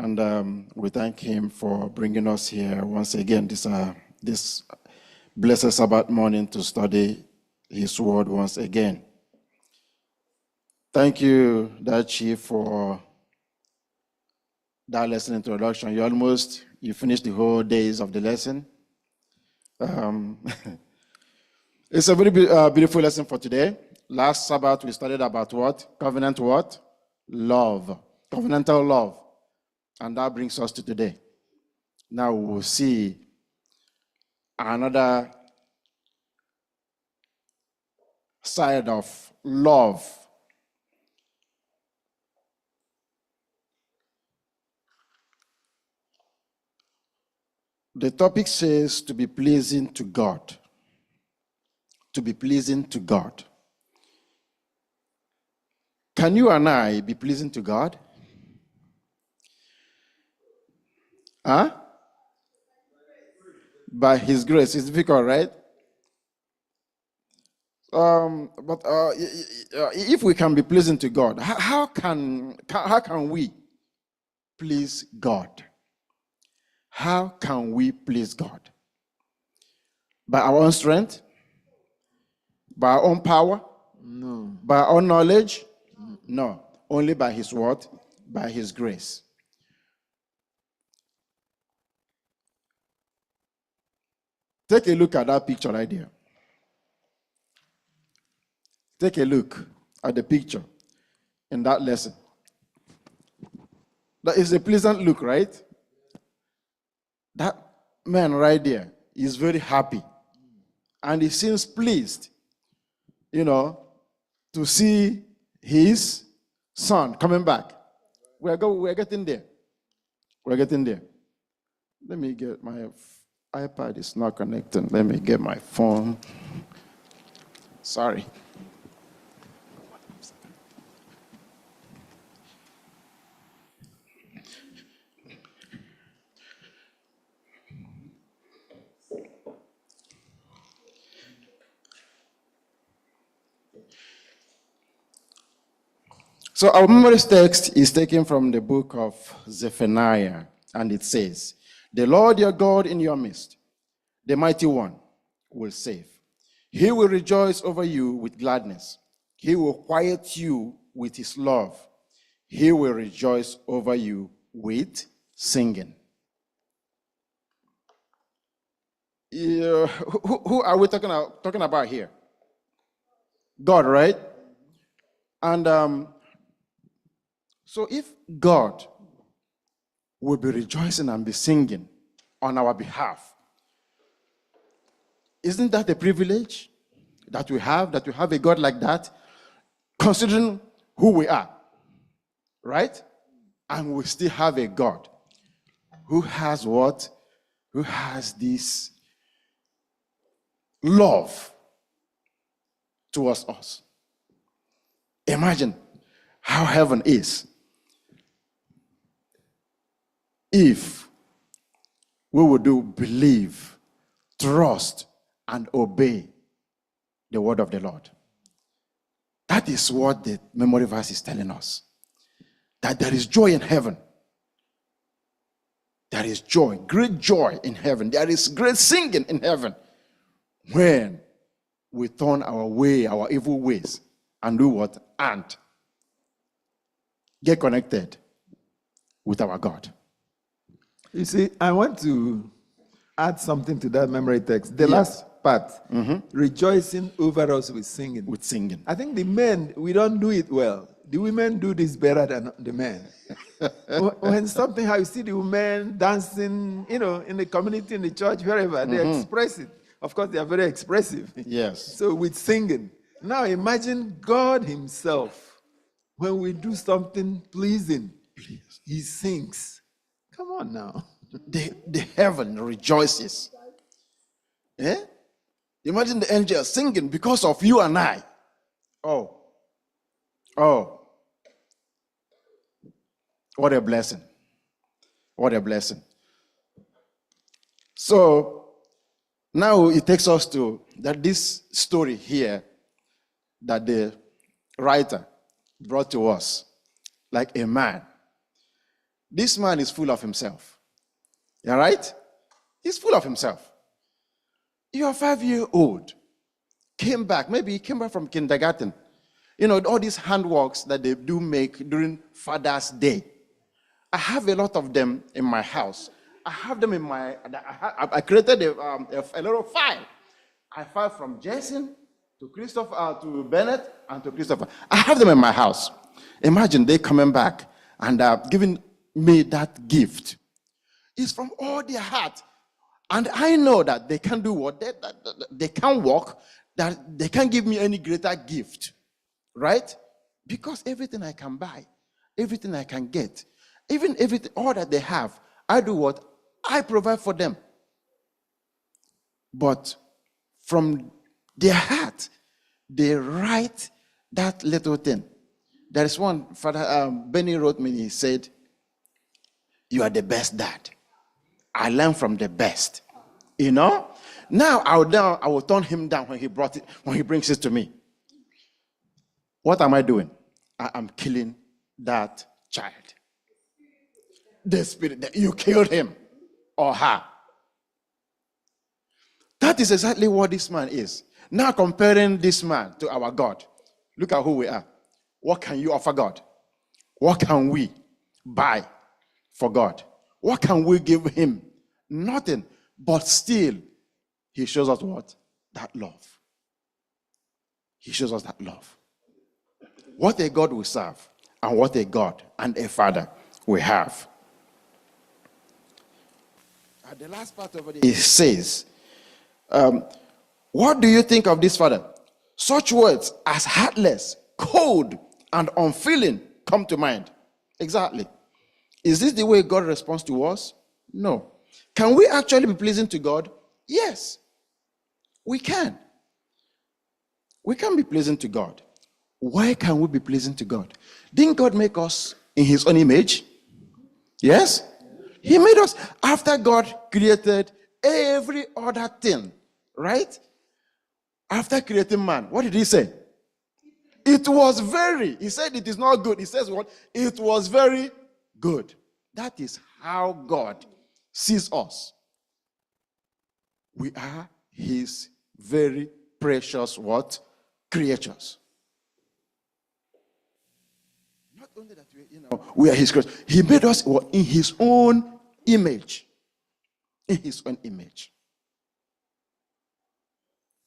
And we thank him for bringing us here once again this blessed Sabbath morning to study his word once again. Thank you, Dad Chief, for that lesson introduction. You finished the whole days of the lesson. It's a very beautiful lesson for today. Last Sabbath, we studied about what? Covenant what? Love. Covenantal love. And that brings us to today. Now we'll see another side of love. The topic says to be pleasing to God. To be pleasing to God. Can you and I be pleasing to God? Huh? By His grace. It's difficult, right? But if we can be pleasing to God, how can we please God? How can we please God? By our own strength? By our own power? No. By our own knowledge? No. Only by His word, by His grace. Take a look at that picture right there. Take a look at the picture in that lesson. That is a pleasant look, right? That man right there is very happy. And he seems pleased, to see his son coming back. We're getting there. We're getting there. Let me get my iPad is not connecting. Let me get my phone. Sorry. So our memory text is taken from the book of Zephaniah, and it says, "The Lord your God in your midst, the mighty one, will save. He will rejoice over you with gladness. He will quiet you with his love. He will rejoice over you with singing." Who are we talking about here? God, right? And so if God will be rejoicing and be singing on our behalf, isn't that a privilege that we have a God like that, considering who we are, right? And we still have a God who has what? Who has this love towards us. Imagine how heaven is if we would believe, trust, and obey the word of the Lord. That is what the memory verse is telling us. That there is joy in heaven. There is joy, great joy in heaven. There is great singing in heaven when we turn our evil ways, and do what? And get connected with our God. You see, I want to add something to that memory text. The last part, rejoicing over us with singing. With singing. I think the men, we don't do it well. The women do this better than the men. When something how you see the women dancing, in the community, in the church, wherever, they express it. Of course, they are very expressive. Yes. So with singing. Now imagine God himself, when we do something pleasing, he sings. Come on now. The heaven rejoices. Eh? Imagine the angels singing because of you and I. Oh. What a blessing. What a blessing. So now it takes us to this story here that the writer brought to us, like a man This man is full of himself. All right? He's full of himself. You're 5-year-old. Came back. Maybe he came back from kindergarten. You know, all these handworks that they do make during Father's Day. I have a lot of them in my house. I have them in my, I created a little file. I filed from Jason to Christopher, to Bennett, and to Christopher. I have them in my house. Imagine they coming back and giving me that gift. It's from all their heart. And I know that they can do what? They can walk, that they can't give me any greater gift. Right? Because everything I can buy, everything I can get, even everything, all that they have, I do what? I provide for them. But from their heart, they write that little thing. There is one, Father Benny wrote me, he said, "You are the best dad. I learned from the best." You know? Now I will turn him down when he brings it to me. What am I doing? I am killing that child. The spirit that you killed him or her. That is exactly what this man is. Now comparing this man to our God. Look at who we are. What can you offer God? What can we buy for God? What can we give him? Nothing. But still, he shows us what? That love. He shows us that love. What a God we serve, and what a God and a Father we have. At the last part of it, it says, what do you think of this Father? Such words as heartless, cold, and unfeeling come to mind. Exactly. Is this the way God responds to us? No. Can we actually be pleasing to God? Yes. We can. We can be pleasing to God. Why can we be pleasing to God? Didn't God make us in his own image? Yes? He made us after God created every other thing, right? After creating man, what did he say? It was very, he said it is not good. He says what? It was very good. That is how God sees us. We are his very precious what? Creatures. Not only that we are his creatures. He made us in his own image. In his own image.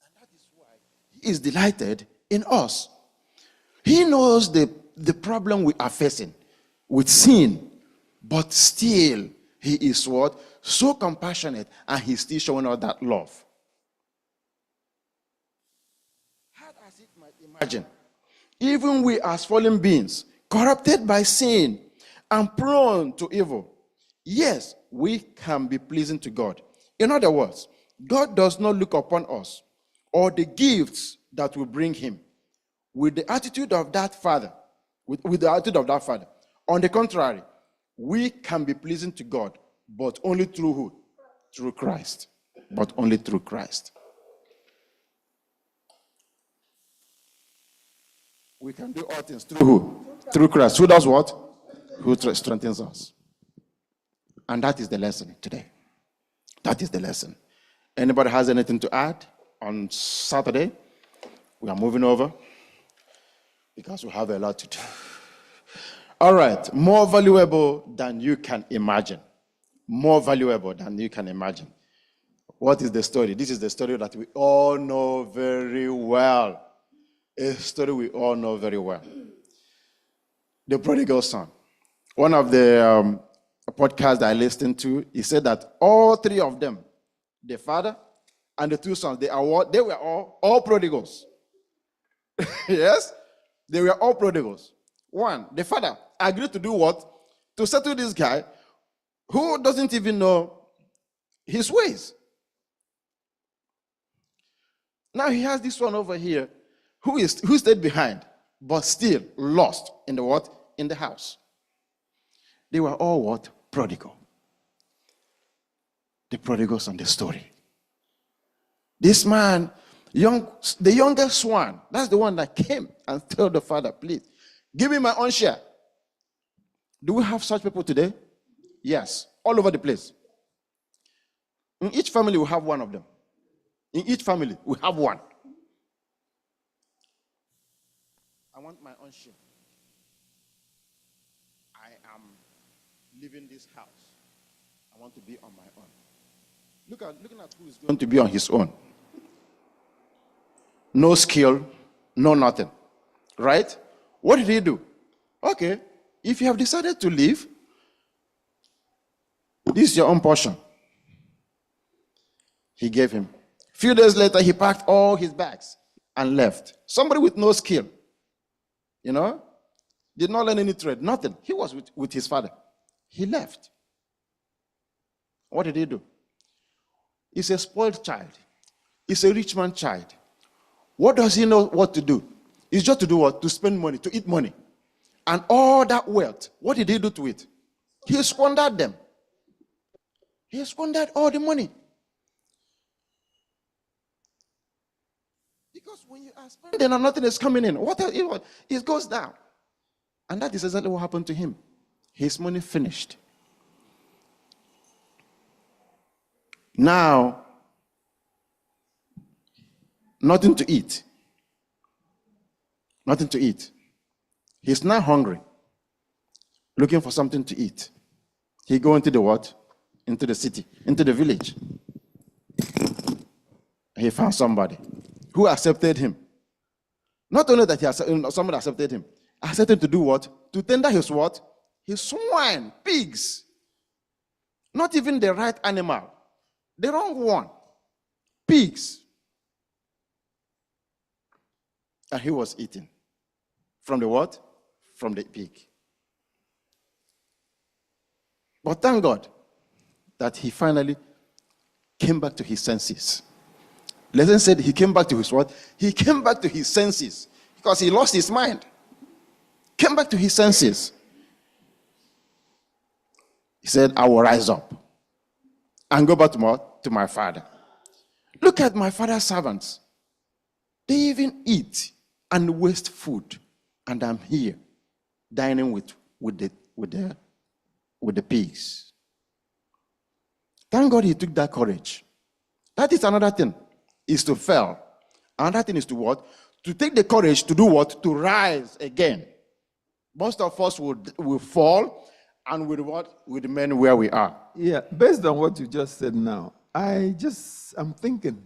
And that is why he is delighted in us. He knows the problem we are facing with sin, but still he is what? So compassionate, and he's still showing us that love. Hard as it might imagine, even we as fallen beings, corrupted by sin and prone to evil, yes, we can be pleasing to God. In other words, God does not look upon us or the gifts that we bring him with the attitude of that father, with the attitude of that father. On the contrary, we can be pleasing to God, but only through who? Through Christ. But only through Christ. We can do all things through who? Through Christ. Who does what? Who strengthens us. And that is the lesson today. That is the lesson. Anybody has anything to add on Saturday? We are moving over because we have a lot to do. All right. More valuable than you can imagine. More valuable than you can imagine. What is the story? This is the story that we all know very well. A story we all know very well. The prodigal son. One of the podcasts that I listened to, he said that all three of them, the father and the two sons, they were all prodigals. Yes? They were all prodigals. One, the father agreed to do what? To settle this guy who doesn't even know his ways. Now he has this one over here who stayed behind, but still lost in the what? In the house. They were all what? Prodigal. The prodigals on the story. This man, the youngest one, that's the one that came and told the father, please, give me my own share. Do we have such people today? Yes, all over the place. In each family, we have one of them. In each family, we have one. I want my own ship. I am leaving this house. I want to be on my own. Looking at who is going to be on his own. No skill, no nothing. Right? What did he do? Okay, if you have decided to leave, this is your own portion. He gave him. A few days later, he packed all his bags and left. Somebody with no skill, did not learn any trade, nothing. He was with his father. He left. What did he do? He's a spoiled child. He's a rich man's child. What does he know what to do? It's just to do what? To spend money, to eat money. And all that wealth, what did he do to it? He squandered them. He squandered all the money. Because when you are spending and nothing is coming in, it goes down. And that is exactly what happened to him. His money finished. Now, nothing to eat. Nothing to eat. He's now hungry, looking for something to eat. He go into the what? Into the city, into the village. He found somebody who accepted him. Not only that somebody accepted him, accepted to do what? To tender his what? His swine, pigs. Not even the right animal. The wrong one. Pigs. And he was eating. From the what? From the pig. But thank God that he finally came back to his senses. Lesson said he came back to his what? He came back to his senses because he lost his mind. Came back to his senses. He said, I will rise up and go back to my father. Look at my father's servants. They even eat and waste food. And I'm here dining with the pigs. Thank God he took that courage. That is another thing, is to fail. Another thing is to what? To take the courage to do what? To rise again. Most of us will fall and will what? Will remain where we are. Yeah, based on what you just said now, I'm thinking,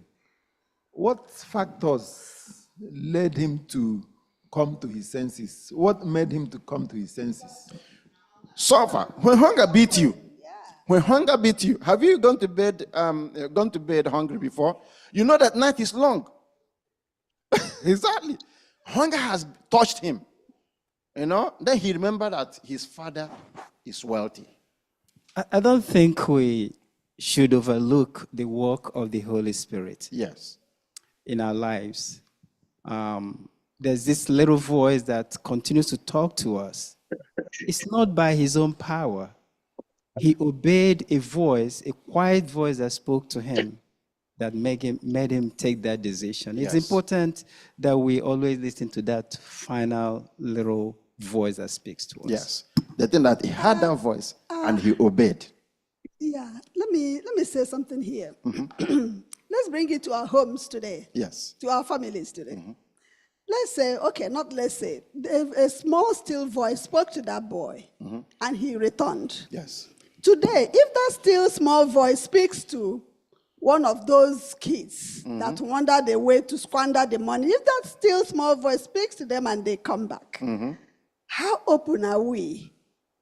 what factors led him to come to his senses? What made him to come to his senses? Suffer. When hunger beat you, when hunger beat you, have you gone to bed hungry before? You know that night is long. Exactly. Hunger has touched him. Then he remembered that his father is wealthy. I don't think we should overlook the work of the Holy Spirit. Yes. In our lives. There's this little voice that continues to talk to us. It's not by his own power. He obeyed a voice, a quiet voice that spoke to him, that made him take that decision. It's important that we always listen to that final little voice that speaks to us. Yes. The thing that he had that voice and he obeyed. Yeah. Let me say something here. Mm-hmm. Let's bring it to our homes today. Yes. To our families today. Mm-hmm. Let's say, okay, not let's say, a small still voice spoke to that boy, mm-hmm. and he returned. Yes. Today, if that still small voice speaks to one of those kids, mm-hmm. that wandered away to squander the money, if that still small voice speaks to them and they come back, mm-hmm. how open are we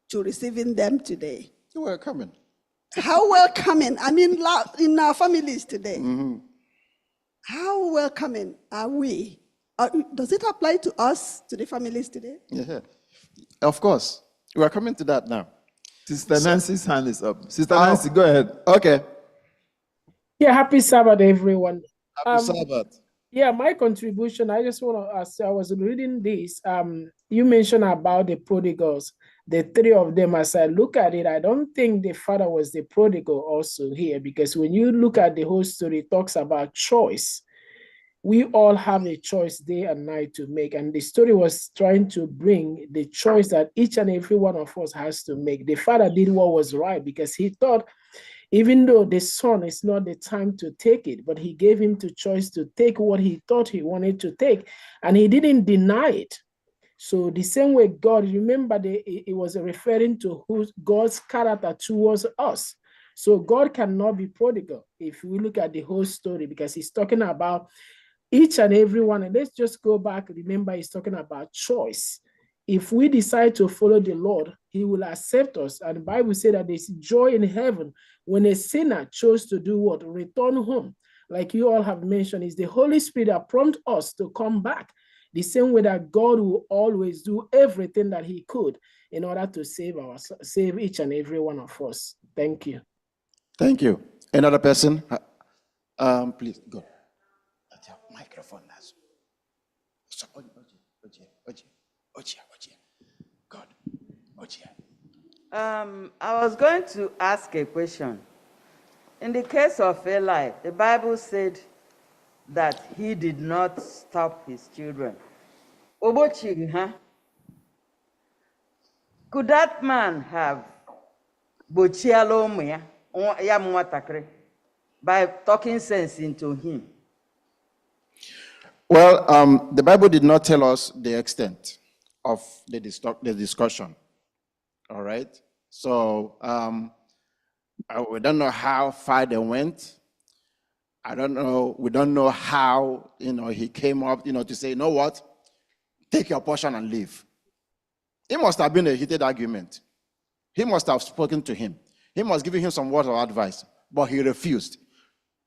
to receiving them today? You're welcoming. How welcoming, in our families today, mm-hmm. how welcoming are we? Does it apply to us, to the families today? Yeah, of course. We are coming to that now. Sister Nancy's hand is up. Sister Nancy, go ahead. Okay. Yeah, happy Sabbath, everyone. Happy Sabbath. Yeah, my contribution, I just want to ask, I was reading this. You mentioned about the prodigals, the three of them. As I look at it, I don't think the father was the prodigal also here, because when you look at the whole story, it talks about choice. we all have a choice day and night to make. And the story was trying to bring the choice that each and every one of us has to make. The father did what was right because he thought, even though the son is not the time to take it, but he gave him the choice to take what he thought he wanted to take, and he didn't deny it. So the same way God, remember, it was referring to God's character towards us. So God cannot be prodigal if we look at the whole story, because he's talking about each and every one. And let's just go back. Remember, he's talking about choice. If we decide to follow the Lord, he will accept us. And the Bible says that there's joy in heaven when a sinner chose to do what? Return home. Like you all have mentioned, it's the Holy Spirit that prompts us to come back. The same way that God will always do everything that he could in order to save each and every one of us. Thank you. Thank you. Another person? Please, go. Microphone. God. I was going to ask a question. In the case of Eli, the Bible said that he did not stop his children. Obochiri, huh? Could that man have bochialo ya mwatakre by talking sense into him? Well, the Bible did not tell us the extent of the discussion. All right? So we don't know how far they went. I don't know. We don't know how, he came up, to say, you know what? Take your portion and leave. It must have been a heated argument. He must have spoken to him. He must give him some words of advice, but he refused.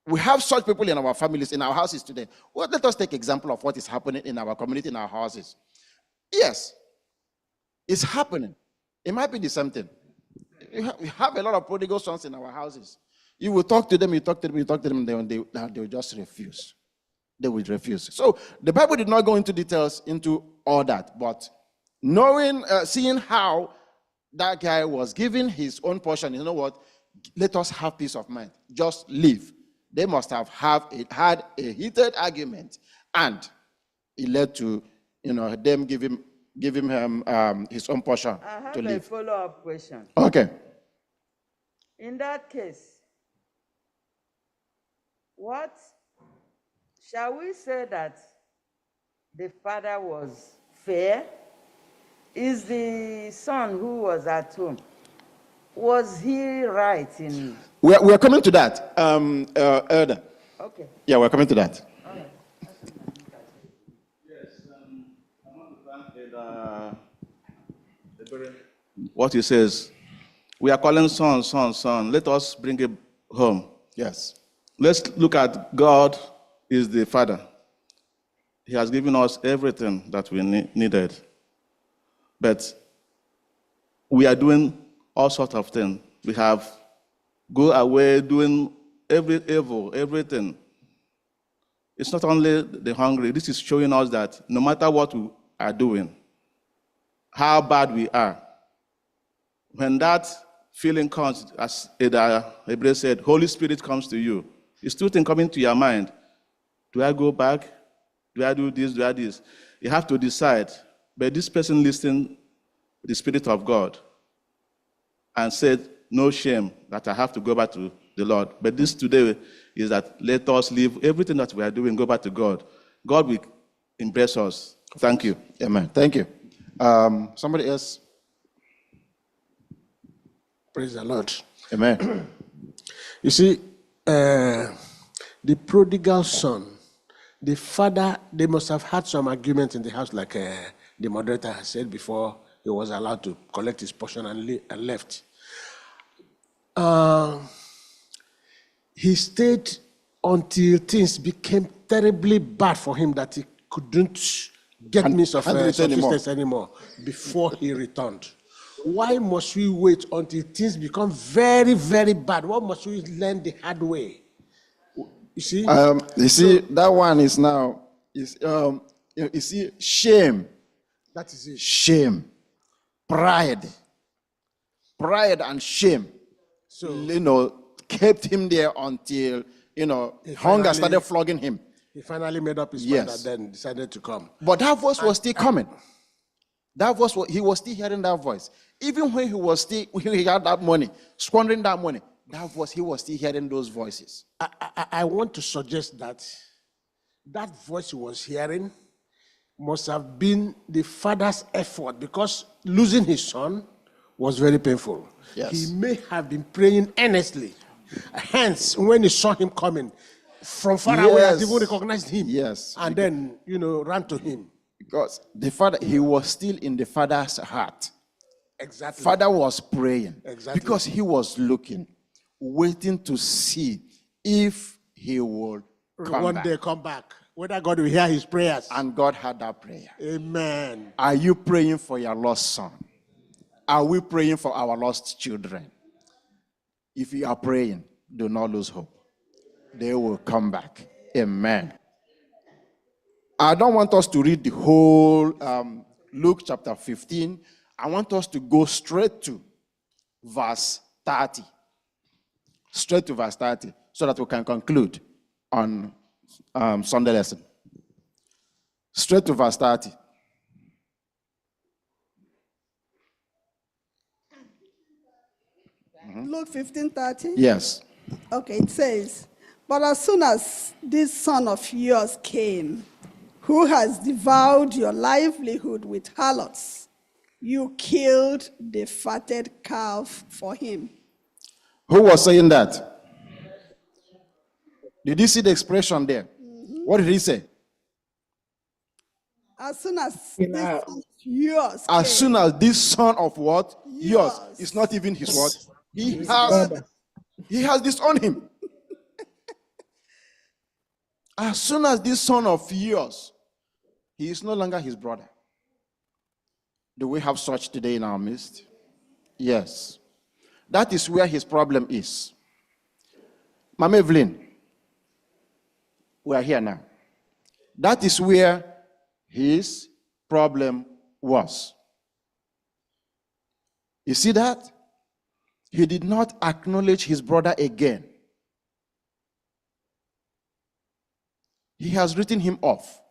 We have such people in our families, in our houses today. Well, let us take example of what is happening in our community, in our houses. Yes, it's happening. It might be the same thing. We have a lot of prodigal sons in our houses. You will talk to them, and they will just refuse. They will refuse. So the Bible did not go into details into all that, but seeing how that guy was given his own portion, you know what? Let us have peace of mind. Just leave. They must have had a heated argument, and it led to, them give him his own portion to leave. I have a follow-up question. Okay. In that case, what shall we say that the father was fair? Is the son who was at home, was he right in? We're coming to that, Elder. Okay. Yeah, we're coming to that. All right. Yes, I want to thank what he says. We are calling son. Let us bring it home. Yes. Let's look at God is the Father. He has given us everything that we needed. But we are doing all sorts of things. We have go away doing every evil, everything. It's not only the hungry. This is showing us that no matter what we are doing, how bad we are, when that feeling comes, as Hebrew said, Holy Spirit comes to you. It's two things coming to your mind. Do I go back? Do I do this? Do I do this? You have to decide. But this person listened to the Spirit of God and said, no shame that I have to go back to the Lord. But this today is that let us leave everything that we are doing, go back to God. God will embrace us. Thank you. Amen. Thank you. Somebody else? Praise the Lord. Amen. You see, the prodigal son, the father, they must have had some argument in the house, like the moderator has said before he was allowed to collect his portion and left. He stayed until things became terribly bad for him that he couldn't get means of subsistence anymore before he returned. Why must we wait until things become very, very bad? What must we learn the hard way? You see? That one is now, shame. That is it. Shame. Pride and shame. So, kept him there until, hunger started flogging him. He finally made up his Yes. mind and then decided to come. But that voice was still coming. That voice, he was still hearing that voice. Even when he had that money, squandering that money, that voice, he was still hearing those voices. I want to suggest that that voice he was hearing must have been the father's effort, because losing his son was very painful. Yes. He may have been praying earnestly. Hence, when he saw him coming from far away, Yes. he even recognized him. Yes. And then, ran to him. Because the father, he was still in the father's heart. Exactly. Father was praying. Exactly. Because he was looking, waiting to see if he would come One back. day come back. Whether God will hear his prayers. And God had that prayer. Amen. Are you praying for your lost son? Are we praying for our lost children? If you are praying, do not lose hope. They will come back. Amen. I don't want us to read the whole Luke chapter 15. I want us to go straight to verse 30. Straight to verse 30, so that we can conclude on Sunday lesson. Straight to verse 30. Luke 15:30. Yes. Okay, it says, "But as soon as this son of yours came, who has devoured your livelihood with harlots, you killed the fatted calf for him." Who was saying that? Did you see the expression there? What did he say? As soon as You this know, son of yours As came, soon as this son of what? Yours. Yours. It's not even his what? his brother. He has disowned him. As soon as this son of yours, he is no longer his brother. Do we have such today in our midst? Yes. That is where his problem is. Mama Evelyn, we are here now. That is where his problem was. You see that? He did not acknowledge his brother again. He has written him off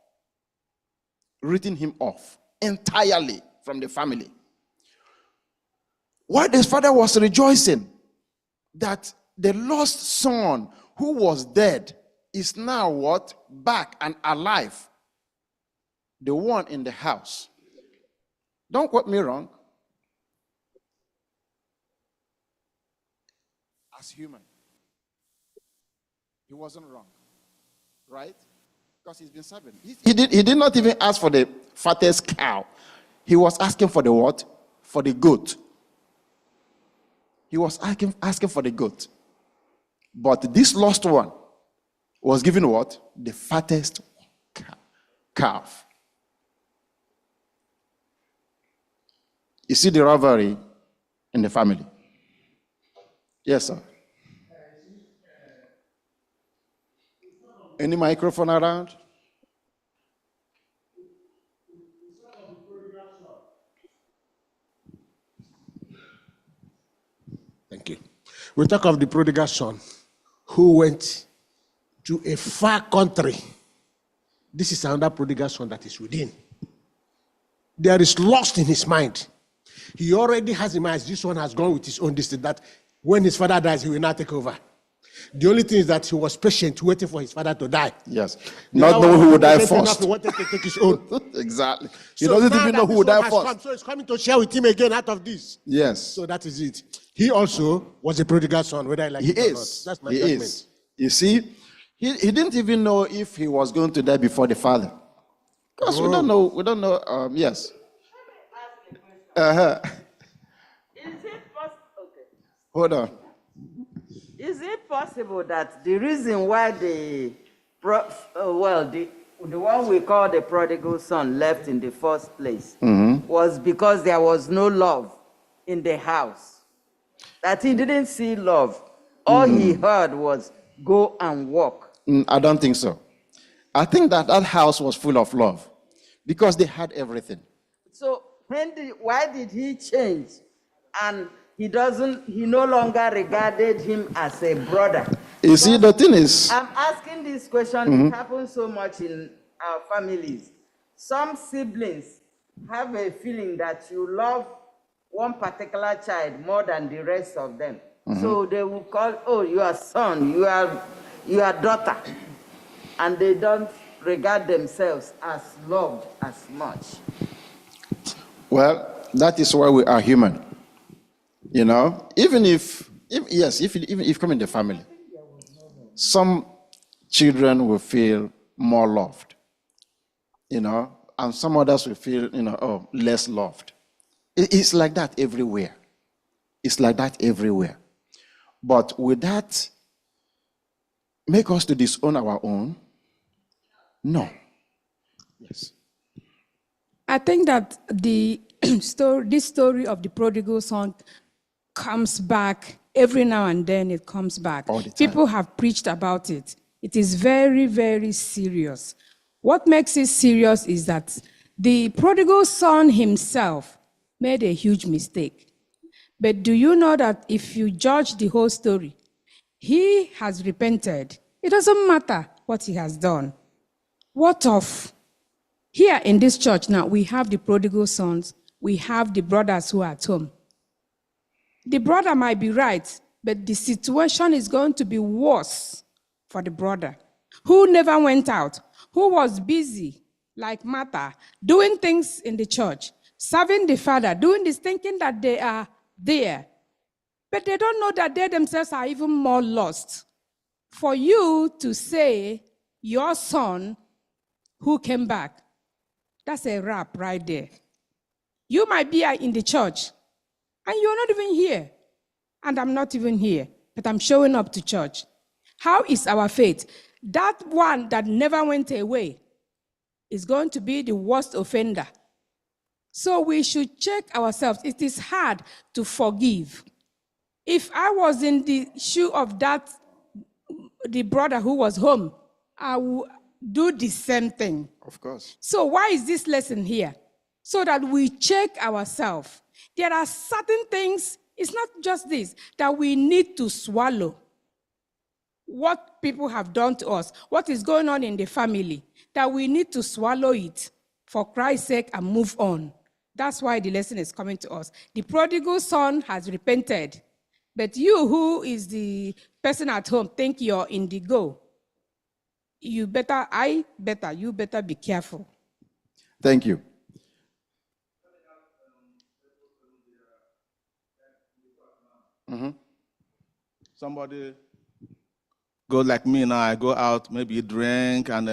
entirely from the family. While his father was rejoicing that the lost son who was dead is now what? Back and alive. The one in the house. Don't quote me wrong. As human, he wasn't wrong, right? Because he's been serving. He did not even ask for the fattest cow. He was asking for the what? For the goat. He was asking for the goat. But this lost one was given what? The fattest calf. You see the rivalry in the family. Yes, sir. Any microphone around? Thank you. We talk of the prodigal son who went to a far country. This is another prodigal son that is within. There is lust in his mind. He already has in mind, this one has gone with his own destiny, that when his father dies, he will not take over. The only thing is that he was patient, waiting for his father to die. Yes. Not knowing who would die first. He wanted to take his own. Exactly. He So doesn't now even that know who would this one die has first. come, so he's coming to share with him again out of this. Yes. So that is it. He also was a prodigal son, whether I like He it or not. is. That's my He judgment. is. You see, he didn't even know if he was going to die before the father. Because we don't know. Yes. Uh-huh. Is it possible? Okay. Hold on. Is it possible that the reason why the one we call the prodigal son left in the first place was because there was no love in the house? That he didn't see love. All he heard was go and walk. I don't think so. I think that house was full of love because they had everything. So why did he change? And he no longer regarded him as a brother. You see, the thing is, I'm asking this question, it happens so much in our families. Some siblings have a feeling that you love one particular child more than the rest of them. So they will call, oh, you are son, you are daughter. And they don't regard themselves as loved as much. well, that is why we are human. You know, even if you come in the family, some children will feel more loved, you know, and some others will feel, less loved. It's like that everywhere. It's like that everywhere. But would that make us to disown our own? No. Yes. I think that this story of the prodigal son comes back every now and then. It comes back. All the time. People have preached about it. It is very, very serious. What makes it serious is that the prodigal son himself made a huge mistake. But do you know that if you judge the whole story, he has repented. It doesn't matter what he has done. What of here in this church now, we have the prodigal sons, we have the brothers who are at home. The brother might be right, but the situation is going to be worse for the brother who never went out, who was busy like Martha, doing things in the church, serving the Father, doing this, thinking that they are there. But they don't know that they themselves are even more lost. For you to say, your son who came back, that's a wrap right there. You might be in the church, and you're not even here. And I'm not even here, but I'm showing up to church. How is our faith? That one that never went away is going to be the worst offender. So we should check ourselves. It is hard to forgive. If I was in the shoe of the brother who was home, I would do the same thing. Of course. So why is this lesson here? So that we check ourselves. There are certain things, it's not just this, that we need to swallow. What people have done to us, what is going on in the family, that we need to swallow it for Christ's sake and move on. That's why the lesson is coming to us. The prodigal son has repented, but you who is the person at home think you're in the go. You better be careful. Thank you. Somebody go like me now, I go out, maybe drink, and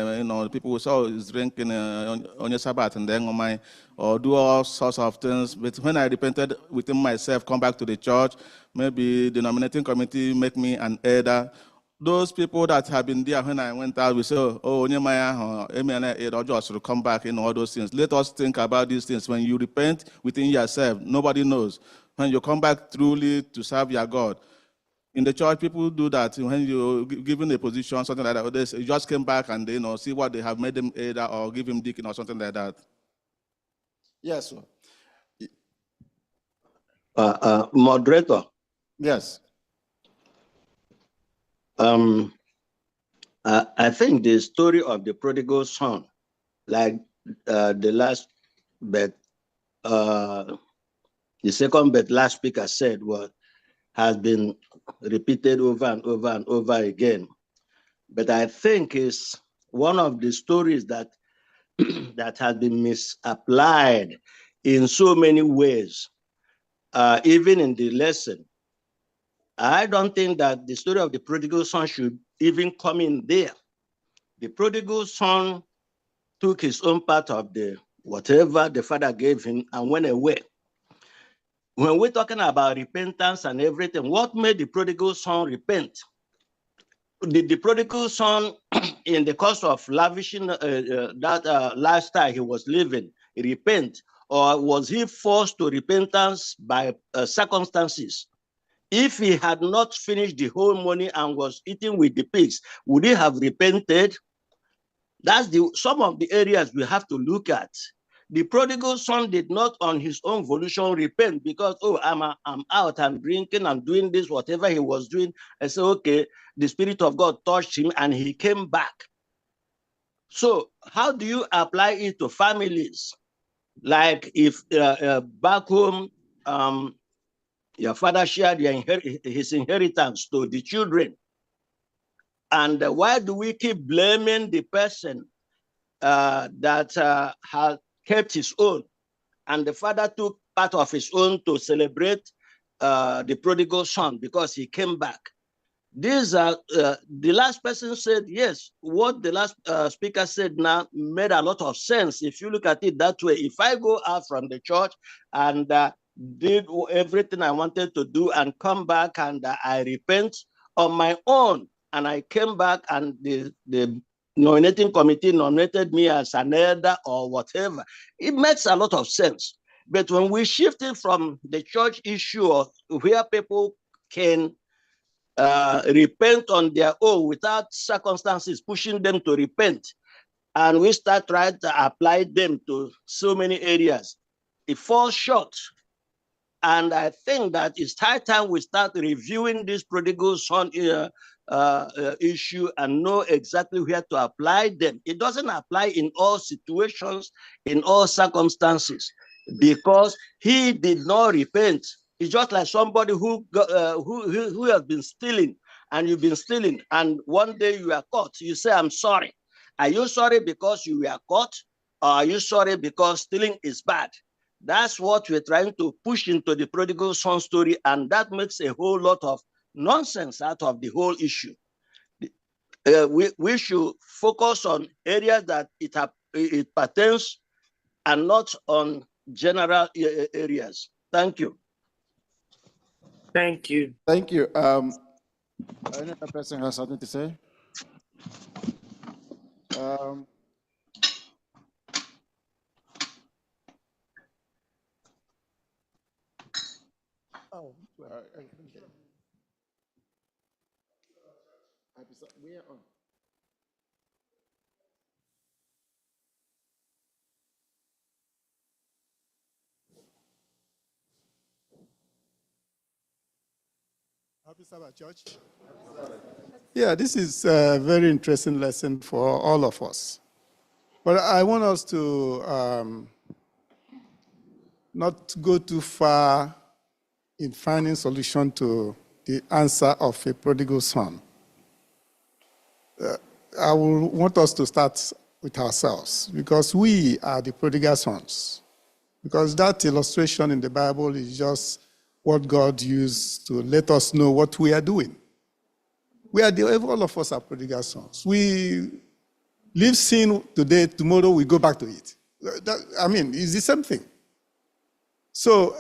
people will say, oh, he's drinking on your Sabbath, and then on my, or do all sorts of things. But when I repented within myself, come back to the church, maybe the nominating committee make me an elder. Those people that have been there when I went out, we say, oh, just to come back in all those things. Let us think about these things. When you repent within yourself, nobody knows. When you come back truly to serve your God. In the church, people do that. When you're given a position, something like that, they just came back and they see what they have made them elder or give him deacon or something like that. Yes, sir. Moderator. Yes. I think the story of the prodigal son, like the last bet, the second bet last speaker said, has been repeated over and over and over again. But I think it's one of the stories that that has been misapplied in so many ways, even in the lesson. I don't think that the story of the prodigal son should even come in there. The prodigal son took his own part of the whatever the father gave him and went away. When we're talking about repentance and everything, what made the prodigal son repent? Did the prodigal son, in the course of lavishing that lifestyle he was living, repent? Or was he forced to repentance by circumstances? If he had not finished the whole money and was eating with the pigs, would he have repented? That's some of the areas we have to look at. The prodigal son did not on his own volition repent because, oh, I'm out, I'm drinking, I'm doing this, whatever he was doing. I said, okay, the Spirit of God touched him and he came back. So how do you apply it to families? Like if back home, your father shared his inheritance to the children. And why do we keep blaming the person that had kept his own? And the father took part of his own to celebrate the prodigal son because he came back. These are the last person said, yes, what the last speaker said now made a lot of sense. If you look at it that way, if I go out from the church and did everything I wanted to do and come back and I repent on my own, and I came back and the nominating committee nominated me as an elder or whatever, it makes a lot of sense. But when we shifted from the church issue of where people can repent on their own without circumstances pushing them to repent, and we start trying to apply them to so many areas, it falls short. And I think that it's high time we start reviewing this prodigal son issue and know exactly where to apply them. It doesn't apply in all situations, in all circumstances, because he did not repent. It's just like somebody who has been stealing, and you've been stealing, and one day you are caught. You say, I'm sorry. Are you sorry because you were caught, or are you sorry because stealing is bad? That's what we're trying to push into the prodigal son story, and that makes a whole lot of nonsense out of the whole issue. We should focus on areas that it pertains and not on general areas. Thank you. Thank you. Thank you. Another person has something to say? We are on. Happy Sabbath, church. Yeah, this is a very interesting lesson for all of us. But I want us to not go too far in finding solution to the answer of a prodigal son. I will want us to start with ourselves, because we are the prodigal sons. Because that illustration in the Bible is just what God used to let us know what we are doing. All of us are prodigal sons. We leave sin today, tomorrow we go back to it. It's the same thing. So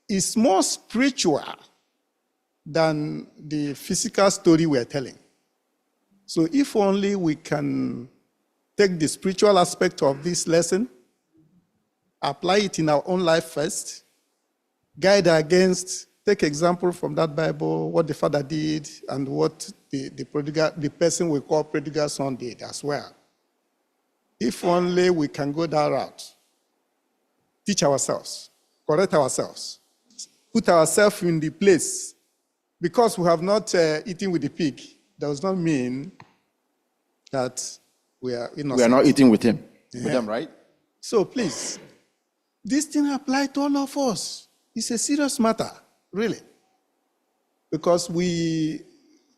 it's more spiritual than the physical story we're telling. So if only we can take the spiritual aspect of this lesson, apply it in our own life first, guide against, take example from that Bible, what the father did and what the person we call prodigal son did as well. If only we can go that route, teach ourselves, correct ourselves, put ourselves in the place. Because we have not eaten with the pig, does not mean that we are innocent. We are not eating with him, with them, right? So please, this thing applies to all of us. It's a serious matter, really. Because we,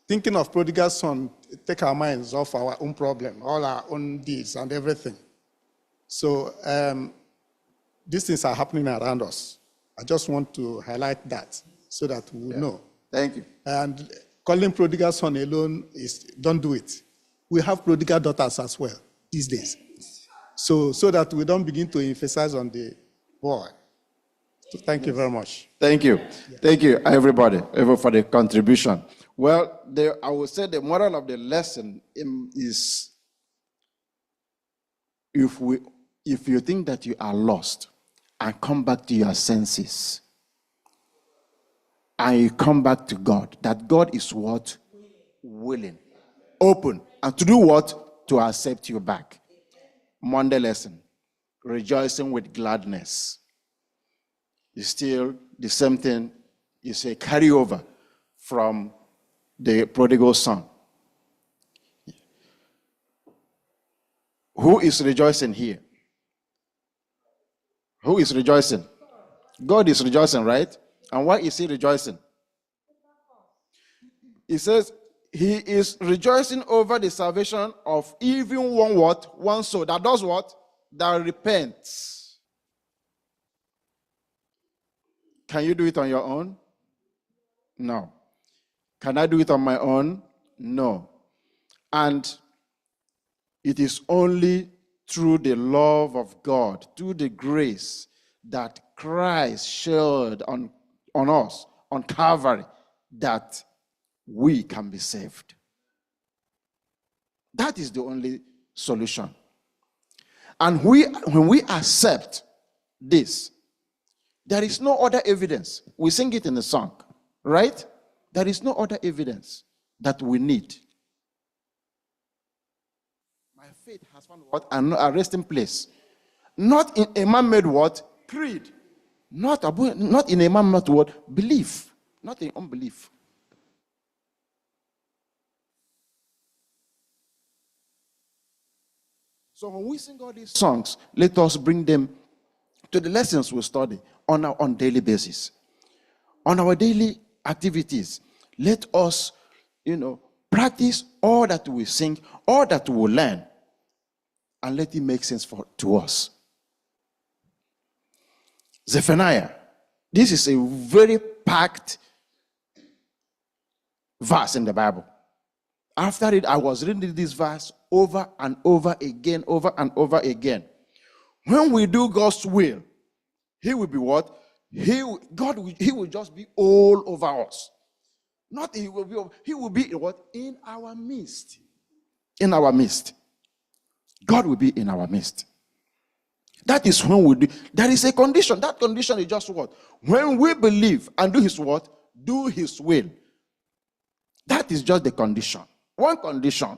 thinking of prodigal son, take our minds off our own problem, all our own deeds and everything. So these things are happening around us. I just want to highlight that so that we know. Thank you. And calling prodigal son alone don't do it. We have prodigal daughters as well these days. So that we don't begin to emphasize on the boy. So thank you very much. Thank you. Yes. Thank you, everybody, for the contribution. Well, I would say the moral of the lesson is if you think that you are lost and come back to your senses, and you come back to God, that God is what? Willing, open, and to do what? To accept you back. Monday lesson. rejoicing with gladness. It's still the same thing. It's a carryover from the prodigal son. Who is rejoicing here? Who is rejoicing? God is rejoicing, right? And why is he rejoicing? He says he is rejoicing over the salvation of even one what? One soul. That does what? That repents. Can you do it on your own? No. Can I do it on my own? No. And it is only through the love of God, through the grace that Christ shared on us, on Calvary, that we can be saved. That is the only solution. And when we accept this, there is no other evidence. We sing it in the song, right? There is no other evidence that we need. My faith has found what? A resting place. Not in a man-made what? Creed. Not in a man-made what? Belief. Not in unbelief. So when we sing all these songs, let us bring them to the lessons we study on daily basis. On our daily activities, let us, practice all that we sing, all that we learn, and let it make sense to us. Zephaniah. This is a very packed verse in the Bible. After it, I was reading this verse over and over again, When we do God's will, he will be what? He will just be all over us. Not he will be what? In our midst. In our midst. God will be in our midst. That is when we do. There is a condition. That condition is just what? When we believe and do his what? Do his will. That is just the condition. One condition.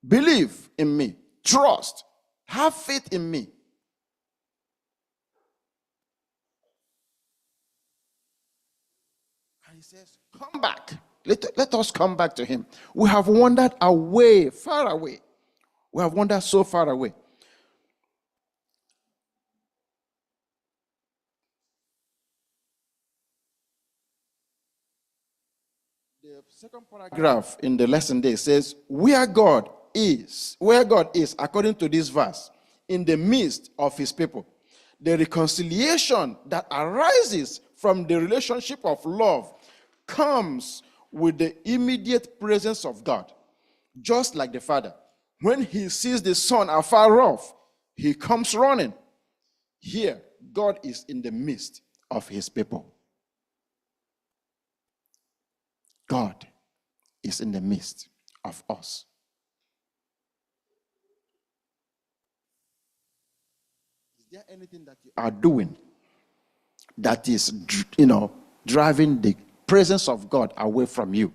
Believe in me. Trust. Have faith in me. And he says, come back. Let us come back to him. We have wandered away, far away. We have wandered so far away. The second paragraph in the lesson day says, where God is, according to this verse, in the midst of his people, the reconciliation that arises from the relationship of love comes with the immediate presence of God. Just like the Father, when he sees the Son afar off, he comes running. Here, God is in the midst of his people. God is in the midst of us. Is there anything that you are doing that is, driving the presence of God away from you?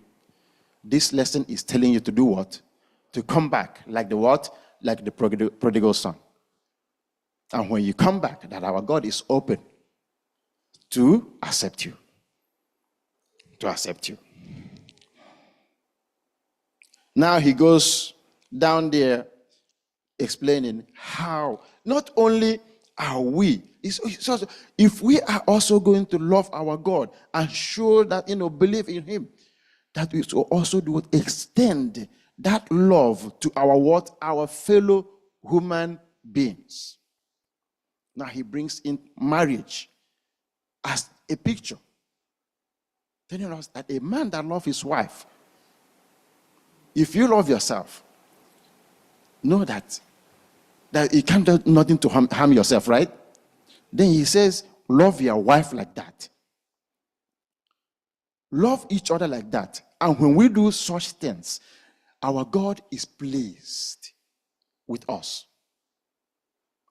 This lesson is telling you to do what? To come back, like the what? Like the prodigal son. And when you come back, that our God is open to accept you. To accept you. Now he goes down there explaining how not only are we, it's also, if we are also going to love our God and show that, believe in him, that we should also do what? Extend that love to our what? Our fellow human beings. Now he brings in marriage as a picture, telling us that a man that loves his wife, if you love yourself, know that you can't do nothing to harm yourself, right? Then he says, love your wife like that. Love each other like that. And when we do such things, our God is pleased with us.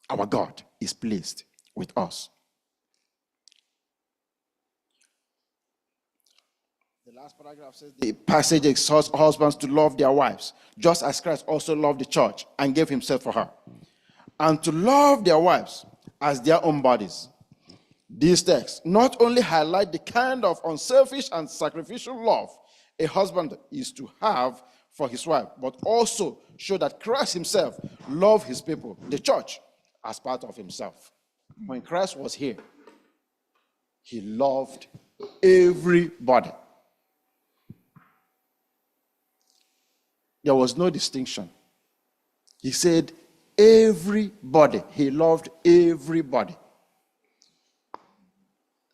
Our God is pleased with us. The last paragraph says the passage exhorts husbands to love their wives, just as Christ also loved the church and gave himself for her, and to love their wives as their own bodies. These texts not only highlight the kind of unselfish and sacrificial love a husband is to have for his wife, but also show that Christ himself loved his people, the church, as part of himself. When Christ was here, he loved everybody. There was no distinction. He said, everybody. He loved everybody.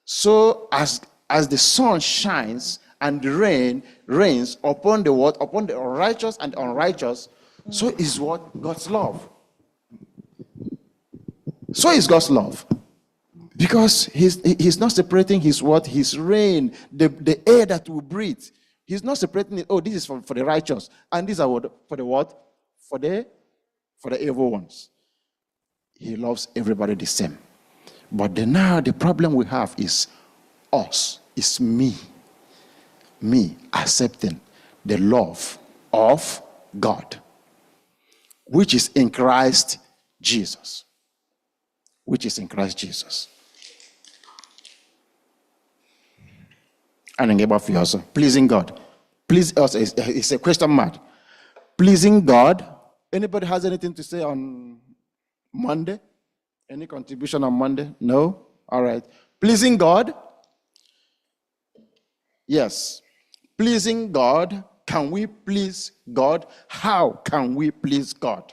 So as the sun shines and the rain rains upon the what? Upon the righteous and unrighteous, so is what? God's love. So is God's love. Because he's not separating his what? His rain, the air that we breathe. He's not separating it. Oh, this is for the righteous. And these are for the what? For the evil ones. He loves everybody the same. But now the problem we have is us. It's me. Me accepting the love of God, which is in Christ Jesus. Which is in Christ Jesus. And about for also pleasing God. Please us is a question mark. Pleasing God. Anybody has anything to say on Monday? Any contribution on Monday? No? All right. Pleasing God. Yes. Pleasing God. Can we please God? How can we please God?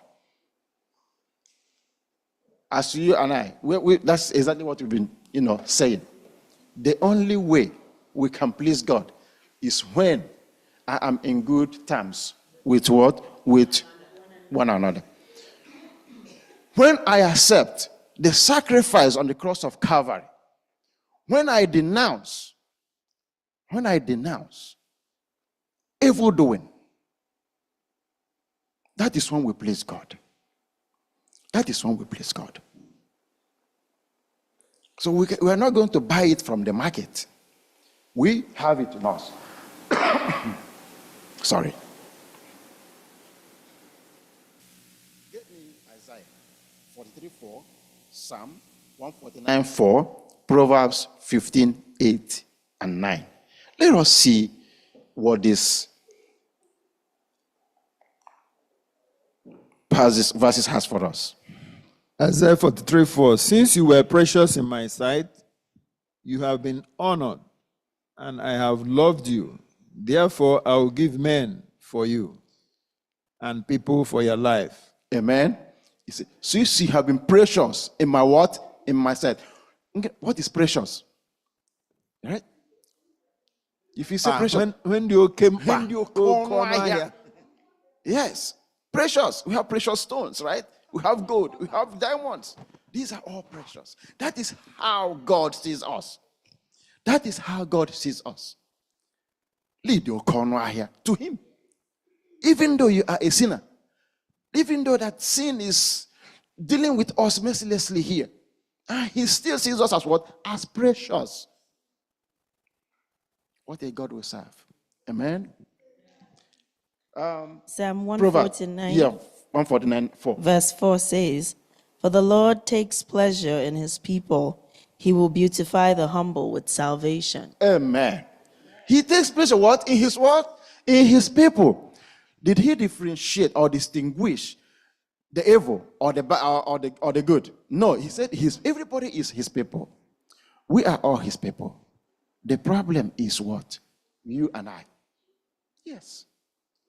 As you and I, that's exactly what we've been, saying. The only way we can please God is when I am in good terms with what? With one another. When I accept the sacrifice on the cross of Calvary, when I denounce evil doing, that is when we please God. That is when we please God. So we are not going to buy it from the market. We have it in us. Sorry. Get me Isaiah 43:4, Psalm 149:4, Proverbs 15:8 and 9. Let us see what this verses has for us. Isaiah 43:4. Since you were precious in my sight, you have been honored, and I have loved you. Therefore, I will give men for you and people for your life. Amen. You see, since you have been precious in my what? In my sight. What is precious? Right? If you say precious. When you came here. Yes. Precious. We have precious stones, right? We have gold. We have diamonds. These are all precious. That is how God sees us. That is how God sees us. Lead your corner here to him. Even though you are a sinner, even though that sin is dealing with us mercilessly here, he still sees us as what? As precious. What a God we serve. Amen. Psalm 149. Yeah, 149:4. Verse 4 says, "For the Lord takes pleasure in his people. He will beautify the humble with salvation." Amen. He takes pleasure what? In his what? In his people. Did he differentiate or distinguish the evil or the good? No, he said everybody is his people. We are all his people. The problem is what? You and I. Yes.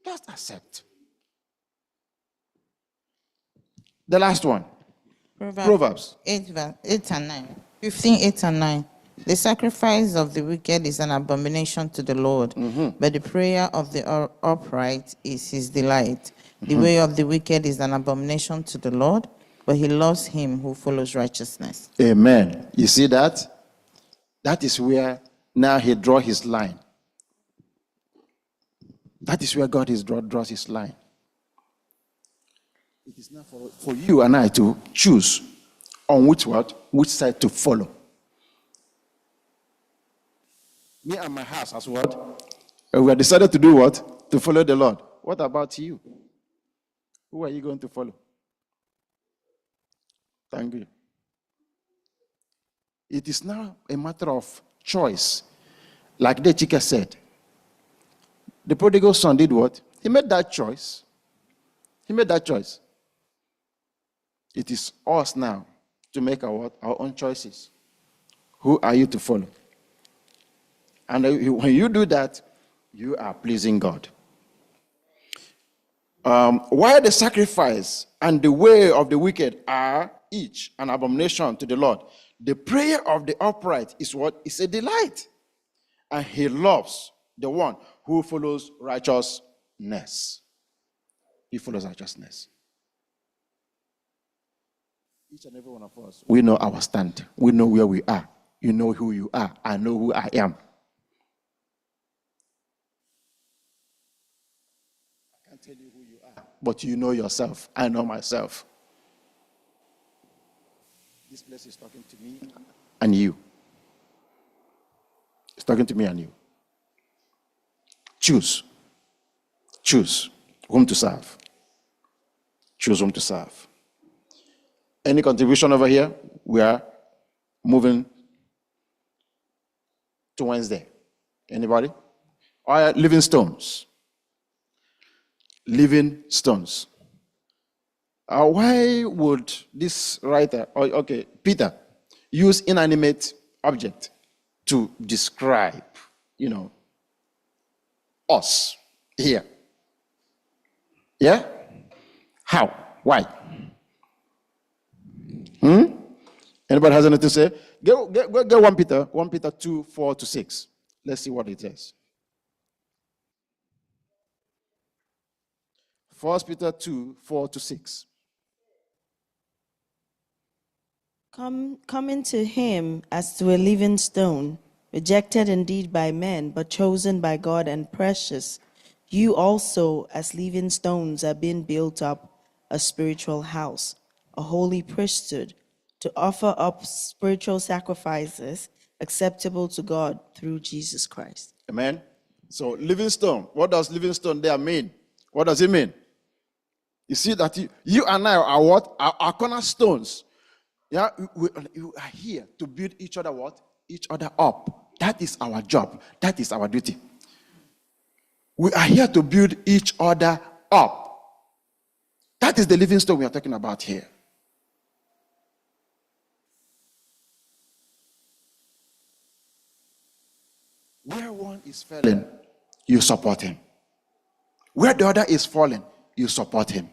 Just accept. The last one. Proverbs 8 and 9. 15:8 and 9. The sacrifice of the wicked is an abomination to the Lord, but the prayer of the upright is his delight. The way of the wicked is an abomination to the Lord, but he loves him who follows righteousness. Amen. You see that? That is where now he draws his line. That is where God draws his line. It is now for you and I to choose on which side to follow. Me and my house as what? And we have decided to do what? To follow the Lord. What about you? Who are you going to follow? Thank you. It is now a matter of choice. Like the chica said, the prodigal son did what? He made that choice. He made that choice. It is us now to make our own choices. Who are you to follow? And when you do that, you are pleasing God. While the sacrifice and the way of the wicked are each an abomination to the Lord, the prayer of the upright is what? Is a delight. And he loves the one who follows righteousness. He follows righteousness. Each and every one of us, we know our stand. We know where we are. You know who you are. I know who I am. I can't tell you who you are, but you know yourself. I know myself. This place is talking to me and you. It's talking to me and you. Choose. Choose whom to serve. Choose whom to serve. Any contribution over here? We are moving to Wednesday. Anybody? All right, living stones. Living stones. Why would this writer, Peter, use inanimate object to describe, us here? Yeah? How? Why? Anybody has anything to say? Get 1 Peter 2, 4-6. Let's see what it says. 1 Peter 2, 4-6. Come into him as to a living stone, rejected indeed by men, but chosen by God and precious. You also, as living stones, are being built up a spiritual house, a holy priesthood, to offer up spiritual sacrifices acceptable to God through Jesus Christ. Amen. So, living stone. What does living stone there mean? What does it mean? You see that you and I are what? Are cornerstones. Yeah, we are here to build each other what? Each other up. That is our job. That is our duty. We are here to build each other up. That is the living stone we are talking about here. Where one is falling, you support him. Where the other is falling, you support him.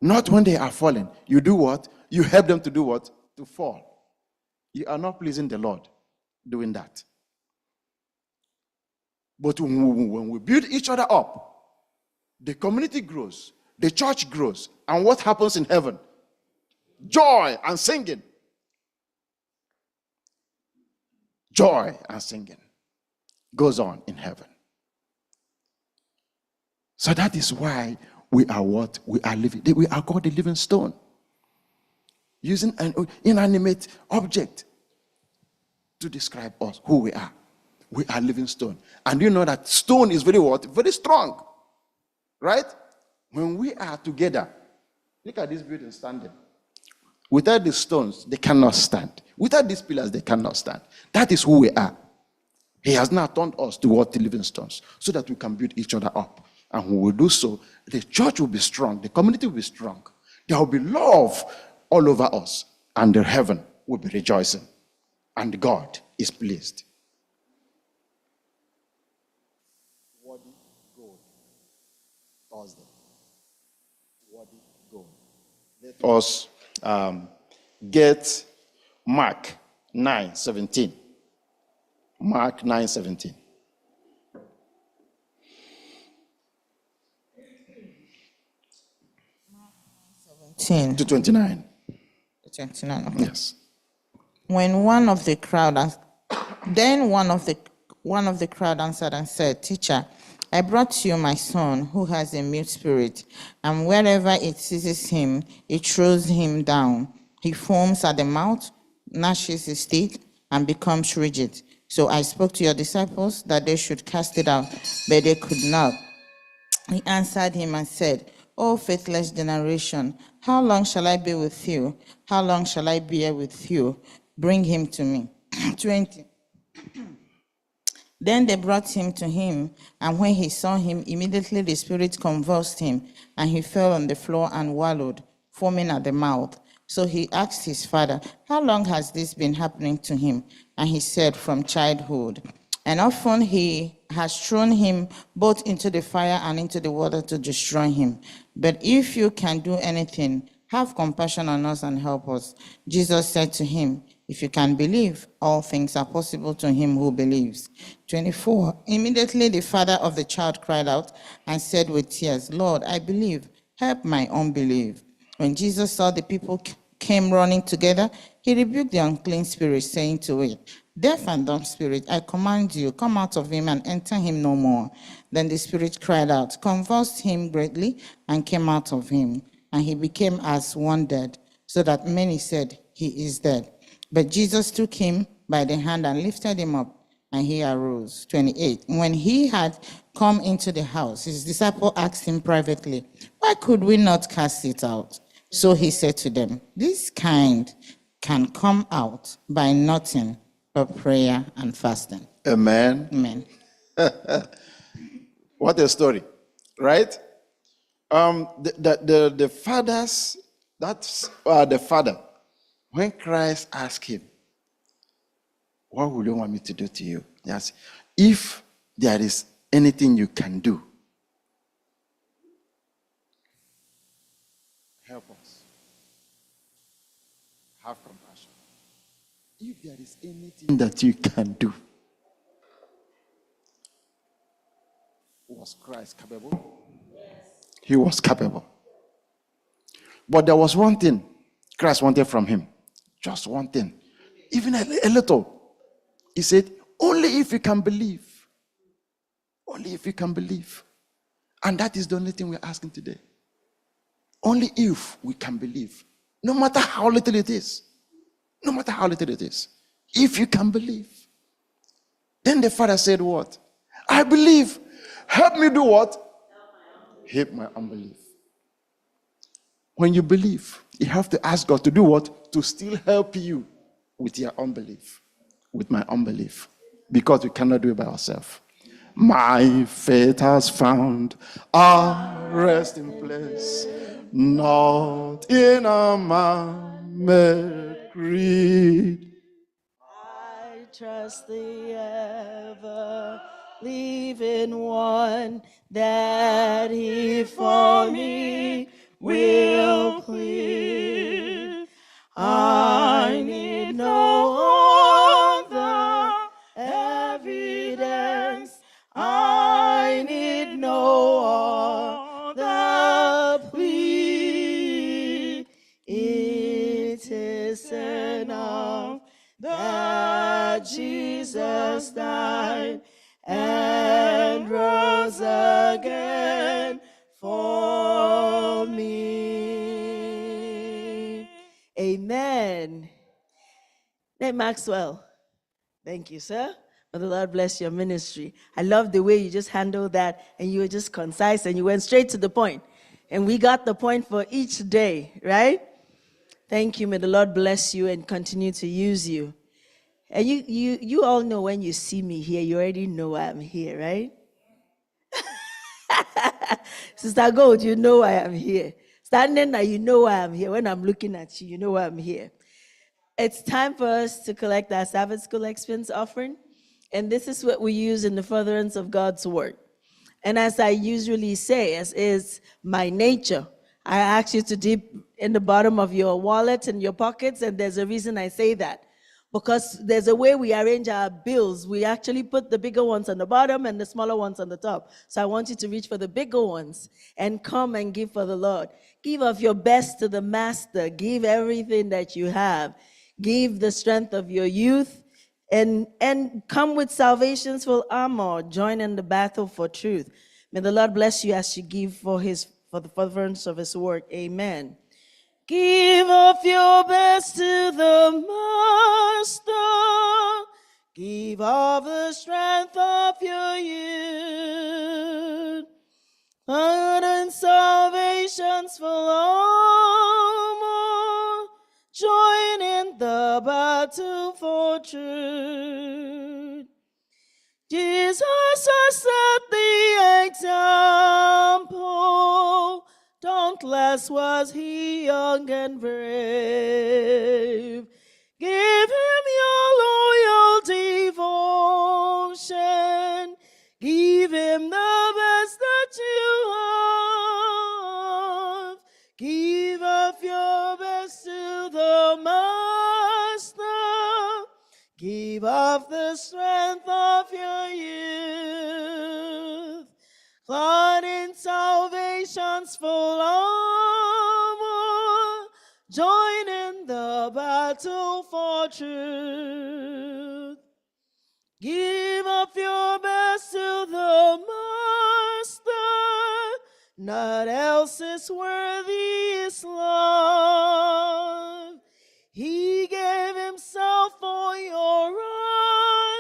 Not when they are falling. You do what? You help them to do what? To fall. You are not pleasing the Lord doing that. But when we build each other up, the community grows, the church grows, and what happens in heaven? Joy and singing. Joy and singing goes on in heaven. So that is why we are what? We are living. We are called a living stone. Using an inanimate object to describe us, who we are. We are living stone. And you know that stone is very what? Very strong. Right? When we are together, look at this building standing. Without these stones, they cannot stand. Without these pillars, they cannot stand. That is who we are. He has now turned us to what? The living stones, so that we can build each other up. And when we do so, the church will be strong, the community will be strong. There will be love all over us, and the heaven will be rejoicing. And God is pleased. Worthy gold. Thursday. Worthy gold. Let us get Mark 9:17. Mark 9:17. To 29. 29. Okay. Yes. When one of the crowd answered and said, "Teacher, I brought you my son who has a mute spirit, and wherever it seizes him, it throws him down. He foams at the mouth, gnashes his teeth, and becomes rigid. So I spoke to your disciples that they should cast it out, but they could not. He answered him and said, O faithless generation, how long shall I be with you? How long shall I bear with you? Bring him to me. 20. Then they brought him to him, and when he saw him, immediately the spirit convulsed him, and he fell on the floor and wallowed, foaming at the mouth. So he asked his father, how long has this been happening to him? And he said, from childhood. And often he has thrown him both into the fire and into the water to destroy him. But if you can do anything, have compassion on us and help us. Jesus said to him, if you can believe, all things are possible to him who believes. 24. Immediately the father of the child cried out and said with tears, Lord, I believe, help my unbelief. When Jesus saw the people came running together, he rebuked the unclean spirit, saying to it, deaf and dumb spirit, I command you, come out of him and enter him no more. Then the spirit cried out, convulsed him greatly, and came out of him. And he became as one dead, so that many said, he is dead. But Jesus took him by the hand and lifted him up, and he arose. 28. When he had come into the house, his disciple asked him privately, why could we not cast it out? So he said to them, this kind can come out by nothing but prayer and fasting. Amen. Amen. What a story, right? The fathers, that's the father. When Christ asked him, what will you want me to do to you? Yes, if there is anything you can do, help us. Have compassion. If there is anything that you can do, was Christ capable? Yes. He was capable. But there was one thing Christ wanted from him. Just one thing. Even a little. He said, only if you can believe. Only if you can believe. And that is the only thing we're asking today. Only if we can believe. No matter how little it is. No matter how little it is. If you can believe. Then the father said what? I believe. Help me do what? Help my unbelief. When you believe, you have to ask God to do what? To still help you with your unbelief. With my unbelief. Because we cannot do it by ourselves. My faith has found a resting place, not in a man-made creed. I trust the ever-living one, that he for me will plead. I need no other evidence. I need no other plea. It is enough that Jesus died and rose again for me. Amen. Nate Maxwell. Thank you, sir. May the Lord bless your ministry. I love the way you just handled that, and you were just concise and you went straight to the point. And we got the point for each day, right? Thank you. May the Lord bless you and continue to use you. And you all know when you see me here, you already know why I'm here, right? Sister Gold, you know why I'm here. Standing there, you know why I'm here. When I'm looking at you, you know why I'm here. It's time for us to collect our Sabbath School expense offering. And this is what we use in the furtherance of God's word. And as I usually say, as is my nature, I ask you to dip in the bottom of your wallet and your pockets, and there's a reason I say that. Because there's a way we arrange our bills. We actually put the bigger ones on the bottom and the smaller ones on the top. So I want you to reach for the bigger ones and come and give for the Lord. Give of your best to the Master. Give everything that you have. Give the strength of your youth. And come with salvation's full armor. Join in the battle for truth. May the Lord bless you as you give for the furtherance of his work. Amen. Give of your best to the Master. Give of the strength of your youth. And salvations for all more. Join in the battle for truth. Jesus has set the example. Dauntless was he, young and brave. Give him your loyal devotion. Give him the best that you have. Give of your best to the Master. Give of the strength of your youth. Clad in salvation's full armor. Join in the battle for truth. Give up your best to the Master. Not else is worthy his love. He gave himself for your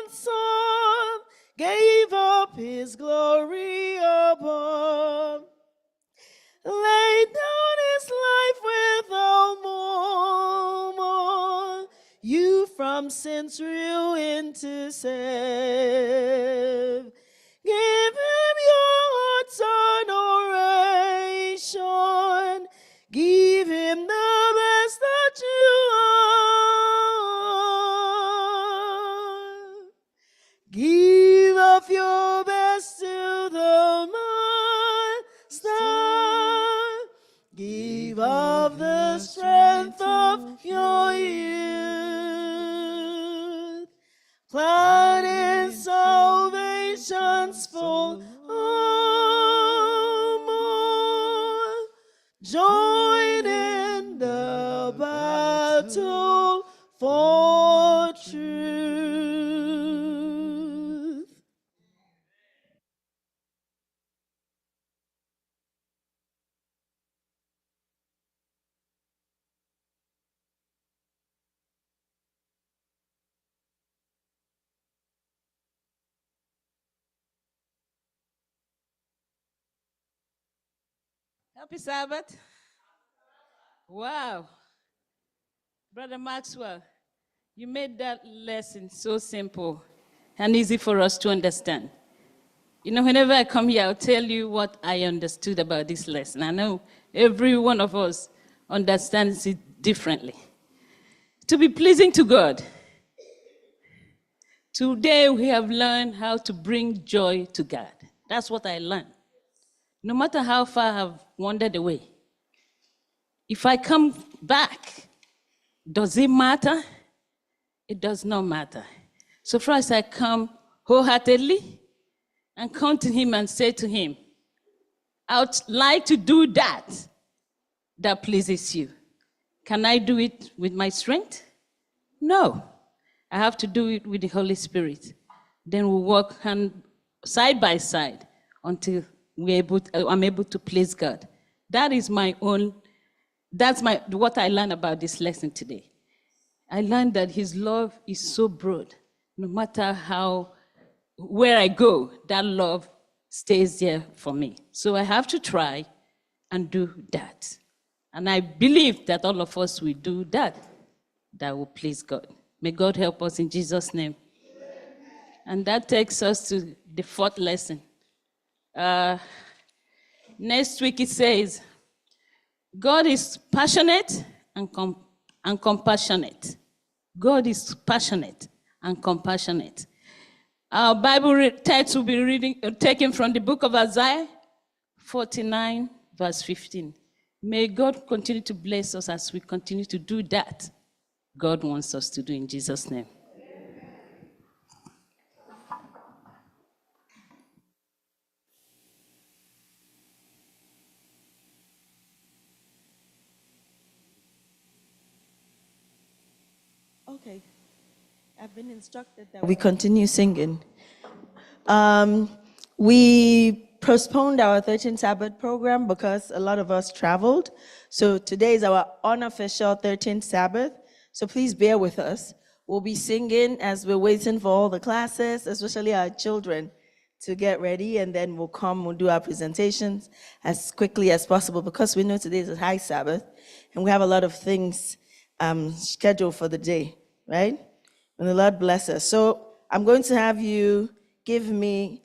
ransom. Gave up his glory above. Laid down his life without more. You from sin's ruin to save. Give him your heart's adoration. Give him the best that you have. Give of your best to the Master. Give of the strength of your youth. Clad in salvation's full armor. Join in the battle for truth. Happy Sabbath. Wow. Brother Maxwell, you made that lesson so simple and easy for us to understand. You know, whenever I come here, I'll tell you what I understood about this lesson. I know every one of us understands it differently. To be pleasing to God. Today we have learned how to bring joy to God. That's what I learned. No matter how far I've wandered away, if I come back, does it matter? It does not matter. So first I come wholeheartedly and come to him and say to him, I would like to do that pleases you. Can I do it with my strength? No. I have to do it with the Holy Spirit. Then we walk side by side until I'm able to please God. That is what I learned about this lesson today. I learned that his love is so broad. No matter where I go, that love stays there for me. So I have to try and do that. And I believe that all of us will do that will please God. May God help us in Jesus' name. And that takes us to the fourth lesson. Next week it says, God is passionate and compassionate. God is passionate and compassionate. Our Bible text will be taken from the book of Isaiah 49, verse 15. May God continue to bless us as we continue to do that God wants us to do in Jesus' name. Okay. I've been instructed that we continue singing. We postponed our 13th Sabbath program because a lot of us traveled. So today is our unofficial 13th Sabbath. So please bear with us. We'll be singing as we're waiting for all the classes, especially our children, to get ready, and then we'll do our presentations as quickly as possible because we know today is a high Sabbath and we have a lot of things scheduled for the day, right? And the Lord bless us. So I'm going to have you give me,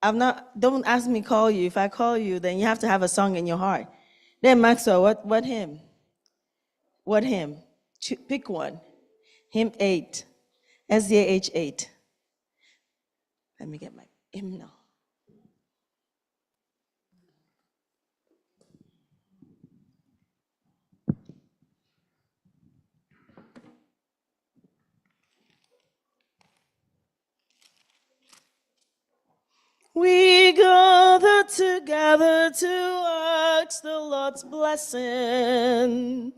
don't ask me call you. If I call you, then you have to have a song in your heart. Then Maxwell, what hymn? What hymn? Pick one. Hymn 8. SDA 8. Let me get my hymnal. We gather together to ask the Lord's blessing.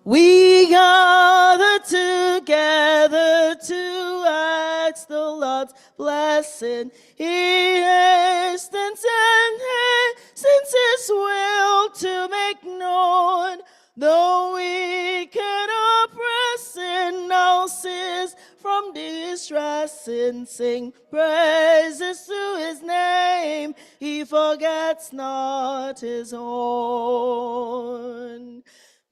We gather together to ask the Lord's blessing. He hastens and hastens His will to make known the wicked oppressing our sins from distressing. Sing praises to His name. He forgets not His own.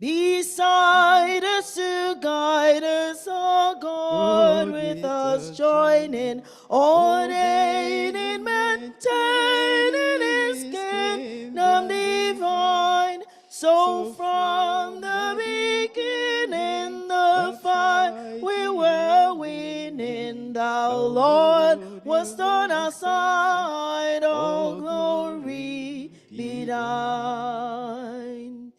Beside us to guide us, our God with us joining, ordaining, maintaining His kingdom divine. So from the beginning, the fight we were winning. Thou, Lord, wast on our side. All glory be thine.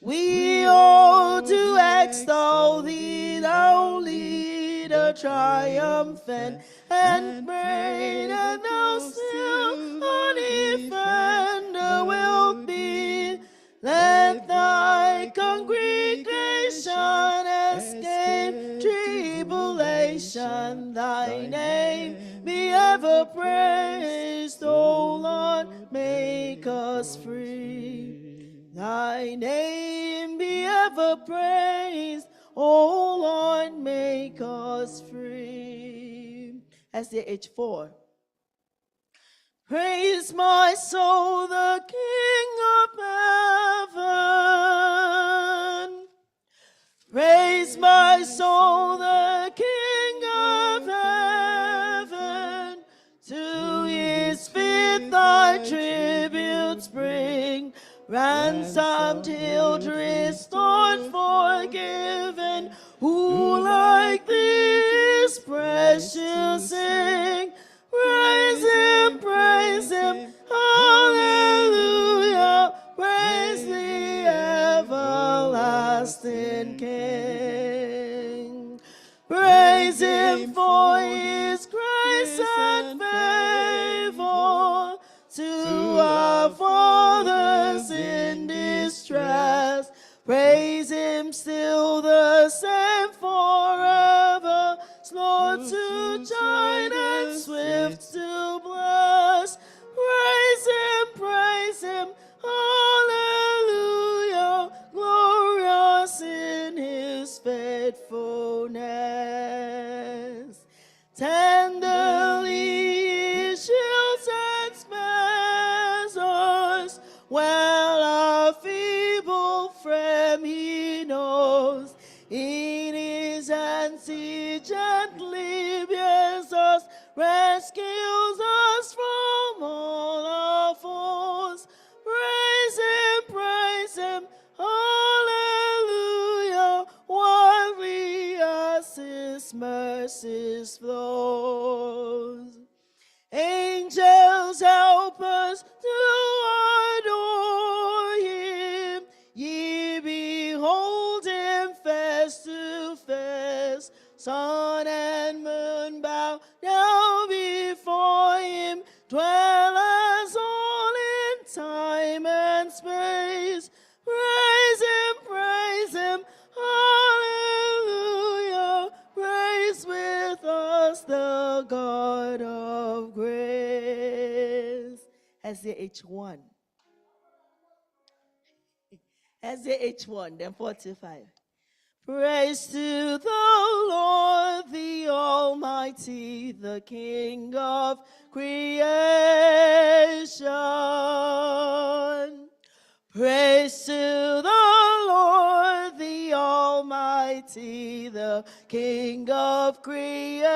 We all do extol Thee, Thou leader triumphant, and great and Thou still our defender wilt be. Let Thy congregation escape tribulation. Thy name be ever praised, O Lord, make us free. Thy name be ever praised, O Lord, make us free. SDA 4. Praise my soul, the King of heaven. Praise my soul, the King of heaven. To His feet thy tributes bring. Ransomed, healed, restored, forgiven. Who like Thee is precious? Sing. Praise Him, hallelujah. Praise the everlasting King. Praise Him for His grace and favor to our fathers in distress. Praise Him still the same forever, slow to join and swift to bless. Praise Him, hallelujah, glorious in His faithfulness. Tenderly He shields and spares us, well our feeble frame He knows. In His hands He gently bears us, rescues us from all our foes. Praise Him, hallelujah, wildly as His mercies flows. Angels help us to adore Him. Ye behold Him face to face. Sun and moon bow down before Him. Dwellers all in time and space. Praise Him, hallelujah. Praise with us the God of grace. SDH1. SDH1, then 45. Praise to the Lord, the Almighty, the King of creation. Praise to the Lord, the Almighty, the King of creation.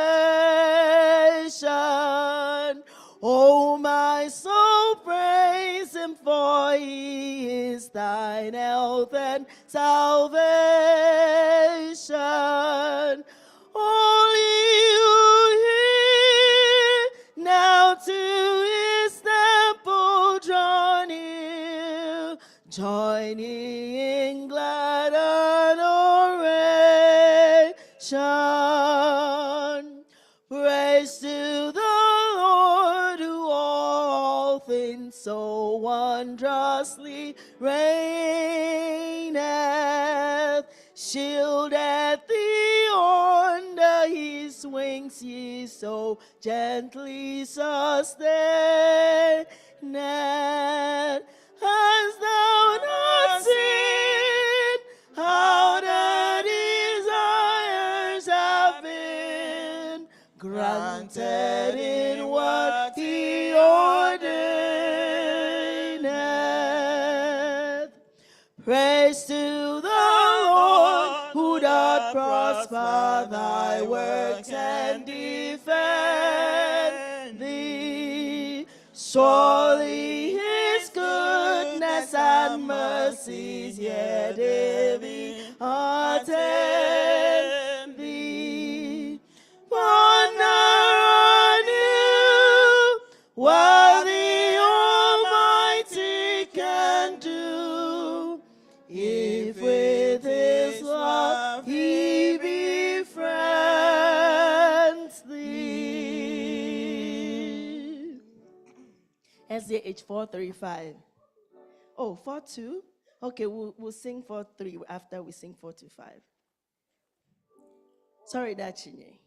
Oh, my soul, praise him, for he is thine health and salvation. All ye who hear, now to his temple draw near, join ye in glad adoration. Praise to the Lord, who all things so wondrously reigneth. Shieldeth thee under his wings, ye so gently sustained. Hast thou not seen how the desires have been granted in what he ordaineth? Praise to the Lord, who doth prosper thy works and defend thee. Surely his goodness and mercies yet daily attend thee. Wonder anew what the Almighty can do, if with his love he befriends thee. SDA 435. Oh, 4-2? Okay, we'll sing 4-3 after we sing 4-5. Sorry, Dachinye.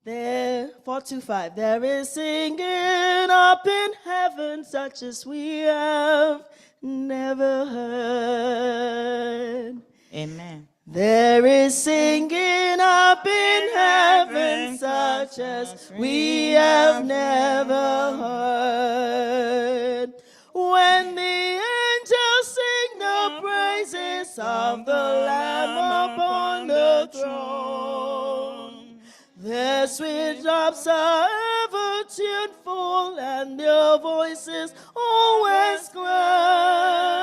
There, 4-5. There is singing up in heaven such as we have never heard. Amen. There is singing up in heaven such as we have never heard. When the angels sing the praises of the Lamb upon the throne, their sweet drops are ever tuneful, and their voices always glad.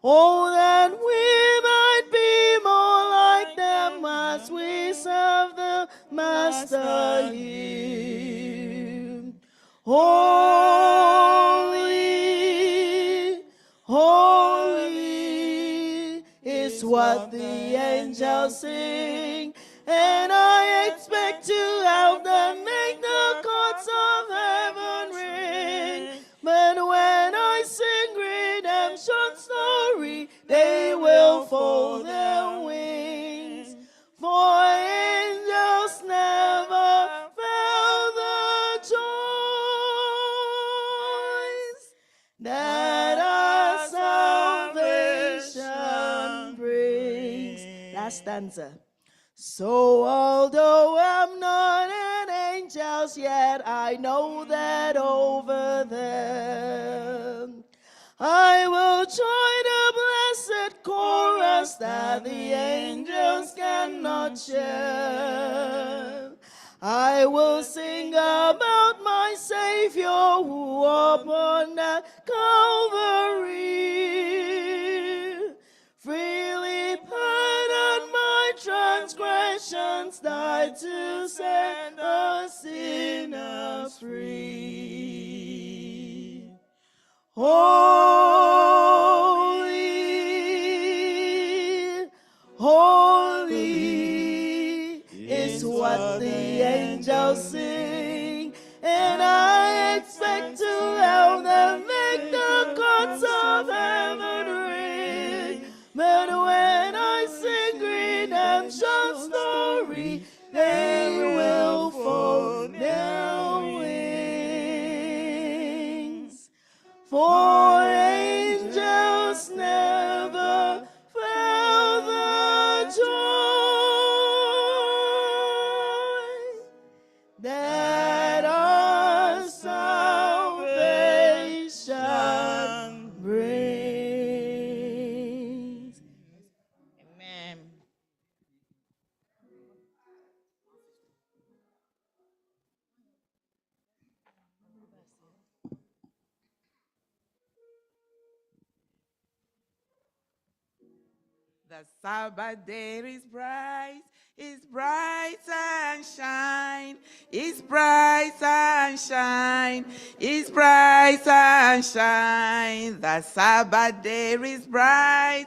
Oh, that we might be more like them as we serve the Master here. Holy, holy is what the angels sing, and I expect to help them make the chords of heaven ring. But when I sing redemption story, they will fold their wings, for angels never felt the joys that our salvation brings. Last stanza. So although I'm not an angel yet, I know that over there I will join the blessed chorus that the angels cannot share. I will sing about my Savior who upon that Calvary freely pardoned my transgressions, died to set a sinner free. Holy, holy is what the angels sing, and I expect to help them make the chords of heaven ring. But when I sing redemption story, they will fold their wings, for angels never The Sabbath day is bright and shine. It's bright and shine. It's bright and shine. The Sabbath day is bright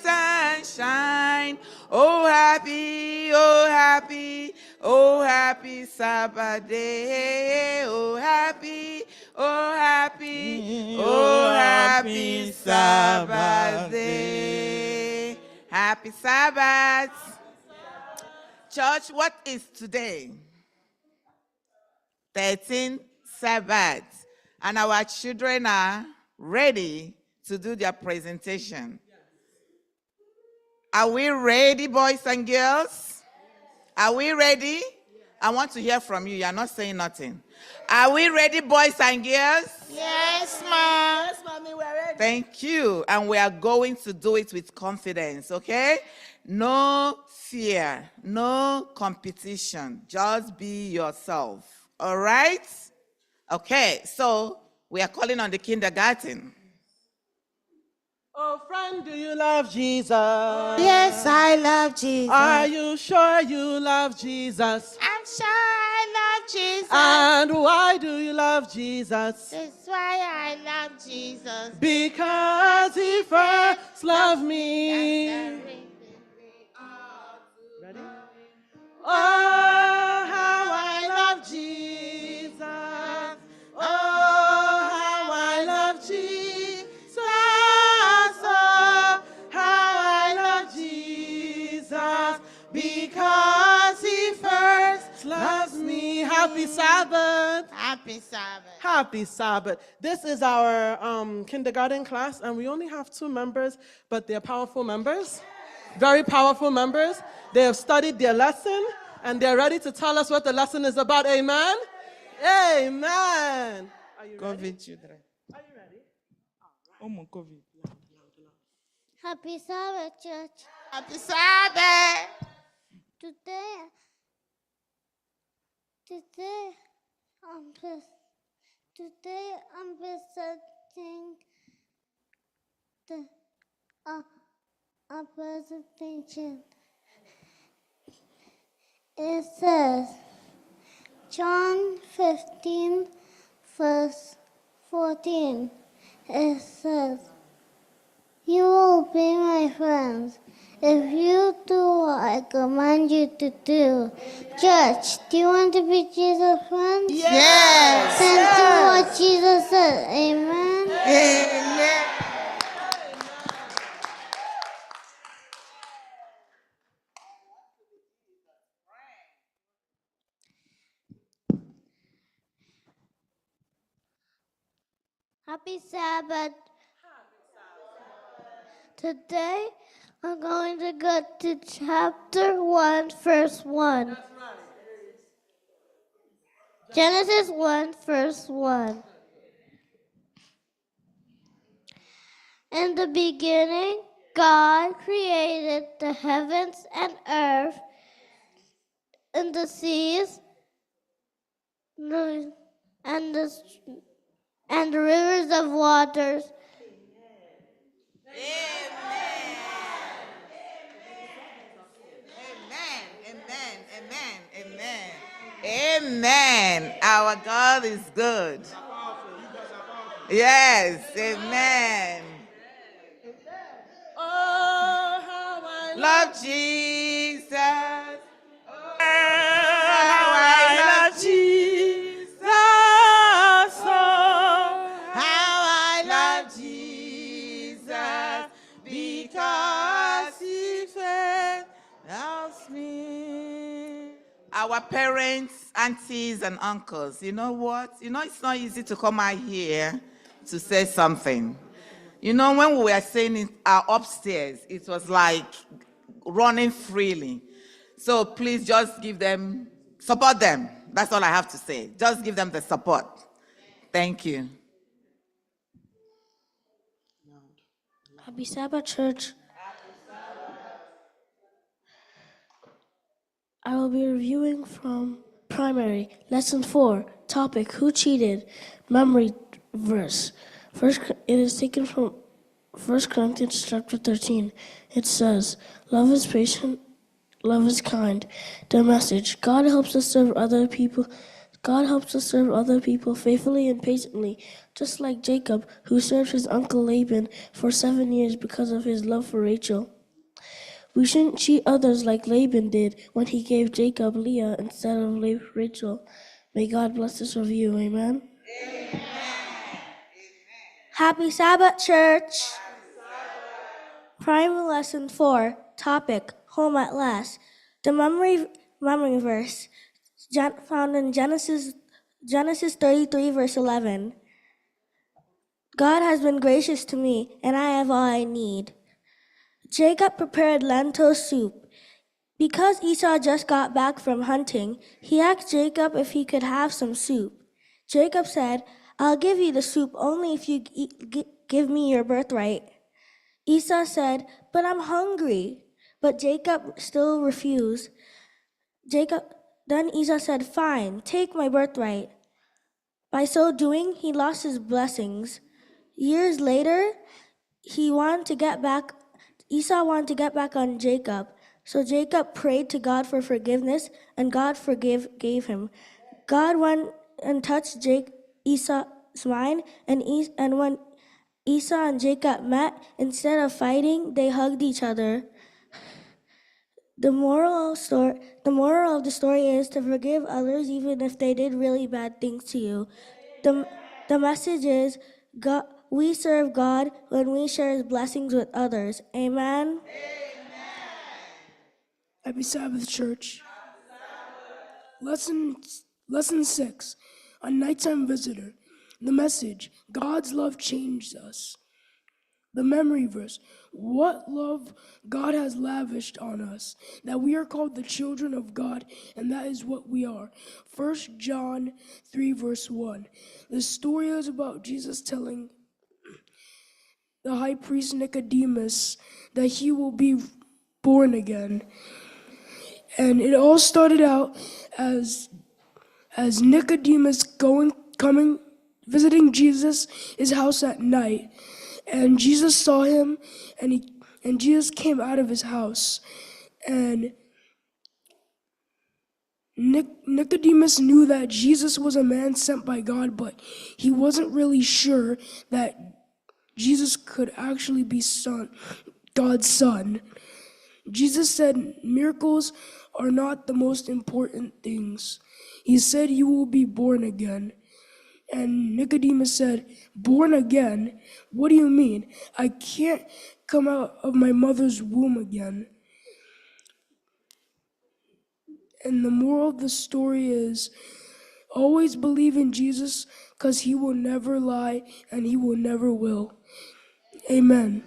and shine. Oh happy, oh happy, oh happy Sabbath day. Oh happy, oh happy, oh happy Sabbath day. Happy Sabbath. Church, what is today? 13th Sabbath. And our children are ready to do their presentation. Are we ready, boys and girls? Are we ready? I want to hear from you. You are not saying nothing. Are we ready, boys and girls? Yes, ma'am. Yes, mommy, we're ready. Thank you. And we are going to do it with confidence, okay? No fear, no competition. Just be yourself, all right? Okay, so we are calling on the kindergarten. Oh, friend, do you love Jesus? Yes, I love Jesus. Are you sure you love Jesus? I'm sure I love Jesus. And why do you love Jesus? That's why I love Jesus. Because he first loved me. Ready? Oh, how I love Jesus. Oh, how I love Jesus. Oh, how I love Jesus. Because he first loves me. Happy Sabbath. Happy Sabbath. Happy Sabbath. This is our kindergarten class, and we only have 2 members, but they're powerful members. Very powerful members. They have studied their lesson, and they're ready to tell us what the lesson is about. Amen? Amen. Are you ready? COVID children. Are you ready? Oh my COVID. Happy Sabbath, church. Happy Sabbath. Today I'm presenting a presentation. It says, John 15, verse 14. It says, you will be my friends if you do what I command you to do. Church, do you want to be Jesus' friends? Yes. Then do what Jesus said. Amen. Amen. Happy Sabbath. Today, I'm going to go to chapter 1, verse 1. Genesis 1, verse 1. In the beginning, God created the heavens and earth and the seas and the rivers of waters. Amen. Our God is good. Yes, amen. Oh, how I Love Jesus. how I love Jesus. Oh, How I love Jesus because he first loves me. Our parents, aunties, and uncles, you know what? You know, it's not easy to come out here to say something. You know, when we were saying it upstairs, it was like running freely. So please just give them, support them. That's all I have to say. Just give them the support. Thank you. Happy Sabbath, church. I will be reviewing from primary, lesson 4, topic, who cheated, memory verse. First, it is taken from 1 Corinthians chapter 13. It says, love is patient, love is kind. The message, God helps us serve other people. God helps us serve other people faithfully and patiently, just like Jacob, who served his uncle Laban for 7 years because of his love for Rachel. We shouldn't cheat others like Laban did when he gave Jacob Leah instead of Rachel. May God bless this review. Amen. Happy Sabbath, church. Primary lesson 4, topic, home at last. The memory verse found in Genesis 33, verse 11. God has been gracious to me, and I have all I need. Jacob prepared lentil soup. Because Esau just got back from hunting, he asked Jacob if he could have some soup. Jacob said, I'll give you the soup only if you give me your birthright. Esau said, but I'm hungry. But Jacob still refused. Then Esau said, fine, take my birthright. By so doing, he lost his blessings. Years later, Esau wanted to get back on Jacob. So Jacob prayed to God for forgiveness, and God gave him. God went and touched Esau's mind, and when Esau and Jacob met, instead of fighting, they hugged each other. The moral of the story is to forgive others even if they did really bad things to you. The message is, we serve God when we share His blessings with others. Amen? Happy Sabbath, church. Lesson 6, a nighttime visitor. The message, God's love changed us. The memory verse, what love God has lavished on us, that we are called the children of God, and that is what we are. 1 John 3, verse 1. The story is about Jesus telling the high priest Nicodemus that he will be born again. And it all started out as Nicodemus visiting Jesus' his house at night. And Jesus saw him, and Jesus came out of his house. And Nicodemus knew that Jesus was a man sent by God, but he wasn't really sure that Jesus could actually be God's son. Jesus said miracles are not the most important things. He said you will be born again. And Nicodemus said, born again? What do you mean? I can't come out of my mother's womb again. And the moral of the story is, always believe in Jesus because He will never lie and He will never will. Amen.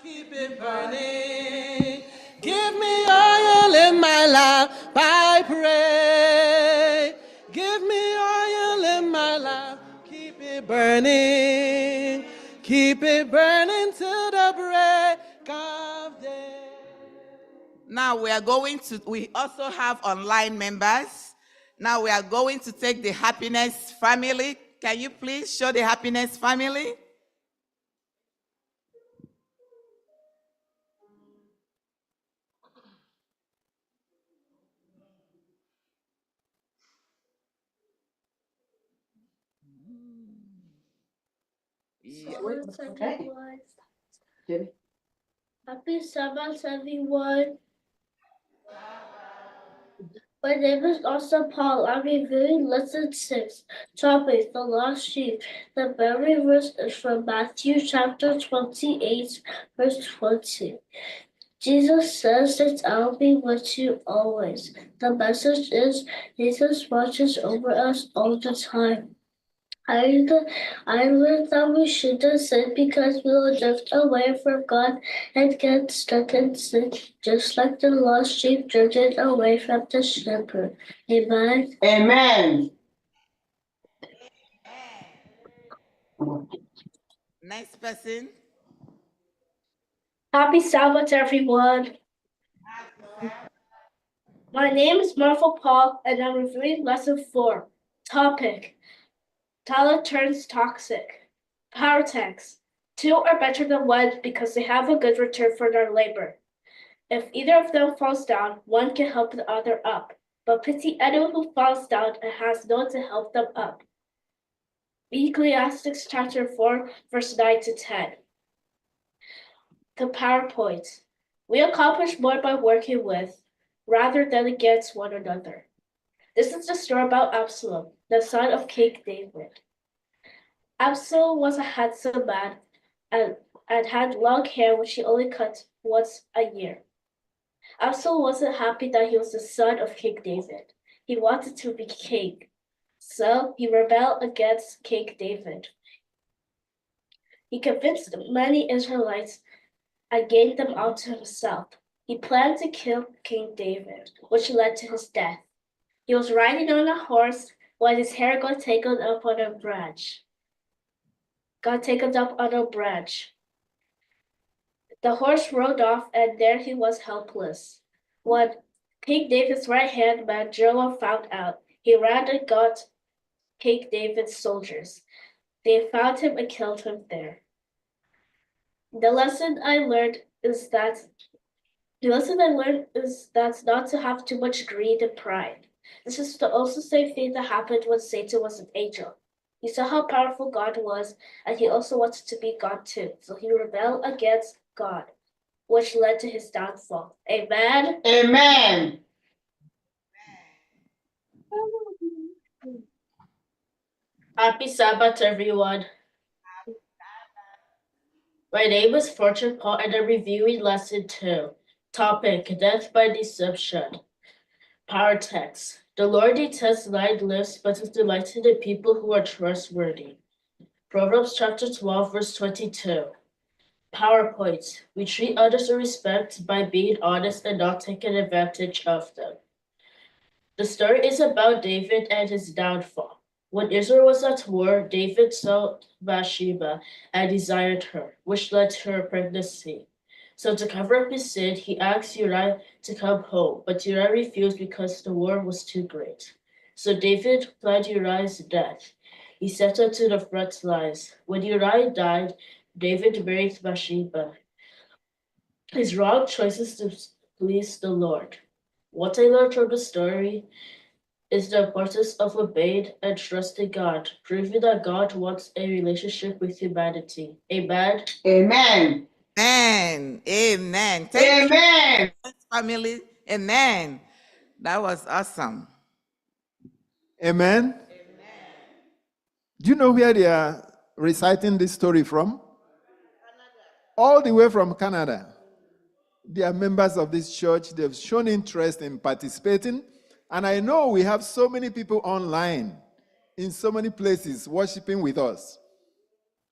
Keep it burning. Give me oil in my lamp, I pray. Give me oil in my lamp, keep it burning. Keep it burning till the break of day. Now we also have online members. Now we are going to take the happiness family. Can you please show the happiness family? Okay. Happy Sabbath, everyone. My name is also Paul. I'm reviewing lesson 6, topic, the lost sheep. The memory verse is from Matthew chapter 28, verse 20. Jesus says that I'll be with you always. The message is Jesus watches over us all the time. I learned that we shouldn't sin because we will drift away from God and get stuck in sin, just like the lost sheep drifted away from the shepherd. Amen. Amen. Next person. Happy Sabbath, everyone. My name is Marvel Paul, and I'm reviewing lesson 4. Topic: Talent turns toxic. Power tax. Two are better than one because they have a good return for their labor. If either of them falls down, one can help the other up. But pity anyone who falls down and has no one to help them up. Ecclesiastes chapter 4, verse 9 to 10. The PowerPoint. We accomplish more by working with rather than against one another. This is the story about Absalom, the son of King David. Absalom was a handsome man and had long hair which he only cut once a year. Absalom wasn't happy that he was the son of King David. He wanted to be king. So he rebelled against King David. He convinced many Israelites and gained them all to himself. He planned to kill King David, which led to his death. He was riding on a horse when his hair got tangled up on a branch. The horse rode off, and there he was helpless. When King David's right-hand man Joab found out, he ran and got King David's soldiers. They found him and killed him there. The lesson I learned is that not to have too much greed and pride. This is the also same thing that happened when Satan was an angel. He saw how powerful God was, and he also wanted to be God too. So he rebelled against God, which led to his downfall. Amen. Amen. Happy Sabbath, everyone. My name is Fortune Paul, and I'm reviewing lesson 2. Topic: Death by Deception. Power text. The Lord detests lying lips, but is delighted in people who are trustworthy. Proverbs chapter 12, verse 22. PowerPoint. We treat others with respect by being honest and not taking advantage of them. The story is about David and his downfall. When Israel was at war, David saw Bathsheba and desired her, which led to her pregnancy. So to cover up his sin, he asked Uriah to come home, but Uriah refused because the war was too great. So David planned Uriah's death. He sent him to the front lines. When Uriah died, David married Bathsheba. His wrong choices displeased the Lord. What I learned from the story is the importance of obeying and trusting God, proving that God wants a relationship with humanity. Amen. Amen. Amen. Amen. Thank Amen. you, family. Amen. That was awesome. Amen. Do you know where they are reciting this story from? All the way from Canada. They are members of this church. They've shown interest in participating. And I know we have so many people online in so many places worshiping with us.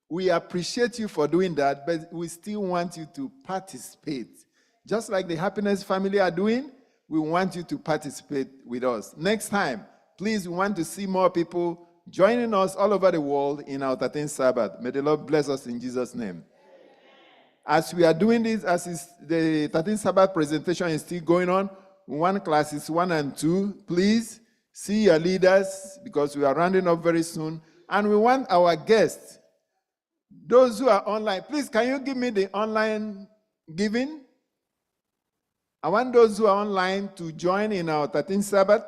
We appreciate you for doing that, but we still want you to participate. Just like the Happiness family are doing, we want you to participate with us. Next time, please, we want to see more people joining us all over the world in our 13th Sabbath. May the Lord bless us in Jesus' name. As we are doing this, the 13th Sabbath presentation is still going on, one classes 1 and 2, please see your leaders because we are rounding up very soon. And we want our guests, those who are online, please can you give me the online giving? I want those who are online to join in our 13th Sabbath,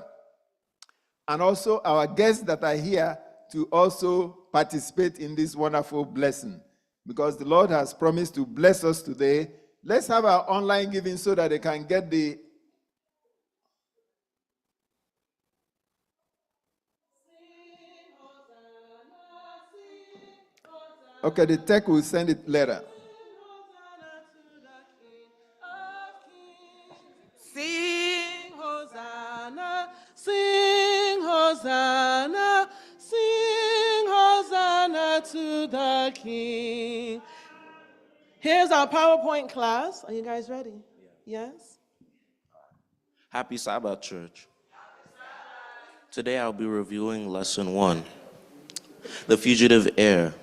and also our guests that are here to also participate in this wonderful blessing. Because the Lord has promised to bless us today. Let's have our online giving so that they can get the okay, the tech will send it later. Sing Hosanna, sing Hosanna, sing Hosanna to the King. Here's our PowerPoint class. Are you guys ready? Yes? Happy Sabbath, church. Today I'll be reviewing lesson 1, the fugitive heir,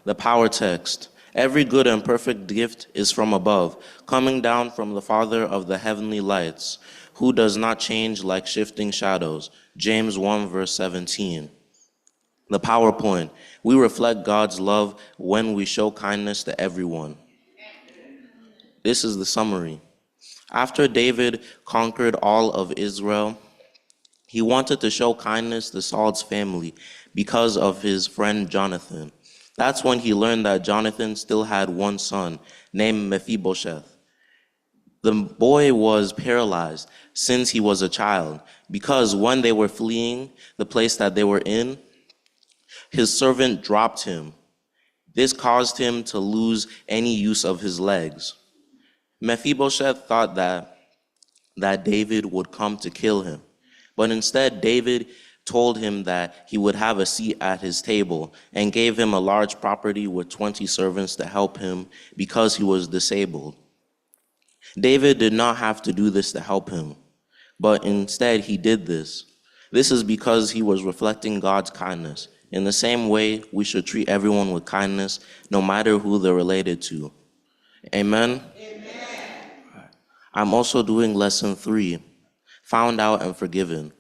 the power text. Every good and perfect gift is from above, coming down from the Father of the heavenly lights, who does not change like shifting shadows. James 1 verse 17. The PowerPoint. We reflect God's love when we show kindness to everyone. This is the summary. After David conquered all of Israel, he wanted to show kindness to Saul's family because of his friend Jonathan. That's when he learned that Jonathan still had one son named Mephibosheth. The boy was paralyzed since he was a child because when they were fleeing the place that they were in, his servant dropped him. This caused him to lose any use of his legs. Mephibosheth thought that David would come to kill him, but instead David told him that he would have a seat at his table and gave him a large property with 20 servants to help him because he was disabled. David did not have to do this to help him, but instead he did this. This is because he was reflecting God's kindness. In the same way, we should treat everyone with kindness, no matter who they're related to. Amen? Amen. I'm also doing lesson 3, found out and forgiven.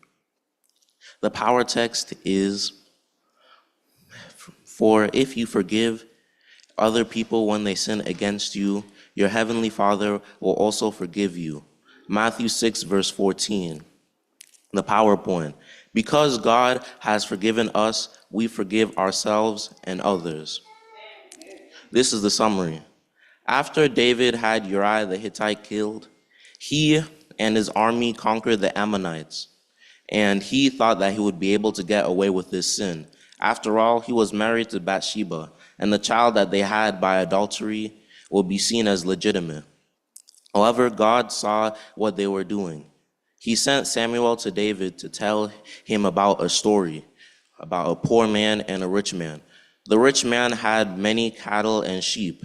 The power text is, for if you forgive other people when they sin against you, your heavenly Father will also forgive you. Matthew 6, verse 14. The PowerPoint. Because God has forgiven us, we forgive ourselves and others. This is the summary. After David had Uriah the Hittite killed, he and his army conquered the Ammonites, and he thought that he would be able to get away with this sin. After all, he was married to Bathsheba, and the child that they had by adultery will be seen as legitimate. However, God saw what they were doing. He sent Samuel to David to tell him about a story about a poor man and a rich man. The rich man had many cattle and sheep,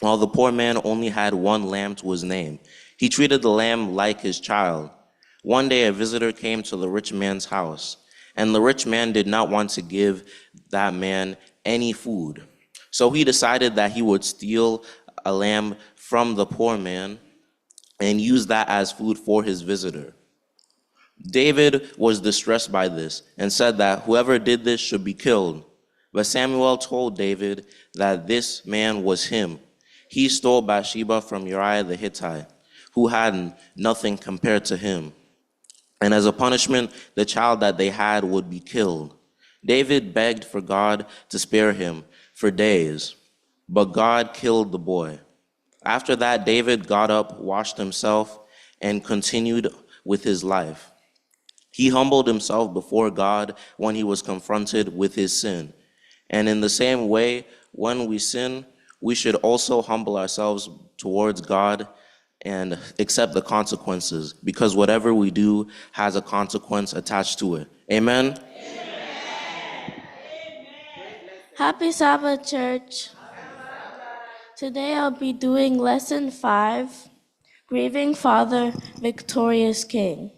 while the poor man only had one lamb to his name. He treated the lamb like his child. One day a visitor came to the rich man's house, and the rich man did not want to give that man any food. So he decided that he would steal a lamb from the poor man and use that as food for his visitor. David was distressed by this and said that whoever did this should be killed. But Samuel told David that this man was him. He stole Bathsheba from Uriah the Hittite, who had nothing compared to him. And as a punishment, the child that they had would be killed. David begged for God to spare him for days, but God killed the boy. After that, David got up, washed himself, and continued with his life. He humbled himself before God when he was confronted with his sin. And in the same way, when we sin, we should also humble ourselves towards God and accept the consequences, because whatever we do has a consequence attached to it. Amen? Happy Sabbath, church. Today I'll be doing lesson 5, Grieving Father, Victorious King,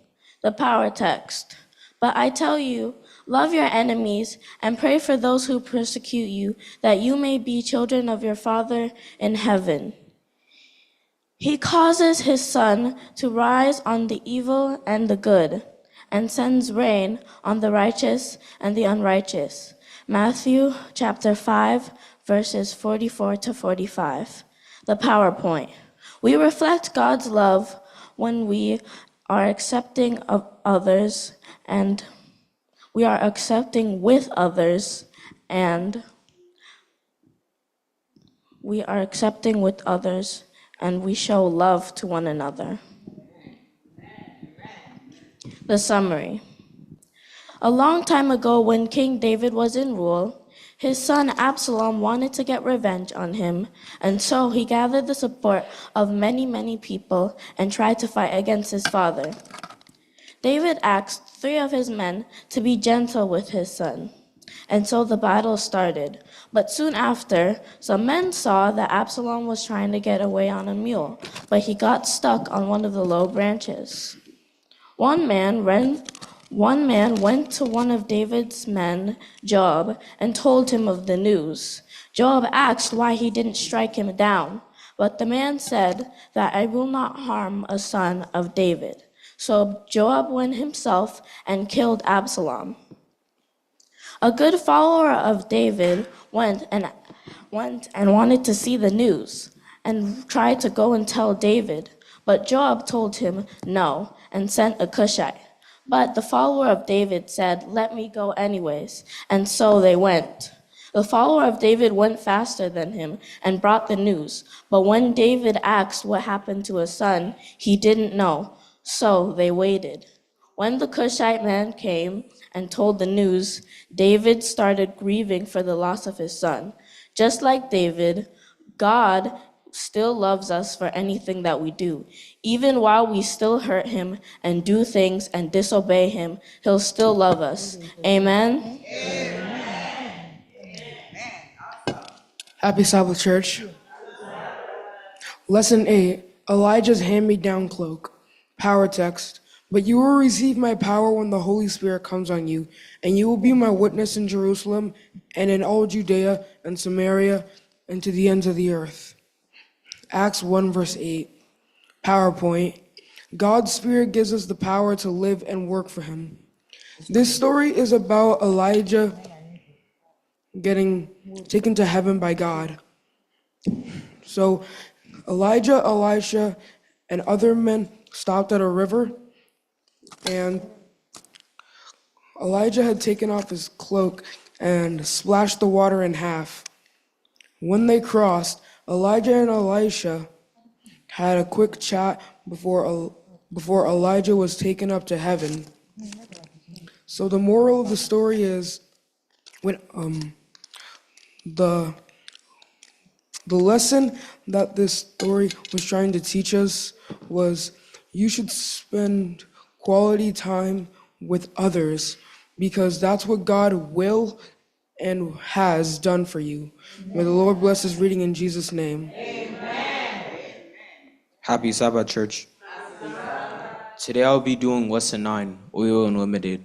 the power text. But I tell you, love your enemies and pray for those who persecute you, that you may be children of your Father in heaven. He causes his sun to rise on the evil and the good, and sends rain on the righteous and the unrighteous. Matthew chapter 5, verses 44 to 45. The PowerPoint. We reflect God's love when we are accepting of others, and we are accepting with others, and we are accepting with others, and we show love to one another. The summary. A long time ago, when King David was in rule, his son Absalom wanted to get revenge on him, and so he gathered the support of many people and tried to fight against his father. David asked 3 of his men to be gentle with his son, and so the battle started. But soon after, some men saw that Absalom was trying to get away on a mule, but he got stuck on one of the low branches. One man went to one of David's men, Joab, and told him of the news. Joab asked why he didn't strike him down, but the man said that I will not harm a son of David. So Joab went himself and killed Absalom. A good follower of David went and wanted to see the news and tried to go and tell David. But Joab told him no and sent a Cushite. But the follower of David said, "Let me go anyways." And so they went. The follower of David went faster than him and brought the news. But when David asked what happened to his son, he didn't know. So they waited. When the Cushite man came and told the news, David started grieving for the loss of his son. Just like David, God still loves us for anything that we do. Even while we still hurt him and do things and disobey him, he'll still love us. Amen? Happy Sabbath, church. Lesson 8, Elijah's hand-me-down cloak. Power text. But you will receive my power when the Holy Spirit comes on you, and you will be my witness in Jerusalem and in all Judea and Samaria and to the ends of the earth. Acts 1 verse 8. PowerPoint. God's Spirit gives us the power to live and work for him. This story is about Elijah getting taken to heaven by God. So Elijah, Elisha, and other men stopped at a river, and Elijah had taken off his cloak and splashed the water in half. When they crossed, Elijah and Elisha had a quick chat before Elijah was taken up to heaven. So the moral of the story is, when the lesson that this story was trying to teach us was you should spend quality time with others, because that's what God will and has done for you. May the Lord bless his reading in Jesus' name. Happy Sabbath, church. Today I'll be doing lesson 9, Oil Unlimited.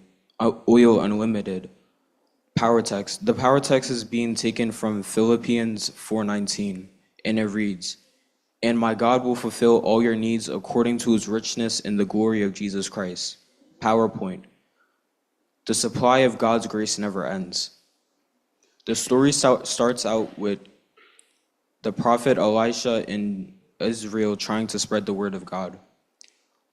Power text. The power text is being taken from Philippians 4:19, and it reads, "And my God will fulfill all your needs according to his richness in the glory of Jesus Christ." PowerPoint. The supply of God's grace never ends. The story starts out with the prophet Elisha in Israel trying to spread the word of God.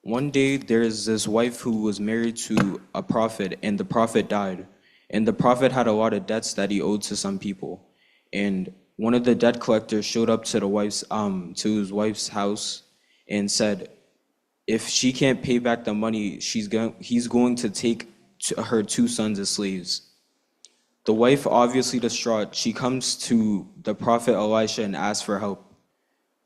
One day, there's this wife who was married to a prophet, and the prophet died. And the prophet had a lot of debts that he owed to some people. And one of the debt collectors showed up to his wife's house and said, if she can't pay back the money, he's going to take her 2 sons as slaves. The wife, obviously distraught, she comes to the prophet Elisha and asks for help.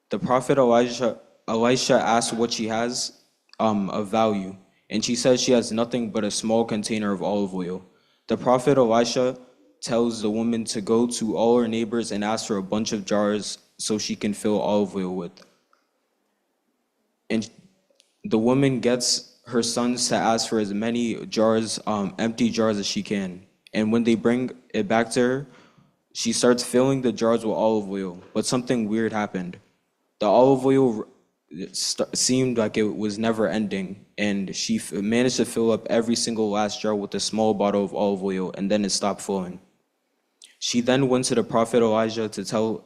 The prophet Elisha asks what she has of value, and she says she has nothing but a small container of olive oil. The prophet Elisha tells the woman to go to all her neighbors and ask for a bunch of jars so she can fill olive oil with. And the woman gets her sons to ask for as many jars, empty jars as she can. And when they bring it back to her, she starts filling the jars with olive oil. But something weird happened. The olive oil seemed like it was never ending, and she managed to fill up every single last jar with a small bottle of olive oil, and then it stopped flowing. She then went to the prophet Elijah to tell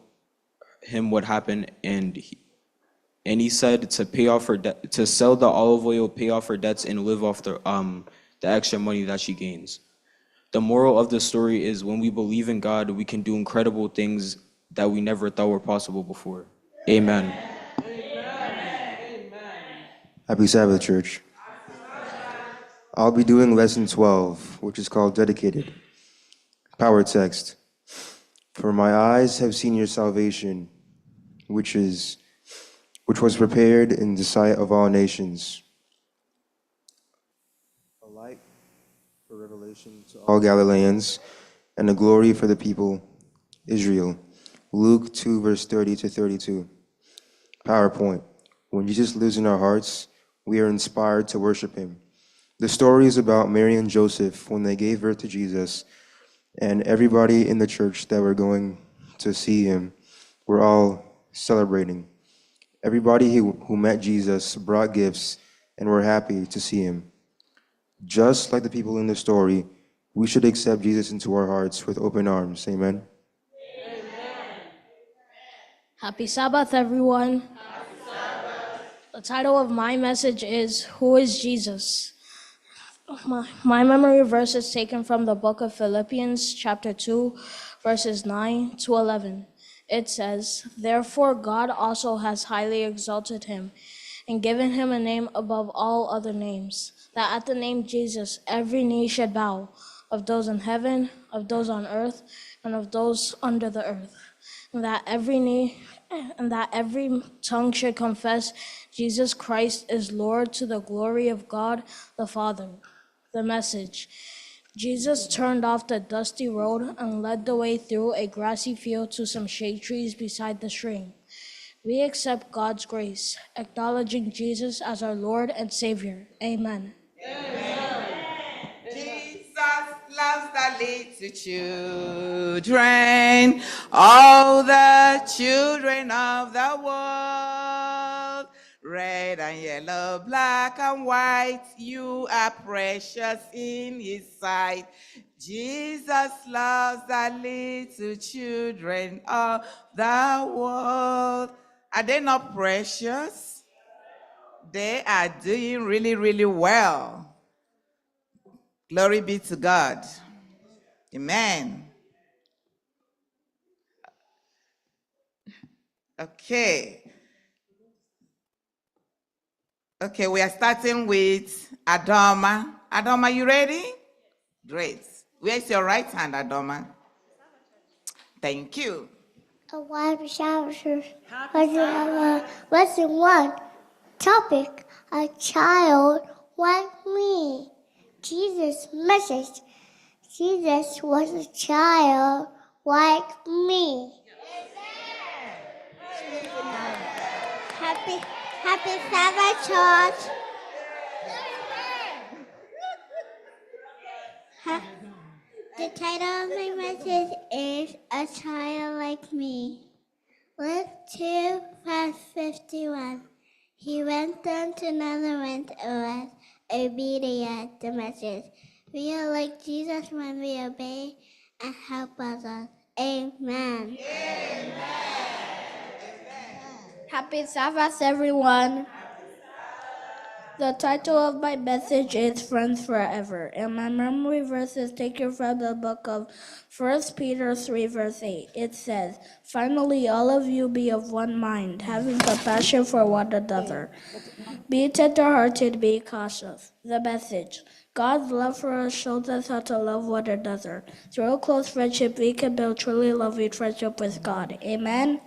him what happened, and he said to pay off her debt, to sell the olive oil, pay off her debts, and live off the extra money that she gains. The moral of the story is when we believe in God, we can do incredible things that we never thought were possible before. Amen. Happy Sabbath, church. I'll be doing lesson 12, which is called Dedicated. Power text. For my eyes have seen your salvation, which was prepared in the sight of all nations, a light for revelation to all Galileans, and a glory for the people, Israel. Luke 2, verse 30 to 32. PowerPoint. When Jesus lives in our hearts, we are inspired to worship him. The story is about Mary and Joseph when they gave birth to Jesus, and everybody in the church that were going to see him were all celebrating. Everybody who met Jesus brought gifts and were happy to see him. Just like the people in the story, We should accept Jesus into our hearts with open arms. Amen. Happy Sabbath, everyone. The title of my message is Who is Jesus? My memory verse is taken from the book of Philippians, chapter 2, verses 9 to 11. It says, "Therefore God also has highly exalted him and given him a name above all other names, that at the name Jesus every knee should bow, of those in heaven, of those on earth, and of those under the earth, and that every tongue should confess Jesus Christ is Lord, to the glory of God the Father." The message: Jesus turned off the dusty road and led the way through a grassy field to some shade trees beside the stream. We accept God's grace, acknowledging Jesus as our Lord and Savior. Amen. Jesus loves the little children, all the children of the world. Red and yellow, black and white, you are precious in his sight. Jesus loves the little children of the world. Are they not precious? They are doing really, really well. Glory be to God. Amen. Okay. Okay, we are starting with Adoma. Adoma, you ready? Great. Where's your right hand, Adoma? Thank you. A wide shower. Lesson 1. Topic: A child like me. Jesus' message: Jesus was a child like me. Happy Sabbath, church. The title of my message is A Child Like Me. Luke 2, verse 51. He went down to another went was obedient. The message: we are like Jesus when we obey and help others. Amen. Happy Sabbath, everyone. The title of my message is Friends Forever, and my memory verse is taken from the book of 1 Peter 3, verse 8. It says, "Finally, all of you be of one mind, having compassion for one another. Be tender-hearted, be cautious." The message: God's love for us shows us how to love one another. Through a close friendship, we can build truly loving friendship with God. Amen?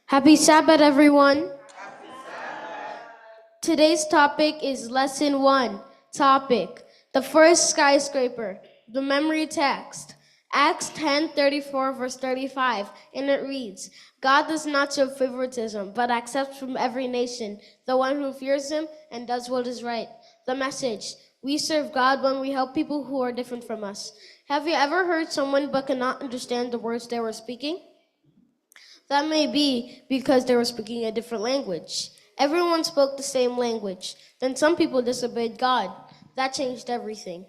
Happy Sabbath, everyone. Today's topic is Lesson 1. Topic: The First Skyscraper. The memory text: Acts 10:34, verse 35, and it reads, "God does not show favoritism, but accepts from every nation the one who fears him and does what is right." The message: we serve God when we help people who are different from us. Have you ever heard someone but cannot understand the words they were speaking? That may be because they were speaking a different language. Everyone spoke the same language. Then some people disobeyed God. That changed everything.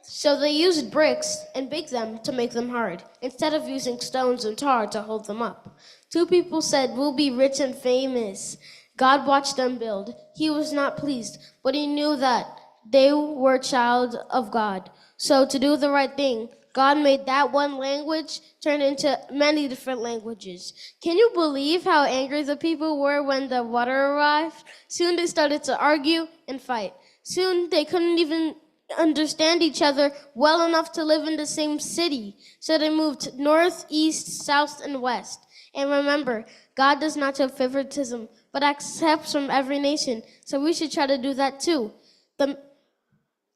So they used bricks and baked them to make them hard, instead of using stones and tar to hold them up. Two people said, "We'll be rich and famous." God watched them build. He was not pleased, but he knew that they were child of God. So to do the right thing, God made that one language turn into many different languages. Can you believe how angry the people were when the water arrived? Soon they started to argue and fight. Soon they couldn't even understand each other well enough to live in the same city. So they moved north, east, south, and west. And remember, God does not show favoritism, but accepts from every nation. So we should try to do that too.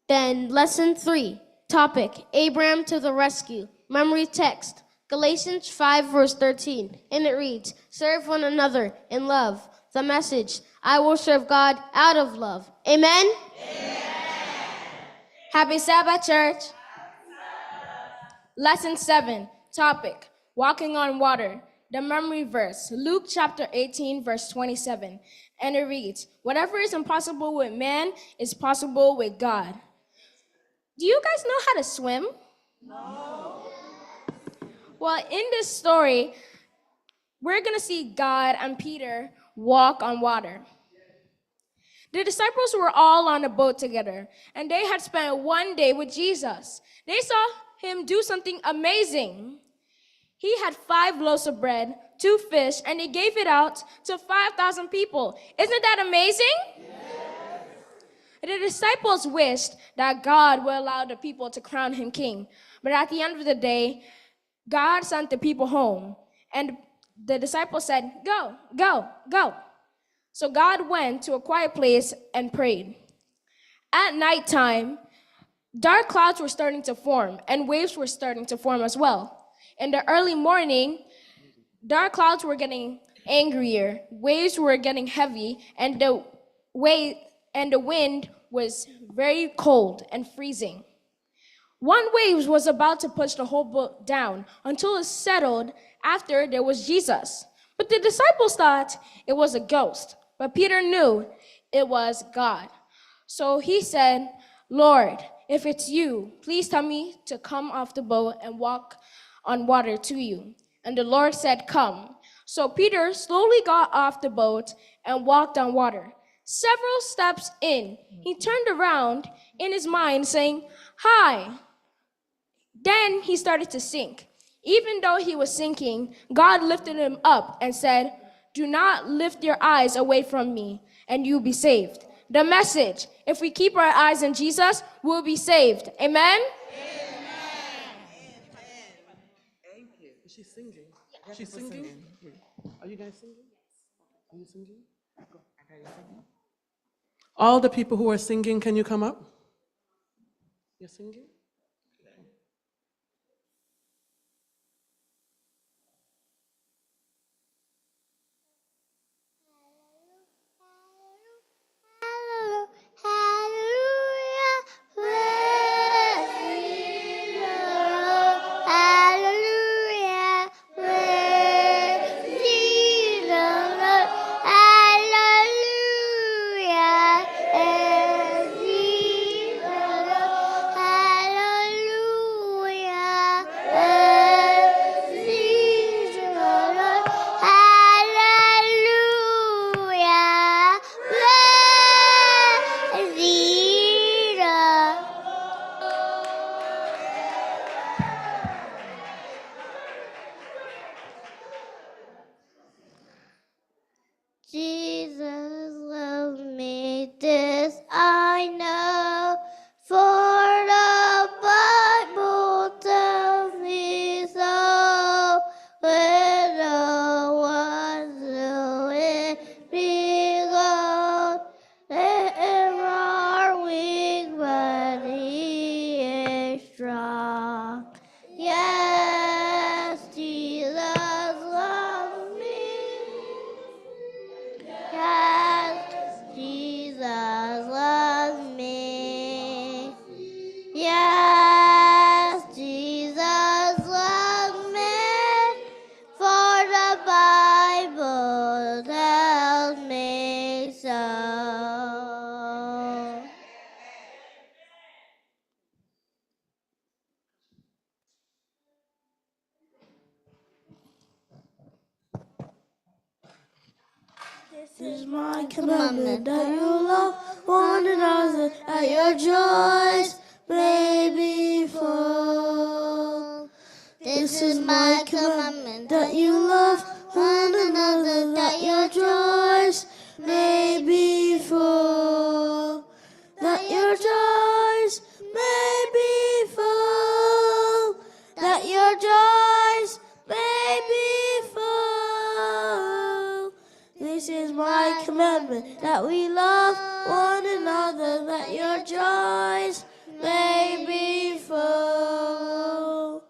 Then lesson 3, topic: Abraham to the rescue. Memory text: Galatians 5, verse 13. And it reads, "Serve one another in love." The message: I will serve God out of love. Amen? Happy Sabbath, church. Lesson 7, topic: Walking on water. the memory verse, Luke chapter 18, verse 27. And it reads, "Whatever is impossible with man is possible with God." Do you guys know how to swim? No. Well, in this story, we're going to see God and Peter walk on water. The disciples were all on a boat together, and they had spent one day with Jesus. They saw him do something amazing. He had 5 loaves of bread, 2 fish, and he gave it out to 5,000 people. Isn't that amazing? Yes. The disciples wished that God would allow the people to crown him king. But at the end of the day, God sent the people home, and the disciples said, "Go, go, go." So God went to a quiet place and prayed. At nighttime, dark clouds were starting to form, and waves were starting to form as well. In the early morning, dark clouds were getting angrier, waves were getting heavy, and the wind was very cold and freezing. One wave was about to push the whole boat down until it settled after there was Jesus. But the disciples thought it was a ghost, but Peter knew it was God. So he said, "Lord, if it's you, please tell me to come off the boat and walk on water to you." And the Lord said, "Come." So Peter slowly got off the boat and walked on water. Several steps in, he turned around in his mind saying, "Hi." Then he started to sink. Even though he was sinking, God lifted him up and said, "Do not lift your eyes away from me, and you'll be saved." The message: if we keep our eyes on Jesus, we'll be saved. Amen? Is she singing? She's singing? Are you guys singing? Are you singing? All the people who are singing, can you come up? You're singing? Jesus loves me, this I know, for the Bible tells me so. We're the ones who will be gone. They are weak, but he is strong. Yes, Jesus loves me. Yes, Jesus loves me. Yes, Jesus loves me. For the Bible tells me so. This is my commandment, that you love one another, that your joys may be full. This is my commandment, that you love one another, that your joys may be full. That your joys may be full. That your joys may be full. This is my commandment, that we love one another, that your joys may be full.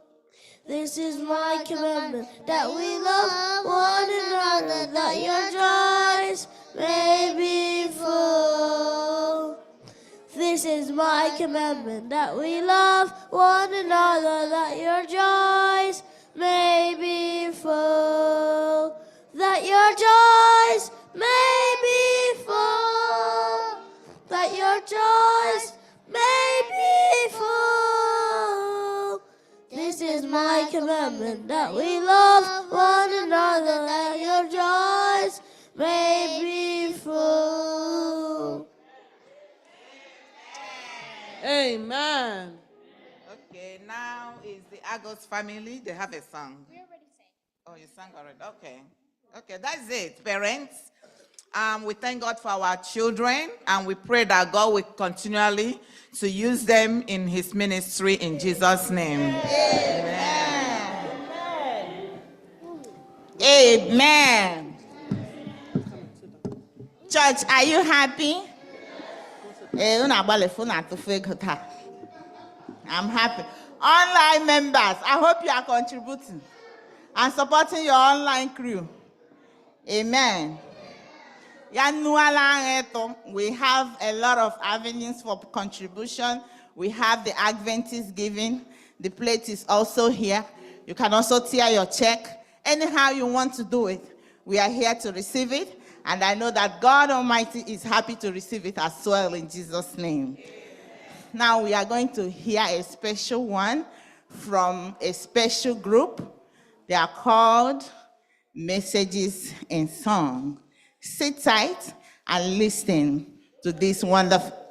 This is my commandment, that we love one another, that your joys may be full. This is my commandment, that we love one another, that your joys may be full. and that we love one another, that your joys may be full. Amen. Okay, now is the Agos family. They have a song. We already sang. Oh, you sang already. Okay. Okay, that's it. Parents, we thank God for our children, and we pray that God will continually to use them in his ministry in Jesus' name. Amen. Amen. Church, are you happy? I'm happy. Online members, I hope you are contributing and supporting your online crew. Amen. We have a lot of avenues for contribution. We have the Adventist giving. The plate is also here. You can also tear your check. Anyhow you want to do it, we are here to receive it. And I know that God Almighty is happy to receive it as well in Jesus' name. Now we are going to hear a special one from a special group. They are called Messages in Song. Sit tight and listen to this wonderful.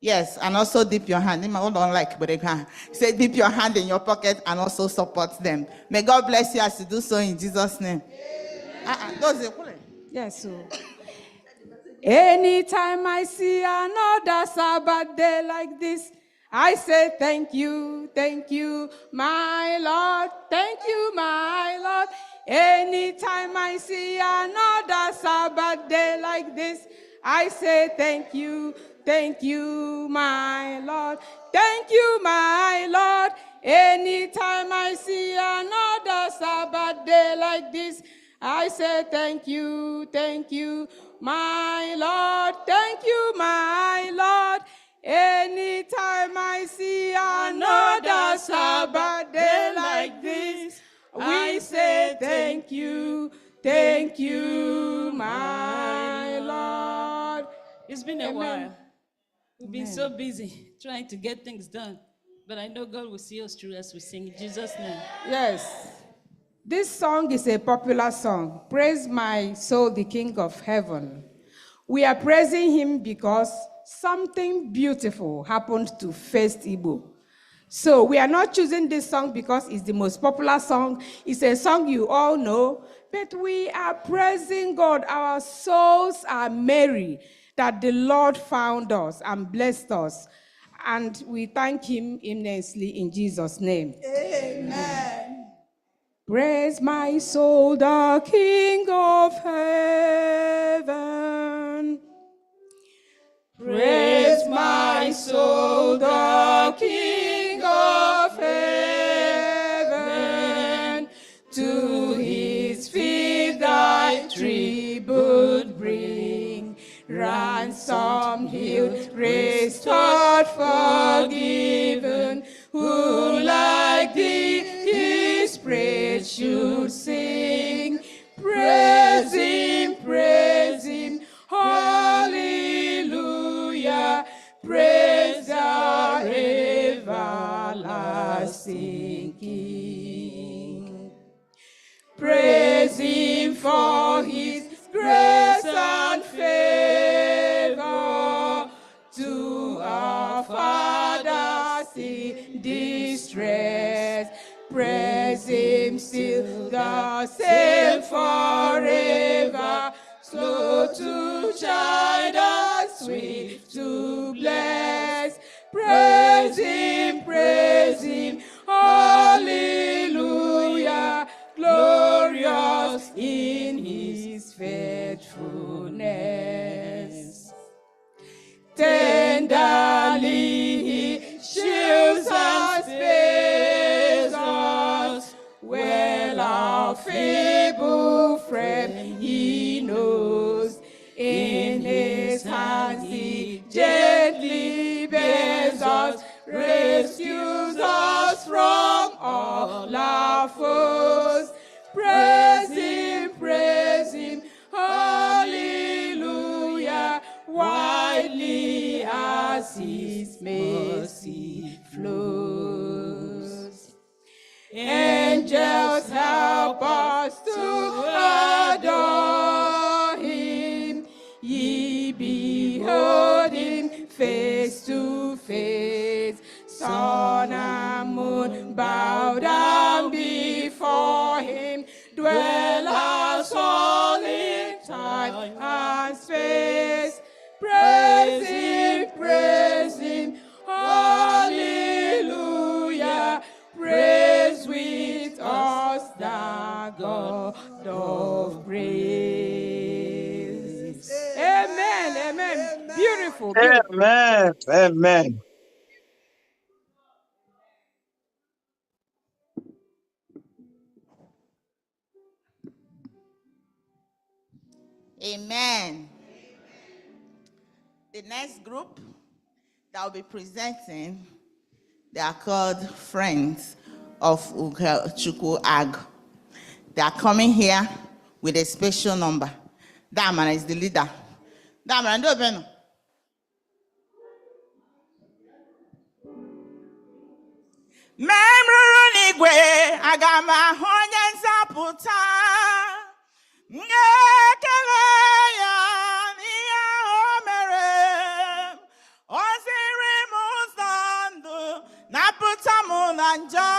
Yes, and also dip your hand. Say dip your hand in your pocket and also support them. May God bless you as you do so in Jesus' name. Yes, so. Anytime I see another Sabbath day like this, I say thank you, my Lord, thank you, my Lord. Anytime I see another Sabbath day like this, I say thank you, my Lord, thank you, my Lord. Anytime I see another Sabbath day like this, I say thank you, my Lord, thank you, my Lord. Anytime I see another Sabbath day like this, we say thank you, my Lord. It's been a while. We've been so busy trying to get things done. But I know God will see us through as we sing in Jesus' name. Yes. This song is a popular song. Praise my soul, the King of Heaven. We are praising him because something beautiful happened to First Igbo. So we are not choosing this song because it's the most popular song. It's a song you all know, but we are praising God. Our souls are merry that the Lord found us and blessed us. And we thank him immensely in Jesus' name. Amen. Praise my soul, the King of heaven. Praise my soul, the King of heaven. To his feet thy tribute bring. Ransomed, healed, restored, forgiven. Who like thee his praise should sing. Praise him, hallelujah. Praise our everlasting King. Praise him for his grace and favor to our fathers in distress. Praise him still the same forever, slow to chide and swift to bless. Praise him, hallelujah, glorious in his faithfulness. Tenderly he shields and spares us, well our feeble frame he knows. In his hands he gently bears us, rescues us from all our foes. Praise him, hallelujah, widely as his mercy flows. God of praise. Amen, amen. Beautiful, beautiful. Amen. Amen. Amen. The next group that will be presenting, they are called Friends of Ukechukwu Ag. They are coming here with a special number. Damara is the leader. Damara, ndo beno. Memruru n'igwe, aga m ahụ onye nzapụta. Ekele ya n'ihe o mere. O ziri m ụzọ ndụ, napụta m na njọ.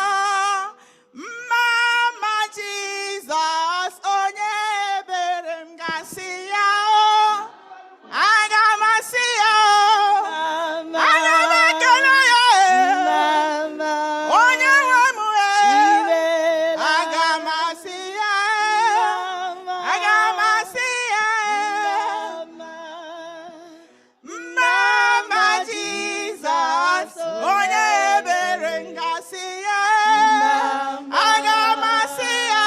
Mama Jesus, onye ebere m ga-asị ya o. Aga m asị ya o. Aga m ekele ya e. Onye nwe m e. Aga m asị ya e. Aga m asị ya e. Mama Jesus, onye ebere m ga-asị ya e. Aga m asị ya.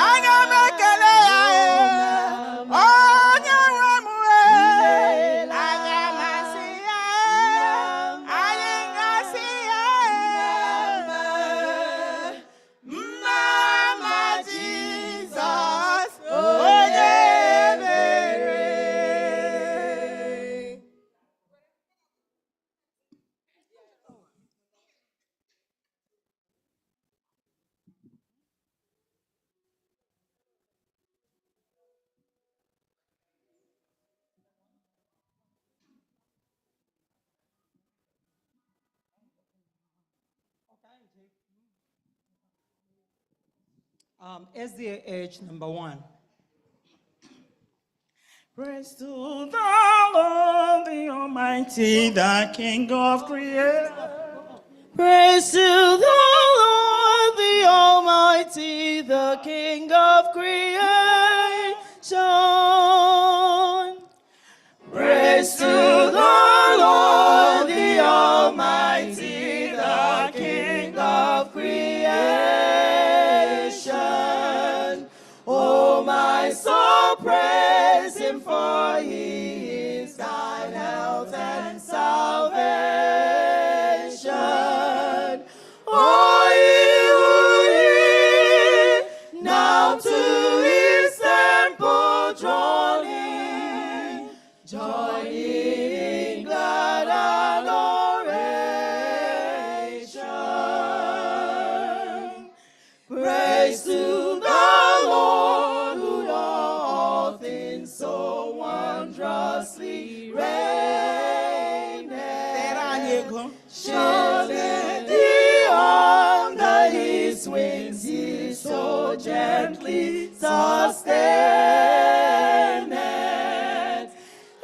Aga m ekele ya e. Onye nwe m e. Aga m asị ya e. Anyị ga-asị ya e. Mama Jesus, onye ebere. SDA number 1. Praise to the Lord, the Almighty, the King of creation. Praise to the Lord, the Almighty, the King of creation. Praise to the Lord, the Almighty, the King of creation. Oh, my soul, praise him, for he is thine health and salvation. Oh, ye who hear, now to his temple draw near, join ye in glad adoration. Praise to the Lord, who doth all things so wondrously reigneth. Shielded thee under his wings, he so gently sustaineth.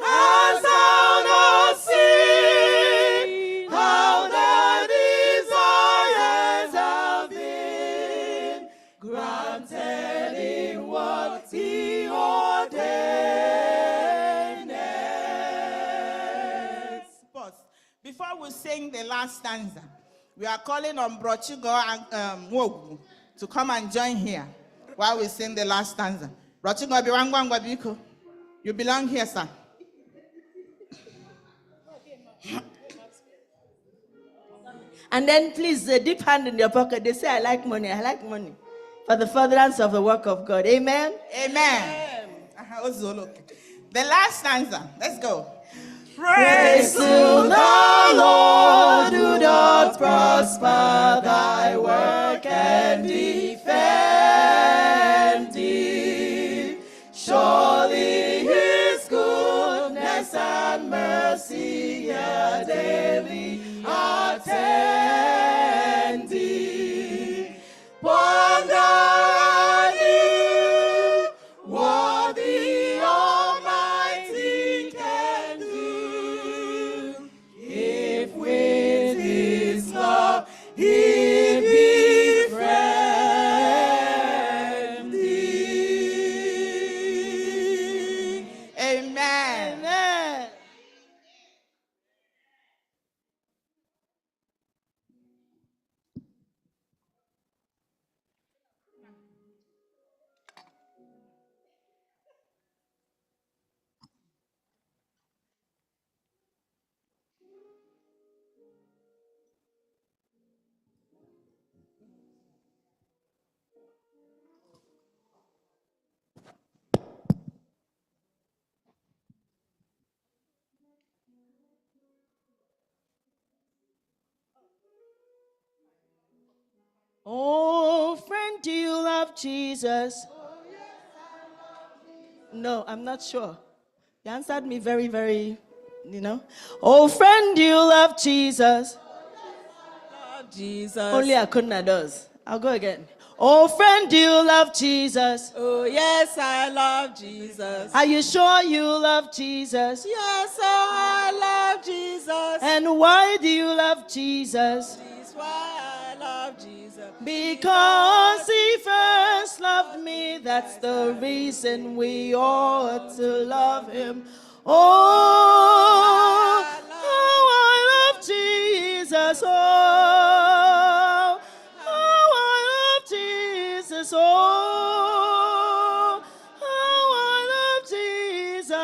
Hast thou not seen how the desires have been granted in what he ordained? Pause. Before we sing the last stanza, we are calling on Prodigal and Wogu to come and join here while we sing the last stanza. Prodigal, you belong here, sir. And then please, a deep hand in your pocket. They say, I like money. I like money. For the furtherance of the work of God. Amen? Amen. The last stanza. Let's go. Praise to the Lord, who doth prosper thy work and defend thee. Surely his goodness and mercy here daily attend thee. Ponder anew what the Almighty can do, if with his love he befriends. Oh, friend, do you love Jesus? No, I'm not sure. You answered me very, very, Oh, friend, do you love Jesus? Love Jesus. Only Akuna does. I'll go again. Oh, friend, do you love Jesus? Oh, yes, I love Jesus. Are you sure you love Jesus? Yes, I love Jesus. And why do you love Jesus? That's why I love Jesus. Because he first loved me. That's the reason we ought to love him. Oh, how I love Jesus. Oh, how I love Jesus. Oh, how I love Jesus.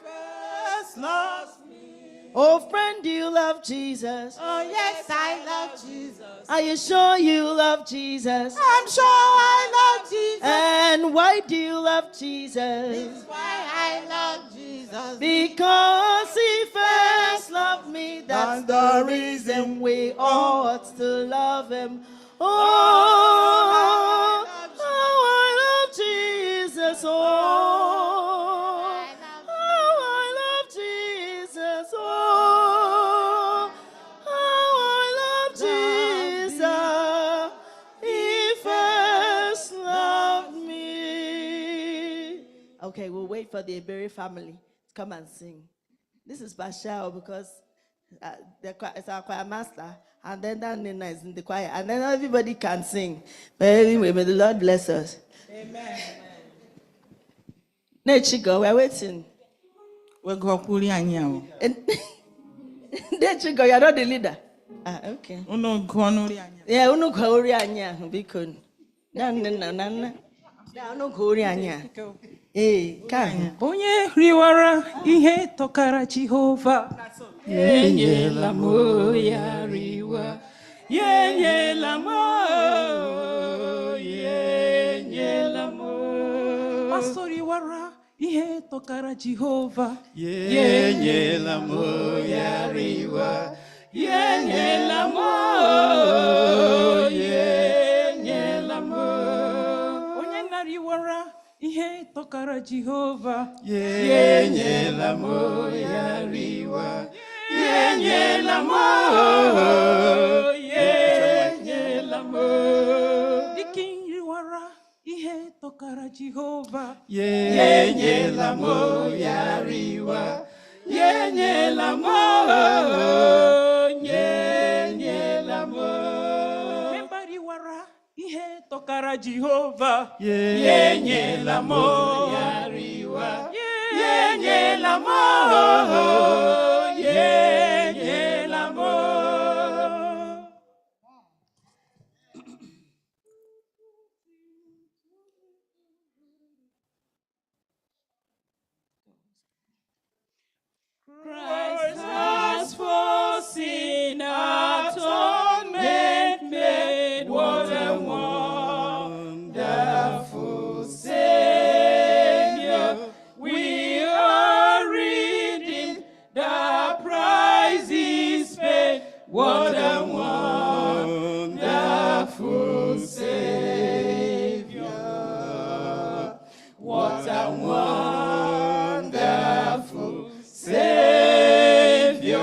First loves me. Oh, friend, do you love Jesus? Oh, yes, I love Jesus. Are you sure you love Jesus? I'm sure I love Jesus. And why do you love Jesus? That's why I love Jesus. Because he first loved me. That's the reason we ought to love him. Oh, how I love Jesus. Oh, how I love Jesus. Oh, how I love Jesus. He first loved me. Okay, we'll wait for the Iberi family to come and sing. This is Bashao because it's our choir master, and then that Nina is in the choir, and then everybody can sing. But anyway, may the Lord bless us. Amen. Nechigo, we're waiting. We're going to Nechigo, you're not the leader. Ah, okay. Yeah, unu kwa uri anya biko. Na unu kwa uri anya. Ka. Onye riwara ihe tọkara Jehova. Yenyela mo ya riwa. Yenyela mo. Yenyela mo. Pastor riwara ihe tọkara Jehova. Yenyela mo ya riwa. Yenyela mo. Yenyela mo. Onye nariwara ihe tọkara Jehova. Yenyela mo ya riwa. Yenyela mo. Yenyela mo. Dikin riwara ihe tọkara Jehova. Yenyela mo ya riwa. Yenyela mo. Yenyela mo. Membari wara ihe tọkara Jehova. Yenyela mo ya riwa. Yenyela mo. Yenyela mo. Christ has for sin atonement made. What a wonderful Savior. We are redeemed. The price is paid. What a wonderful Savior. What a wonderful Savior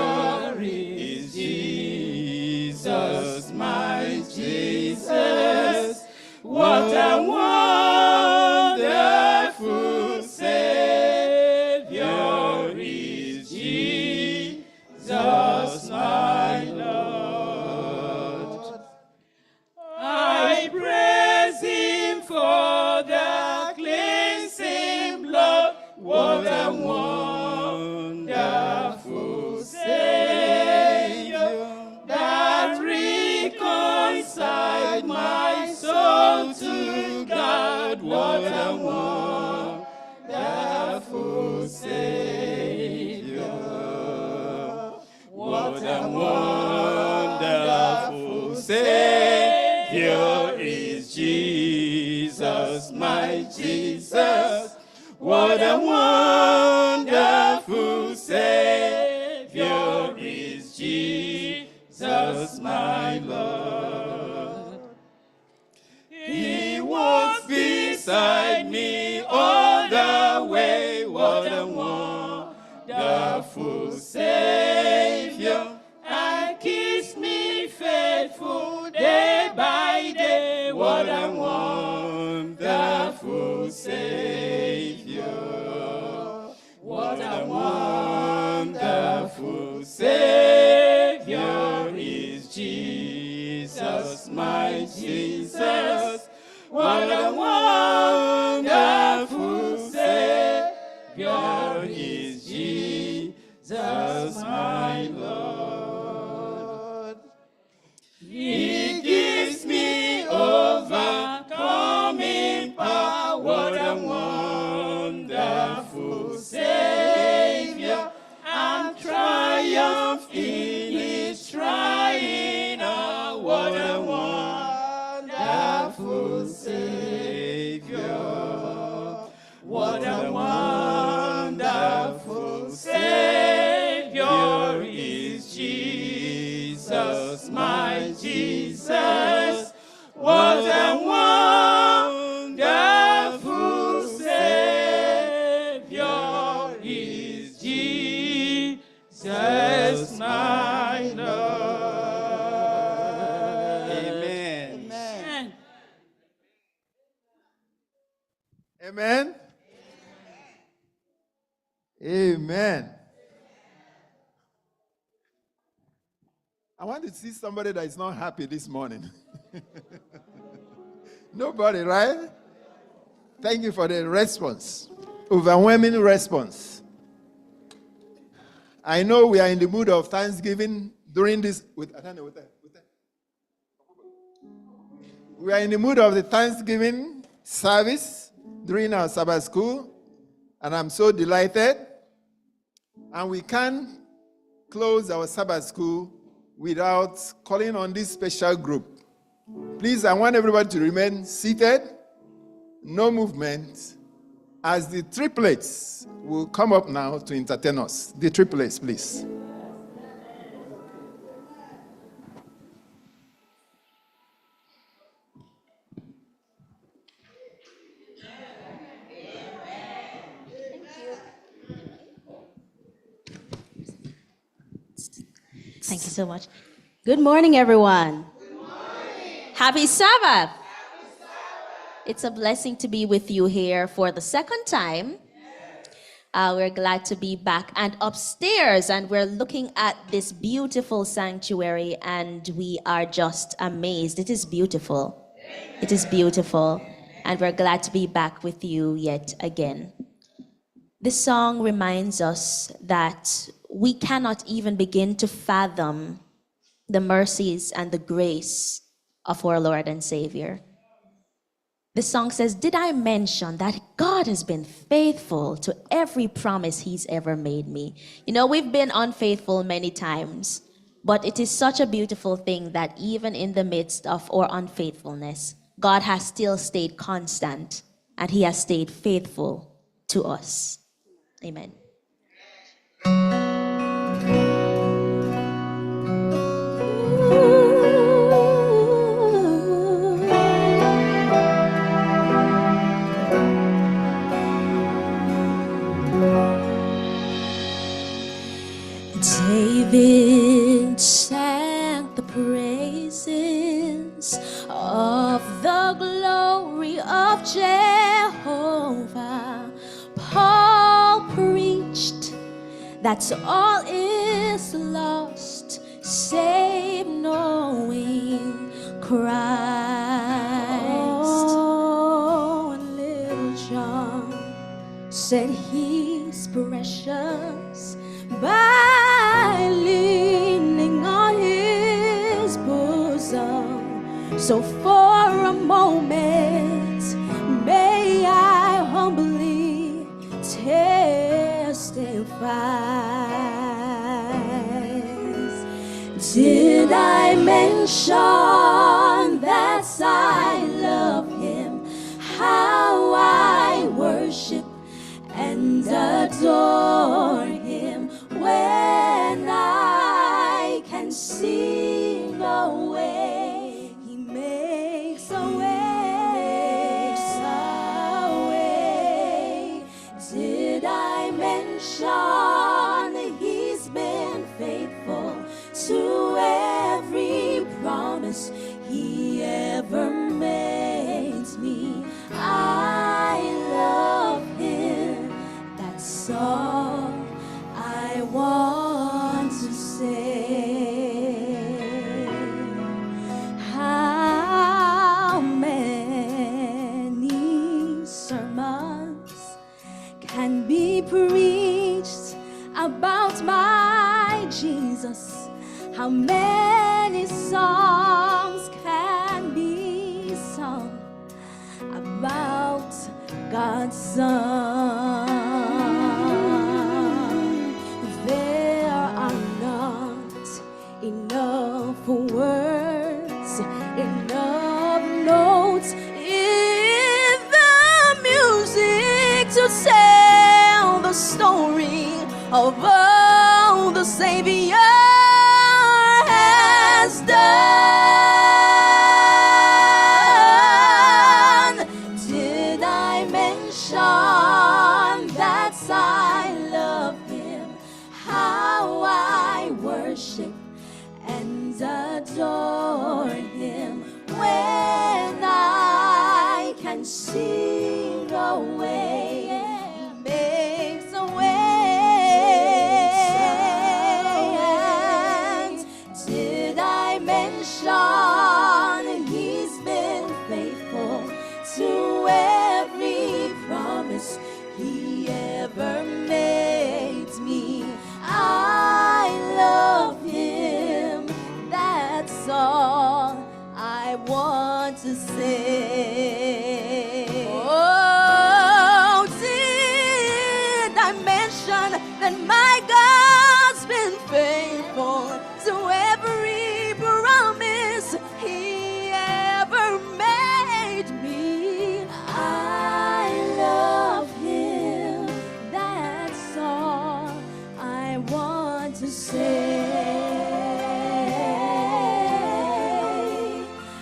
is Jesus, my Jesus. What a wonderful Savior is Jesus, my Lord. I praise him for the cleansing blood. What a wonderful Savior that reconciled my soul to God. What a wonderful Savior. What a wonderful Savior is Jesus, my Jesus. What a wonderful Savior is Jesus, my Lord. what a wonderful Savior. What a wonderful Savior is Jesus, my Jesus. What a wonderful Savior is Jesus, my Lord. He gives me overcoming power. What a wonderful Savior, and triumph in His trying hour. What a wonderful Savior. What a wonderful Savior is Jesus, my Jesus. What a wonderful Savior is Jesus, my Lord. Amen. Amen. Amen. I want to see somebody that is not happy this morning. Nobody, right? Thank you for the response. Overwhelming response. I know we are in the mood of Thanksgiving during this. We are in the mood of the Thanksgiving service during our Sabbath school, and I'm so delighted. And we can't close our Sabbath school without calling on this special group. Please, I want everybody to remain seated, no movement, as the triplets will come up now to entertain us. The triplets, please. Thank you so much. Good morning, everyone. Good morning. Happy Sabbath. It's a blessing to be with you here for the second time. We're glad to be back and upstairs, and we're looking at this beautiful sanctuary, and we are just amazed. It is beautiful. It is beautiful, and we're glad to be back with you yet again. This song reminds us that we cannot even begin to fathom the mercies and the grace of our Lord and Savior. The song says, did I mention that God has been faithful to every promise He's ever made me? You know, we've been unfaithful many times, but it is such a beautiful thing that even in the midst of our unfaithfulness, God has still stayed constant and He has stayed faithful to us. Amen. David sang the praises of the glory of Jehovah. Paul preached that all is lost save knowing Christ. Oh, and little John said He's precious by leaning on His bosom. So for a moment, may I humbly testifies. Did I mention that I love Him, how I worship and adore Him, when I can see no way, He makes a way. Did I mention He's been faithful to every promise He ever made? How many songs can be sung about God's Son? There are not enough words, enough notes in the music to tell the story of all the Savior has done. Did I mention that I love Him? How I worship and adore Him when I can see a way, He makes a way. And did I mention He's been faithful to every promise He ever made me? I love Him, that's all I want to say. Oh, did I mention that my God's been faithful to every promise He ever made me? I love Him, that's all I want to say.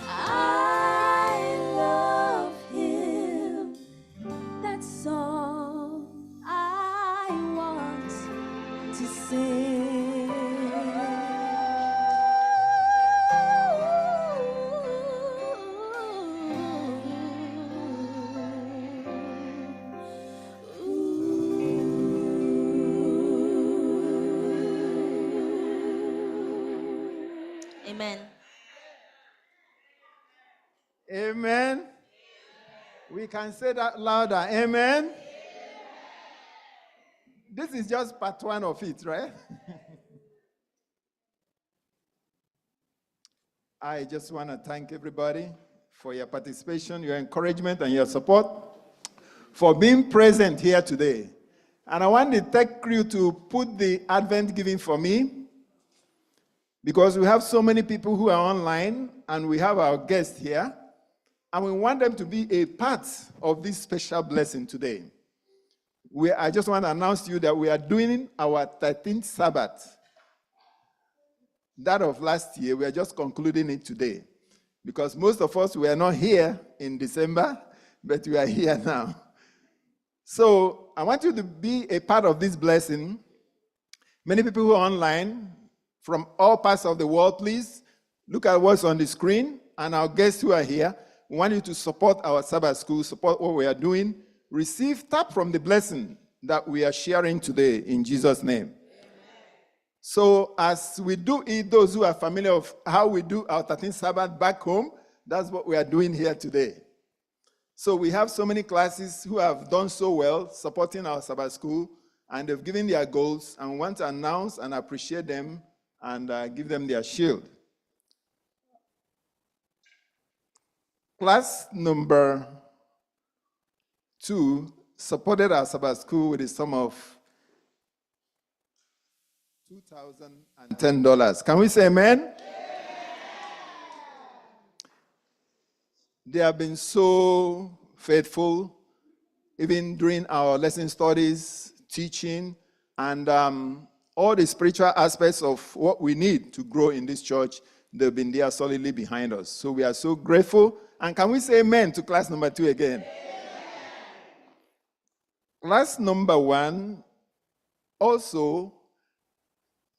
I love Him, that's all I want to say. Amen. Amen. We can say that louder. Amen. This is just part one of it, right? I just want to thank everybody for your participation, your encouragement, and your support, for being present here today. And I want the tech crew to put the Advent giving for me, because we have so many people who are online, and we have our guests here, and we want them to be a part of this special blessing today. I just want to announce to you that we are doing our 13th Sabbath. That of last year, we are just concluding it today, because most of us were not here in December, but we are here now. So I want you to be a part of this blessing. Many people who are online from all parts of the world, please look at what's on the screen, and our guests who are here, we want you to support our Sabbath school, support what we are doing, tap from the blessing that we are sharing today in Jesus' name. So as we do it, those who are familiar with how we do our 13th Sabbath back home, that's what we are doing here today. So we have so many classes who have done so well supporting our Sabbath school, and they've given their goals, and we want to announce and appreciate them and give them their shield. Class number 2 supported our Sabbath school with a sum of $2,010. Can we say amen? Amen? They have been so faithful, even during our lesson studies, teaching, and all the spiritual aspects of what we need to grow in this church. They've been there solidly behind us. So we are so grateful. And can we say amen to class number 2 again? Amen. Class number 1 also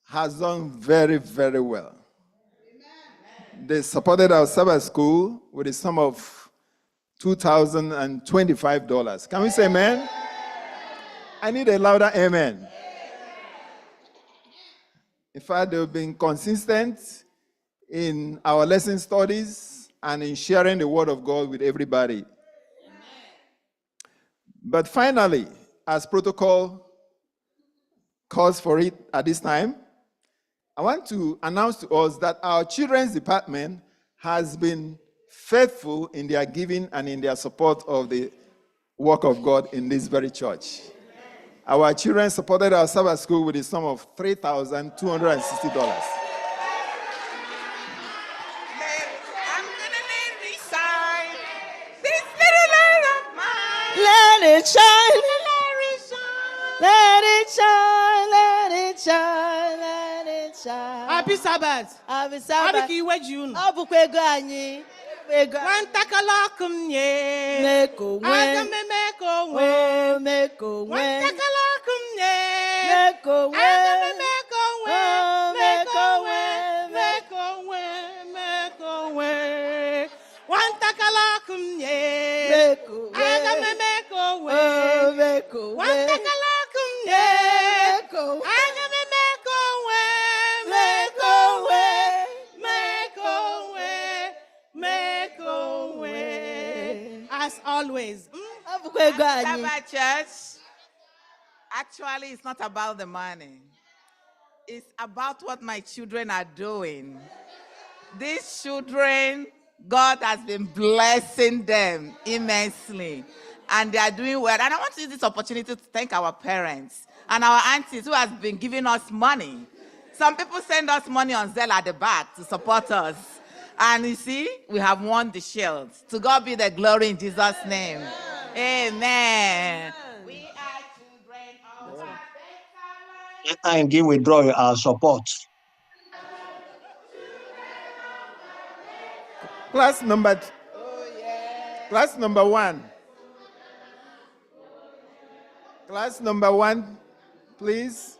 has done very, very well. They supported our Sabbath school with a sum of $2,025. Can we say amen? I need a louder amen. In fact, they've been consistent in our lesson studies and in sharing the word of God with everybody. But finally, as protocol calls for it at this time, I want to announce to us that our children's department has been faithful in their giving and in their support of the work of God in this very church. Our children supported our Sabbath school with a sum of $3,260. Let it shine. Let it shine. Let it shine. Let it shine. Happy Sabbath. Happy Sabbath. How do you wear June? Abukwego anyi. One takalakum ye. Meko wen. Agame meko wen. Meko wen. One takalakum ye. Meko wen. Agame meko wen. Meko wen. Meko wen. Meko wen. One takalakum ye. Meko wen. Agame meko wen. Meko wen. One takalakum ye. Meko wen. Agame meko wen. Meko wen. Meko wen. Meko wen. As always. Sabbath Church, actually, it's not about the money. It's about what my children are doing. These children, God has been blessing them immensely. And they are doing well. And I want to use this opportunity to thank our parents and our aunties who has been giving us money. Some people send us money on Zelle at the back to support us. And you see, we have won the shield. To God be the glory in Jesus' name. Amen. We are children of And give withdraw our support. Class number one. Class number one, please.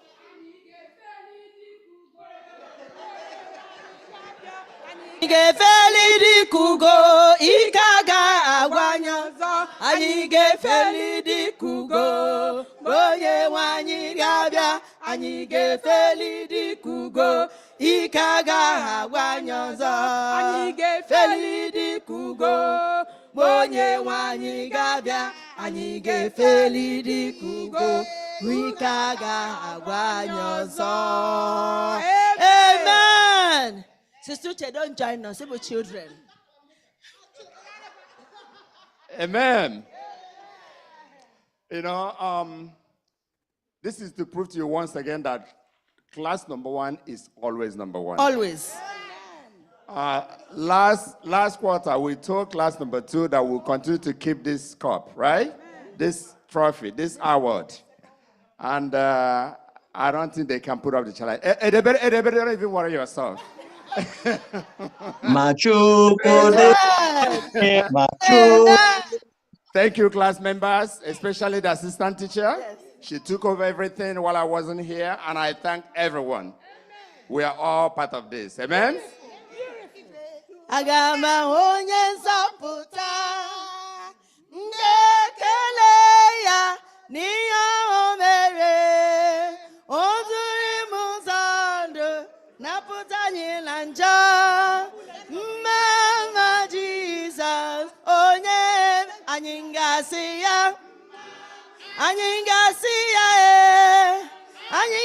Igefeli di kugo ikaga agwanyozo. Anyị gefeli di kugo boye wanyi gabia. Anyị gefeli di kugo ikaga agwanyozo. Anyị gefeli di kugo boye wanyi gabia. Anyị gefeli di kugo ikaga agwanyozo. Amen. Sister Uche, don't join us, we're children. Amen. You know, this is to prove to you once again that class number one is always number one. Always. Last quarter, we told class number two that we'll continue to keep this cup, right? This trophy, this award. And I don't think they can put up the challenge. Don't even worry yourself. Thank you, class members, especially the assistant teacher. Yes. She took over everything while I wasn't here, and I thank everyone. We are all part of this. Amen? Agama onye nzọpụta ndekele ya n'ihe o mere o duru m ụzọ ndụ napụta anyị na njọ mma Jizọs onye anyị ga-asị ya anyị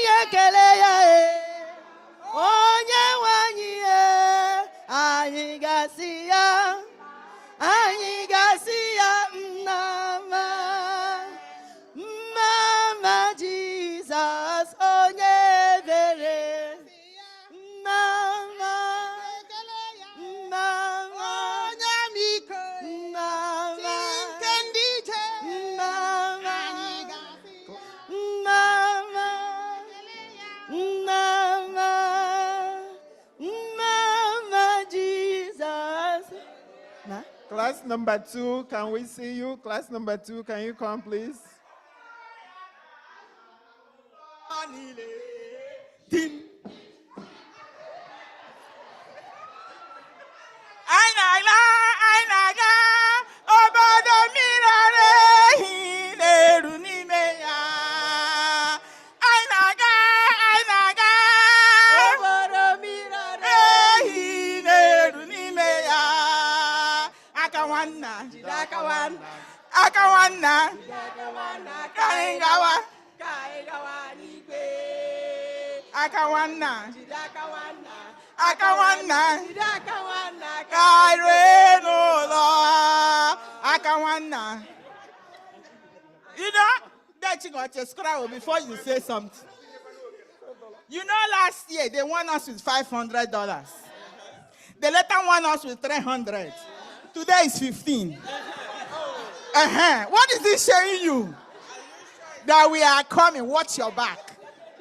ga-ekele ya onye nwe anyị anyị ga-asị ya mma Jizọs onye ebere mma onye amiko mma Jesus. Class number two, can we see you? Class number two, can you come, please? Akawana. Akawana. Kairenola. Akawana. You know, that you got to scroll before you say something. You know, last year they won us with $500. They later won us with 300. Today is 15. What is this showing you? That we are coming. Watch your back.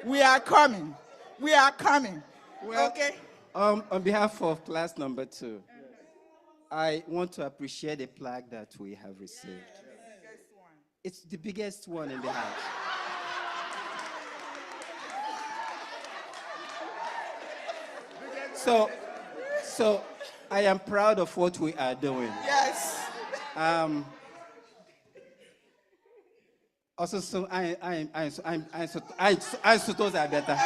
We are coming. We are coming. Well, okay. On behalf of class number 2, I want to appreciate the plaque that we have received. It's the biggest one in the house. So I am proud of what we are doing. Yes. Also, so I suppose I better.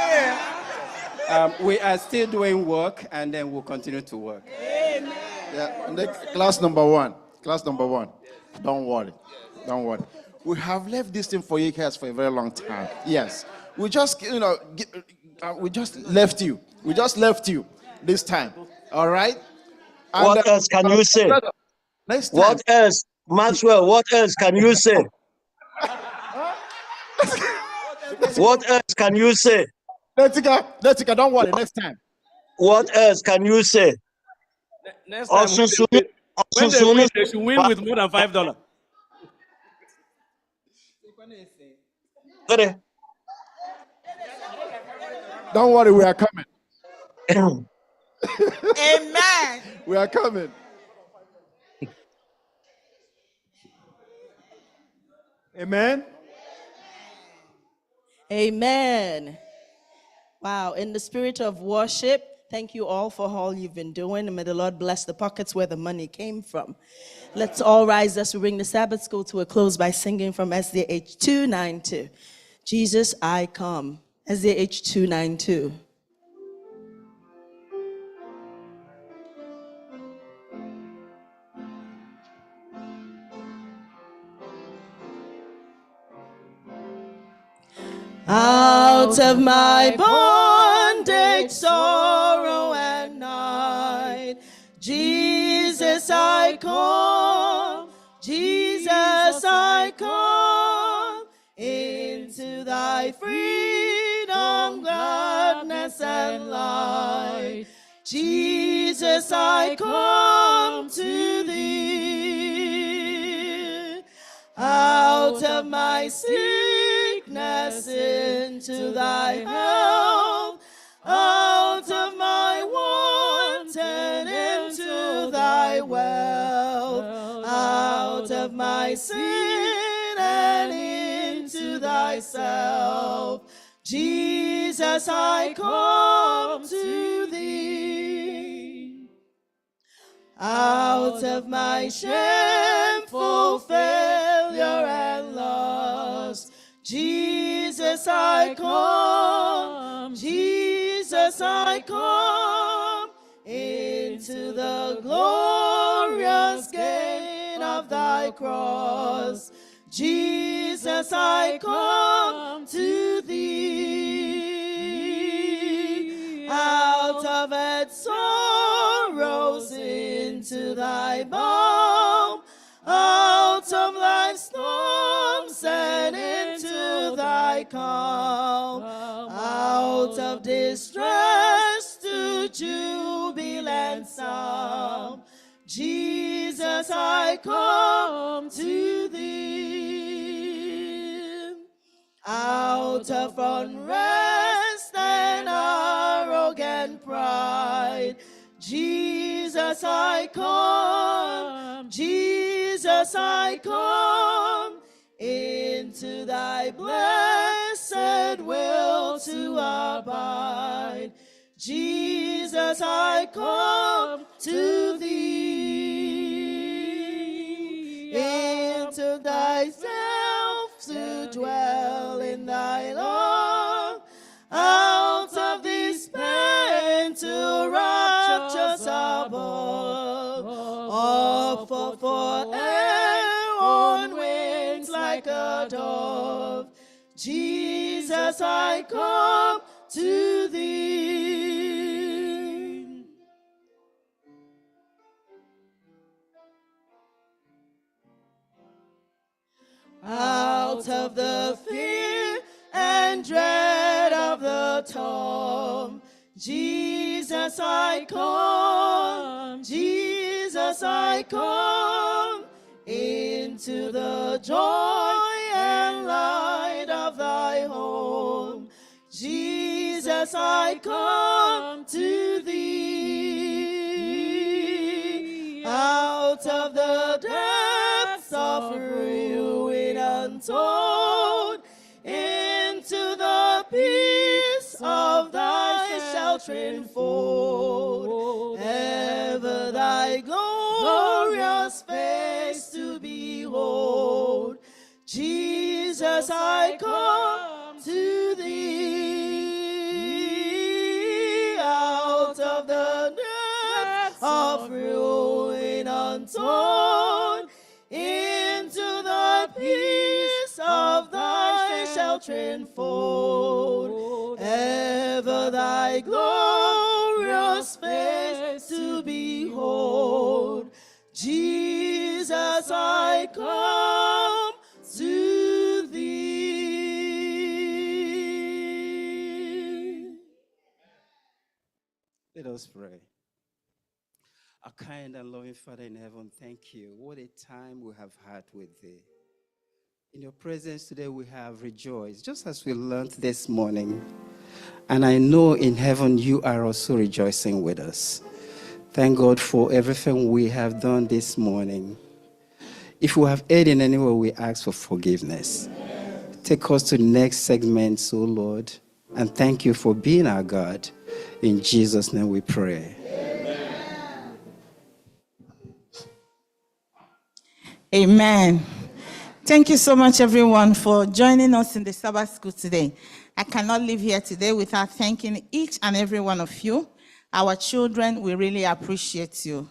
We are still doing work, and then we'll continue to work. Amen. Yeah, next, class number 1. Class number 1. Don't worry. Don't worry. We have left this thing for you guys for a very long time. Yes. We just, we just left you. We just left you this time. All right? And, What else can you say? Next time. What else? Maxwell, what else can you say? What else can you say? Let's go, don't worry, next time. What else can you say? Next time, when they win, they should win with more than $5. Don't worry, we are coming. Amen. We are coming. Amen. Amen. Wow, in the spirit of worship, thank you all for all you've been doing, and may the Lord bless the pockets where the money came from. Let's all rise as we bring the Sabbath school to a close by singing from SDH 292. Jesus, I come. SDH 292. Out of my bondage, sorrow, and night, Jesus, I come. Jesus, I come into thy freedom, gladness, and light. Jesus, I come to thee. Out of my sickness into thy health, out of my want and into thy wealth, out of my sin and into thyself. Jesus, I come to thee. Out of my shameful failure and loss, Jesus, I come. Jesus, I come into the glorious gain of thy cross. Jesus, I come to thee. Out of its sorrows into thy balm, out of life's storms and into thy calm, out of distress to jubilant psalm. Jesus, I come to thee. Out of unrest and arrogant pride, Jesus, I come. Jesus, I come into thy blessed will to abide. Jesus, I come to thee. Into thyself to dwell in thy love. Out of this pain to raptures above. Up for air on wings like a dove. Jesus, I come to thee. Out of the fear and dread of the tomb, Jesus I come, Jesus I come, into the joy and light of thy home. Jesus I come to thee, out of the depths of ruin untold, into the peace of thy sheltering fold, ever thy glorious face to behold. Jesus I come to thee, out of the depths of ruin untold, into the peace of thy sheltering fold, ever thy glorious face to behold. Jesus I come to thee. Let us pray. Our kind and loving Father in heaven, thank you. What a time we have had with thee. In your presence today we have rejoiced, just as we learned this morning. And I know in heaven you are also rejoicing with us. Thank God for everything we have done this morning. If we have erred in any way, we ask for forgiveness. Take us to the next segment, so Lord, and thank you for being our God. In Jesus' name we pray. Amen. Thank you so much, everyone, for joining us in the Sabbath School today. I cannot leave here today without thanking each and every one of you. Our children, we really appreciate you.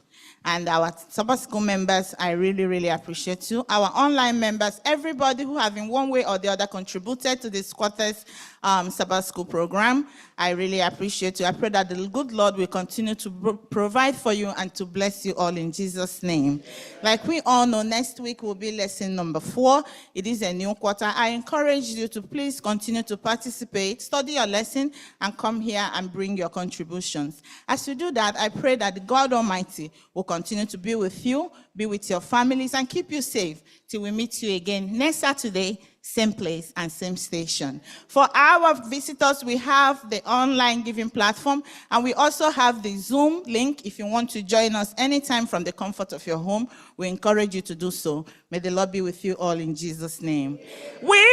And our Sabbath School members, I really, really appreciate you. Our online members, everybody who have in one way or the other contributed to this quarter's Sabbath School program, I really appreciate you. I pray that the good Lord will continue to provide for you and to bless you all in Jesus' name. Like we all know, next week will be lesson number 4. It is a new quarter. I encourage you to please continue to participate, study your lesson, and come here and bring your contributions. As you do that, I pray that God Almighty will continue to be with you, be with your families, and keep you safe till we meet you again next Saturday, same place and same station. For our visitors, we have the online giving platform, and we also have the Zoom link. If you want to join us anytime from the comfort of your home, we encourage you to do so. May the Lord be with you all in Jesus' name. We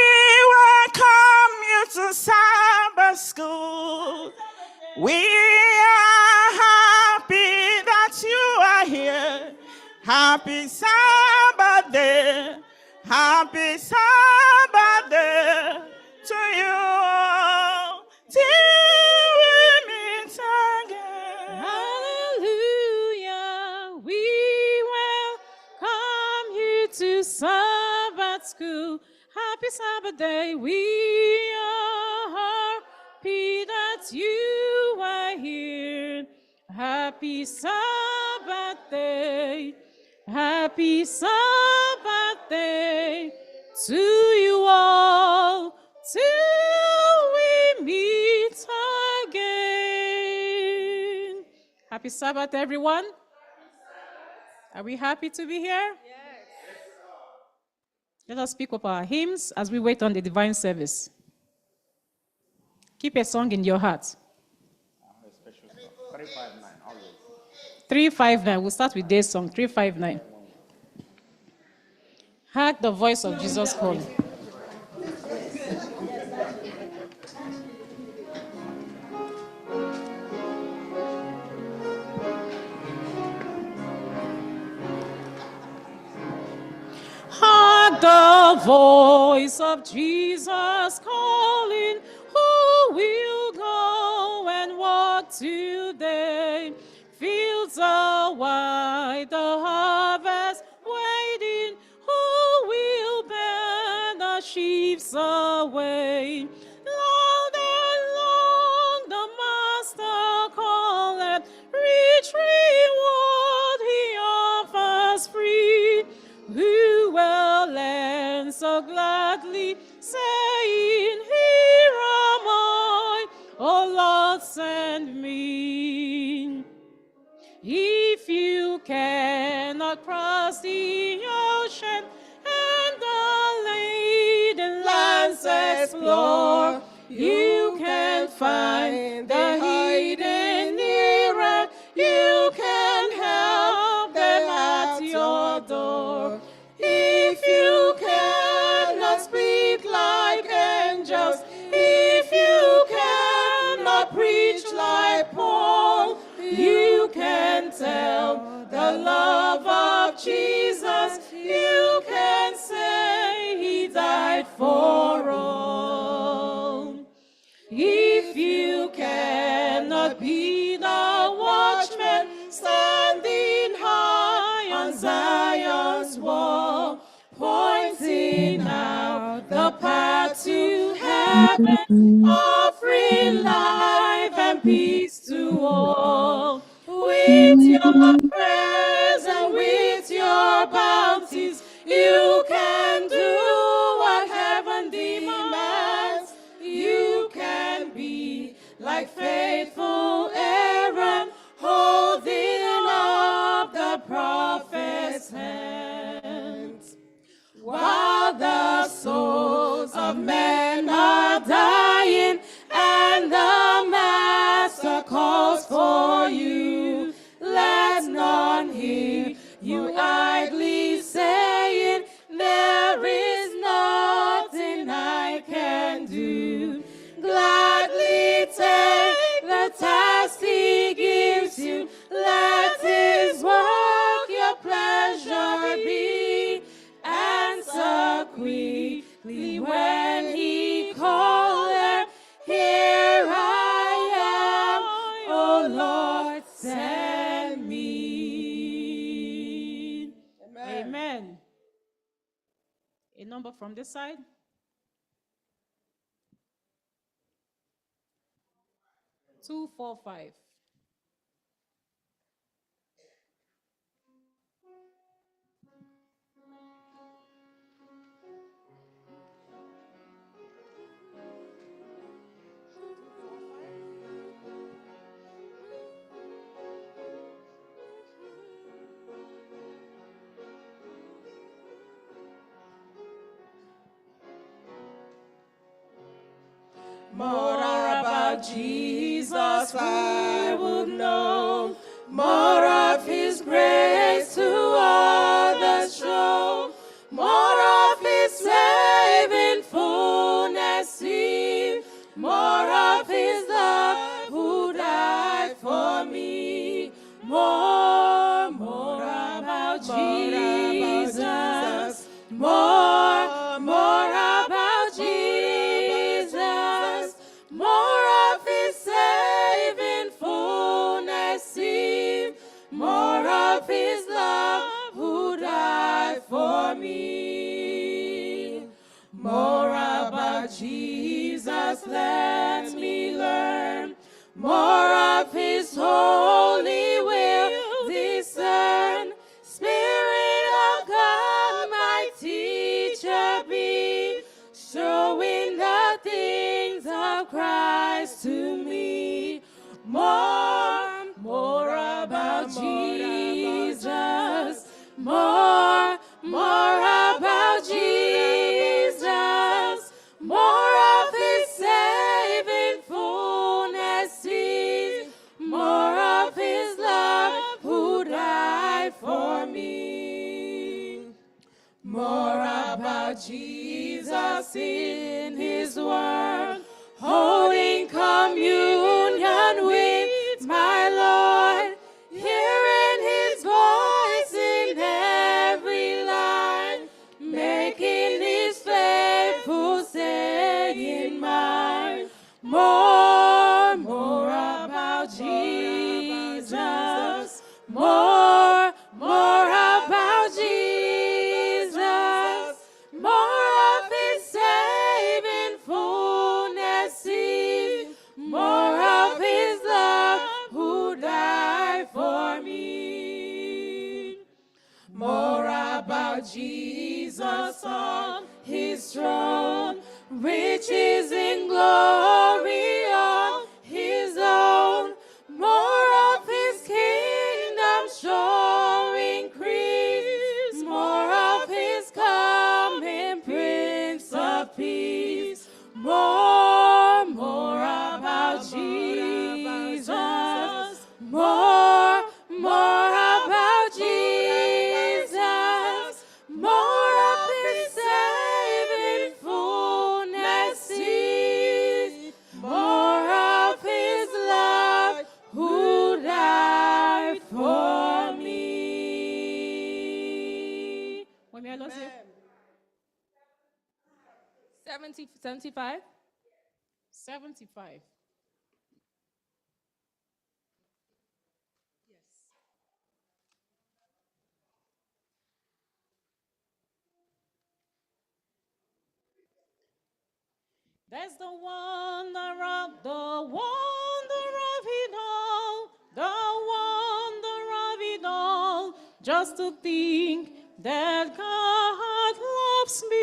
welcome you to Sabbath School. We are happy that you are here. Happy Sabbath day. Happy Sabbath day to you all. Till we meet again. Hallelujah. We welcome you to Sabbath School. Happy Sabbath day. We are happy that you are here. Happy Sabbath day. Happy Sabbath day to you all, till we meet again. Happy Sabbath, everyone. Are we happy to be here? Yes. Let us pick up our hymns as we wait on the divine service. Keep a song in your heart. 359, always. 359. We'll start with this song, 359. Hark the voice of Jesus calling. Hark the voice of Jesus calling. Who will go and walk today? Fields are wide, the harvest waiting. Who will bear the sheaves away? Loud and long and so gladly, saying, Here am I, O Lord, send me. If you cannot cross the ocean and the laden lands explore, you can find the hidden nearer. You can help them at your door. If you cannot speak like angels, if you cannot preach like Paul, you can tell the love of Jesus. You can say he died for all. If you cannot be the watchman standing high on Zion's wall, pointing out the path to heaven, offering life and peace to all. With your prayers and with your bounties, you can do what heaven demands. You can be like faithful Aaron, holding up the prophet's hands. While the souls of men are dying and the Master calls for you, let none hear you idly saying, there is nothing I can do. Gladly take the task he gives you. Let his work your pleasure be. Answer quickly when he calls. Here I am, O Lord, send me. Amen. Amen. A number from this side. 245. More about Jesus I would know, more of his grace to others show, more of his saving fullness see, more of his love who died for me, more about Jesus, more about Jesus, more of his saving fullness see, more of his love who died for me. More about Jesus, let me learn, more of his holy will discern. Spirit of God, my teacher be, showing the things of Christ to me. More about Jesus, more about Jesus, more of his saving fullness see, more of his love who died for me. More about Jesus in his word, holding communion with my Lord, hearing his voice in every line, making his faithful saying mine. More about Jesus, more about Jesus, more of his saving fullness see, more of his love who died for me. More about Jesus. Jesus on his throne, riches in glory on his own. More of his kingdom sure increase, more of his coming, Prince of Peace. More about Jesus, more about Jesus, more of his saving fullness is, more of his love who died for me. When I lost you? 75? 75. That's the wonder of it all, the wonder of it all, just to think that God loves me.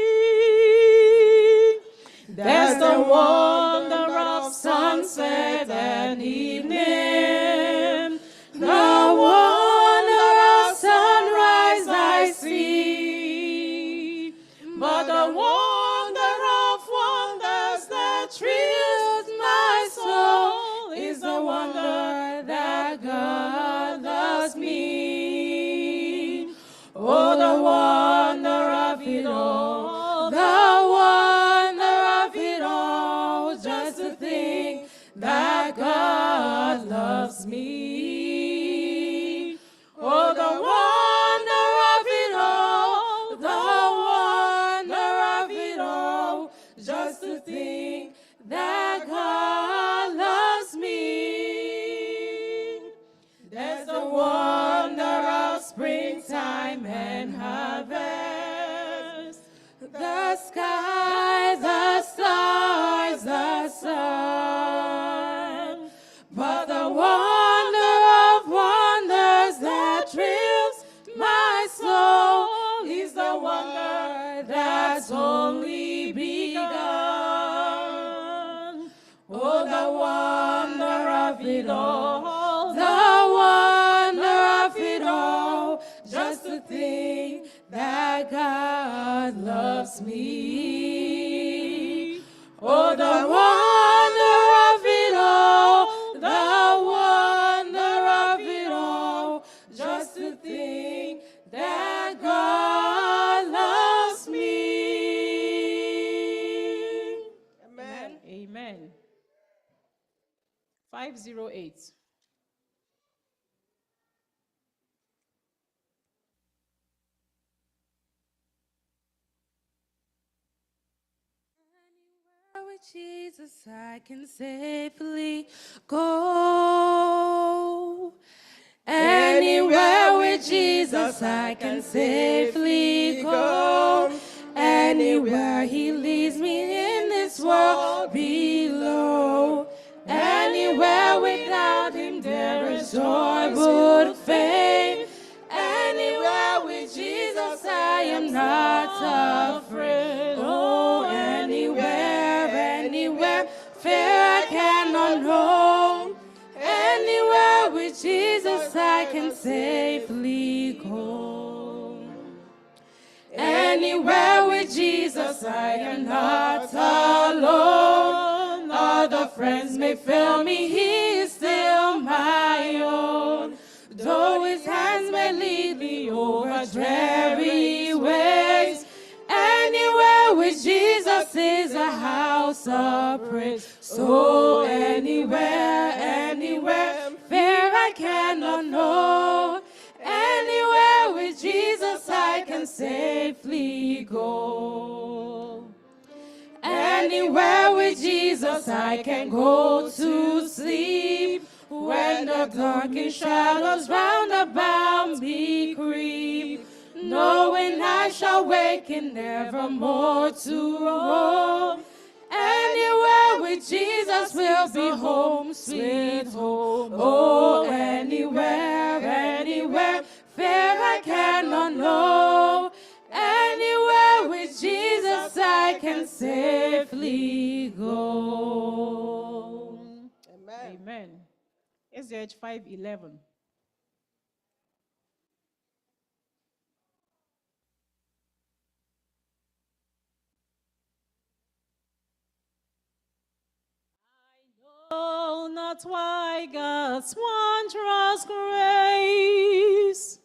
That's the wonder of sunset and evening, the wonder of sunrise I see, but the wonder of wonders that thrills my soul is the wonder that God loves me. Oh, the wonder of it all, the wonder of it all, just to think that God loves me. Oh, the wonder of it all, the wonder of it all, just to think that God loves me. There's the wonder of springtime and harvest, the sky, the stars, the sun, but the wonder of wonders that thrills my soul is the wonder that's only begun. Oh, the wonder of it all, the wonder of it all, just to think that God loves me. Oh, the wonder of it all, the wonder of it all, just to think that God loves me. Amen. Amen. 508. With Jesus, I can safely go. Anywhere with Jesus, I can safely go. Anywhere he leads me in this world below. Anywhere without him, there is joy would fade. Anywhere with Jesus, I am not afraid. Oh, anywhere, fear I cannot know. Anywhere with Jesus I can safely go. Anywhere with Jesus I am not alone. Other friends may fail me, he is still my own. Though his hands may lead me over dreary ways, anywhere with Jesus is a house of praise. So anywhere, fear I cannot know. Anywhere with Jesus I can safely go. Anywhere with Jesus I can go to sleep. When the darkest shadows round about me creep, knowing I shall waken nevermore to roam. Anywhere with Jesus will be home, sweet home. Oh, anywhere, fear I cannot know. Anywhere can safely go. Amen. SDH 5:11. Oh, not why God's wondrous grace.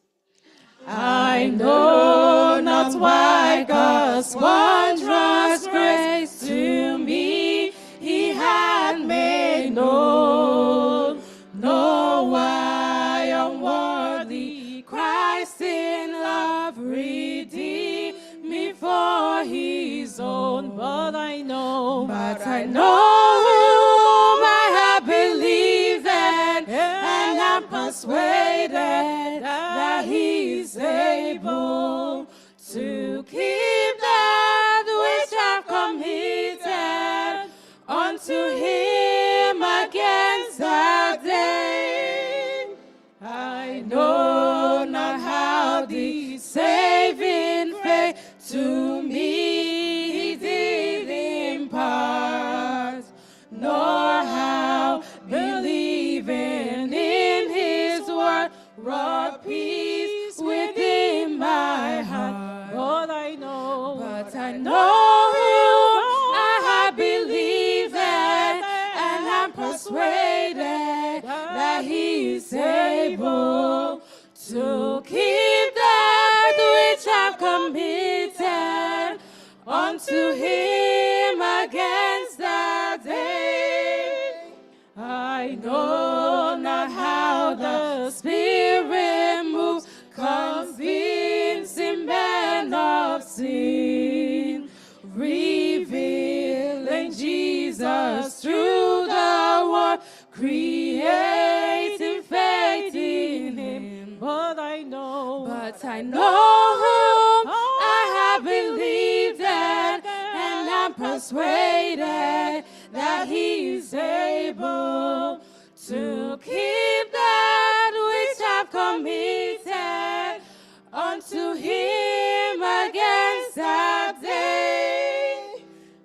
I know not why God's wondrous grace to me He had made known. Know why unworthy Christ in love redeemed me for His own. But I know whom I have believed and am persuaded that He is able to keep that which I've committed unto Him against that day. I know not how the saving faith to me He did impart, nor how believing in His word wrought peace within my heart. But I know I have believed and I'm persuaded that He is able to keep that which I've committed unto Him against that day. I know not how the Spirit moves, convincing men of sin, revealing Jesus through the Word, creating faith in Him. But I know whom I have believed and I'm persuaded that He is able to keep that which I've committed unto Him against that day.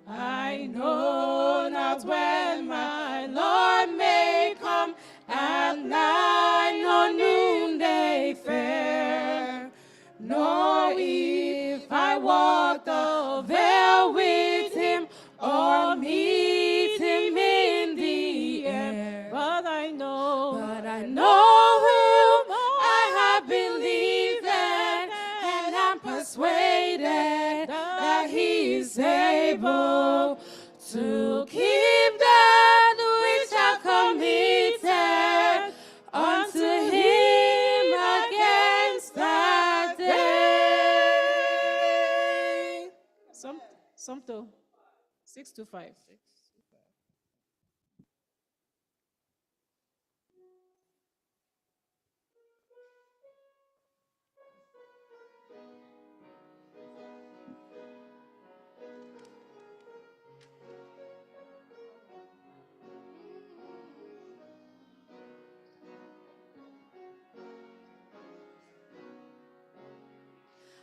I know not when my Lord may come at night or noonday fair, nor if I walk the veil with Him or meet Him in the air. But I know whom I have believed and I'm persuaded that He is able to keep that which I've committed unto Him against that day. Somto 625.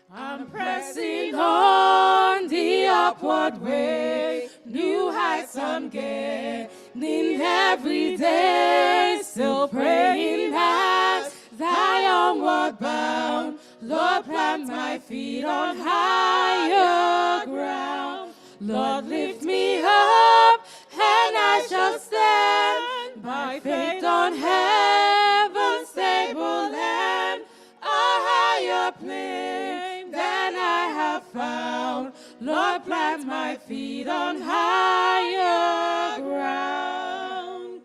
I'm pressing on the upward way, new heights I'm gaining every day, still praying as I onward bound. Lord, plant my feet on higher ground. Lord, lift me up and I shall stand by faith on heaven's stable land, a higher plane than I have found. Lord, plant my feet on higher ground.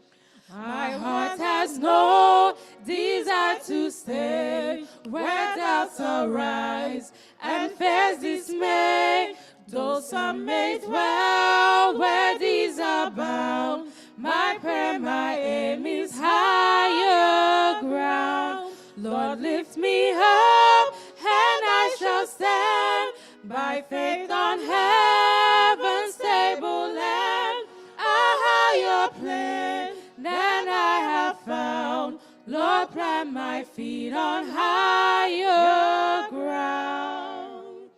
My heart has no desire to stay where doubts arise and fears dismay. Though some may dwell where these abound, my prayer, my aim is higher ground. Lord, lift me up and I shall stand by faith on heaven's stable land, a higher plane than I have found. Lord, plant my feet on higher ground.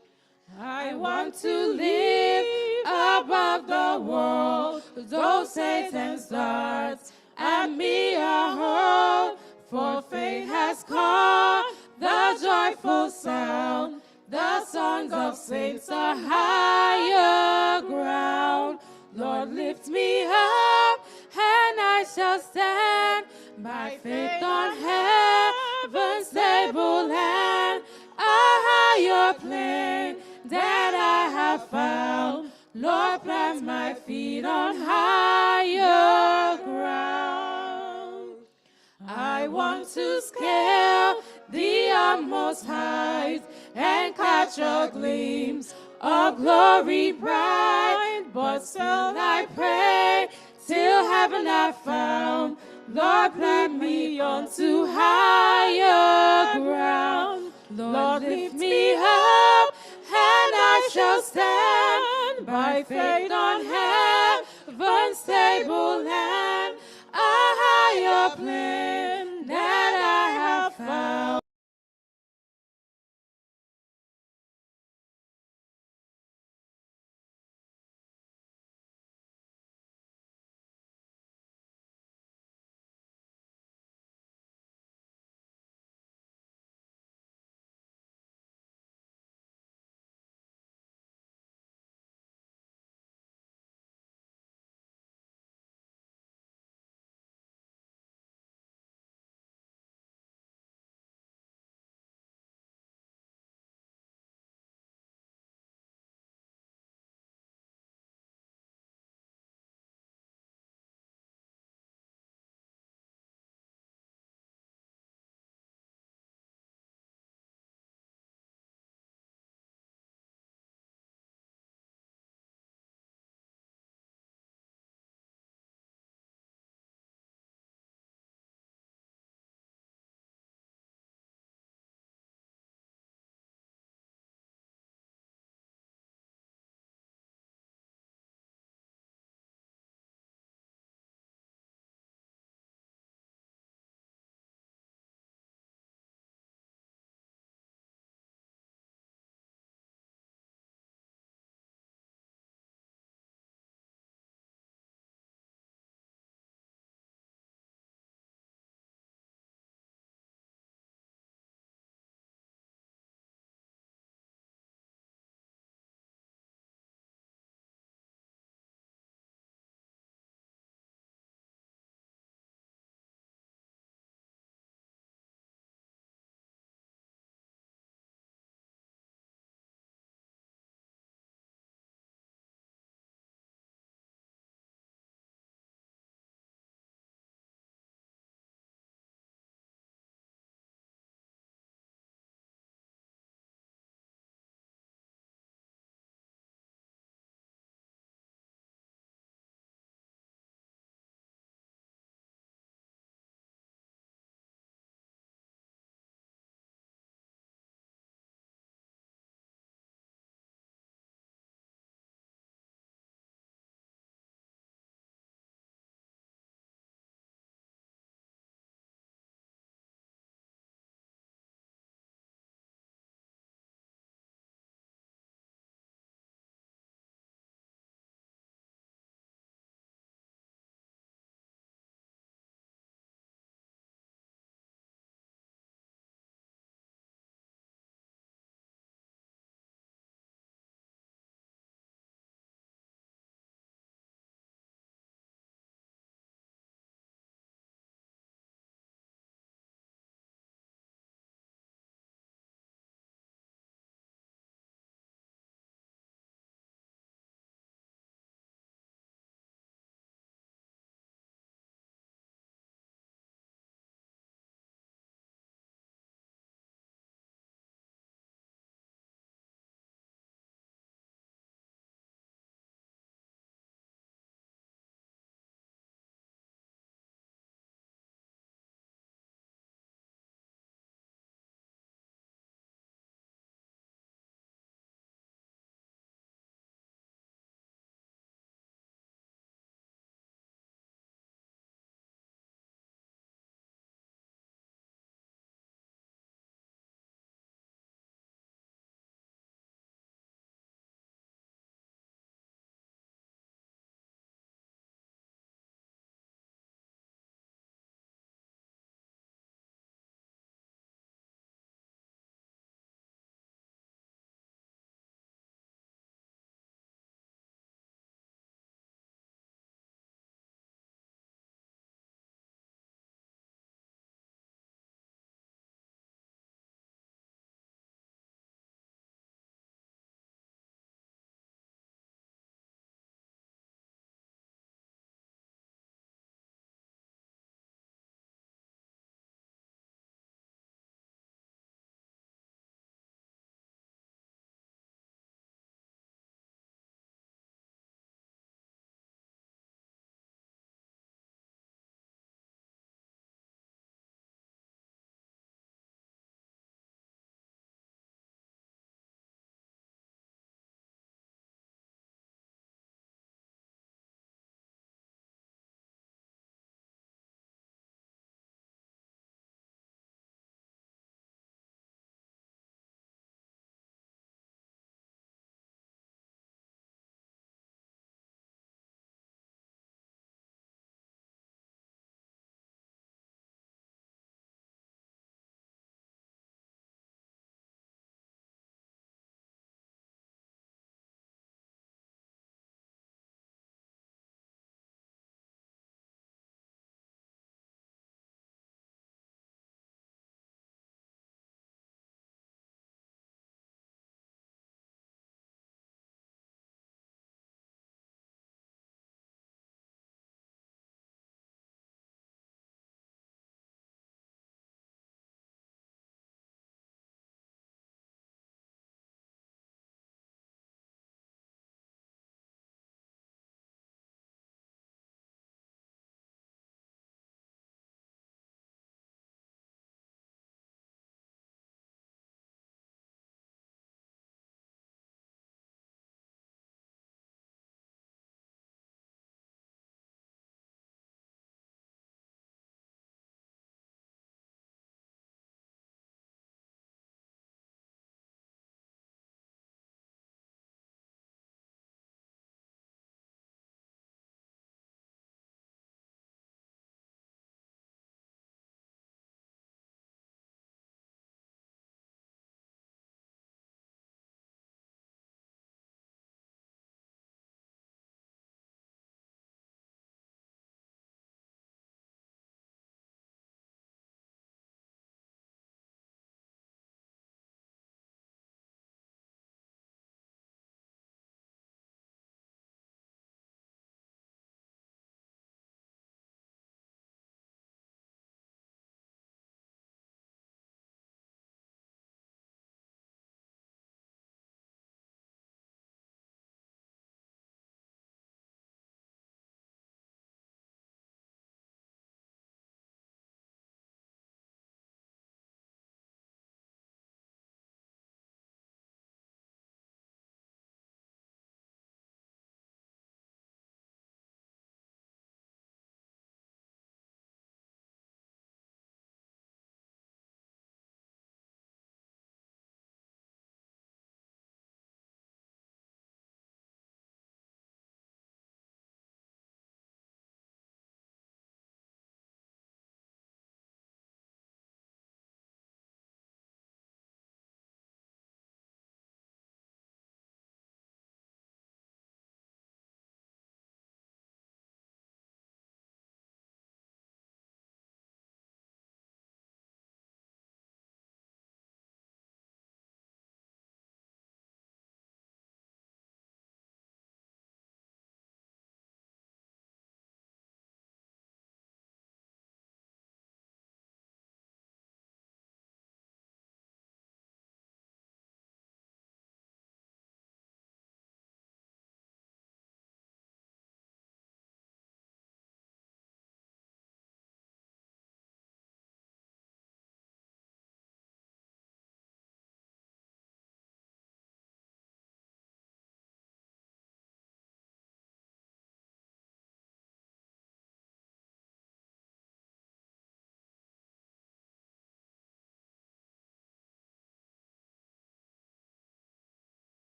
I want to live above the world. Though Satan's darts at me are hurled, for faith has caught the joyful sound. The songs of saints are higher ground. Lord, lift me up, and I shall stand by faith on heaven's stable land. A higher plane that I have found. Lord, plant my feet on higher ground. I want to scale the utmost heights and catch a glimpse of glory bright. But still I pray, till heaven I found. Lord, plant me onto higher ground. Lord, lift me up, and I shall stand by faith on heaven's stable land. A higher plan that I have found.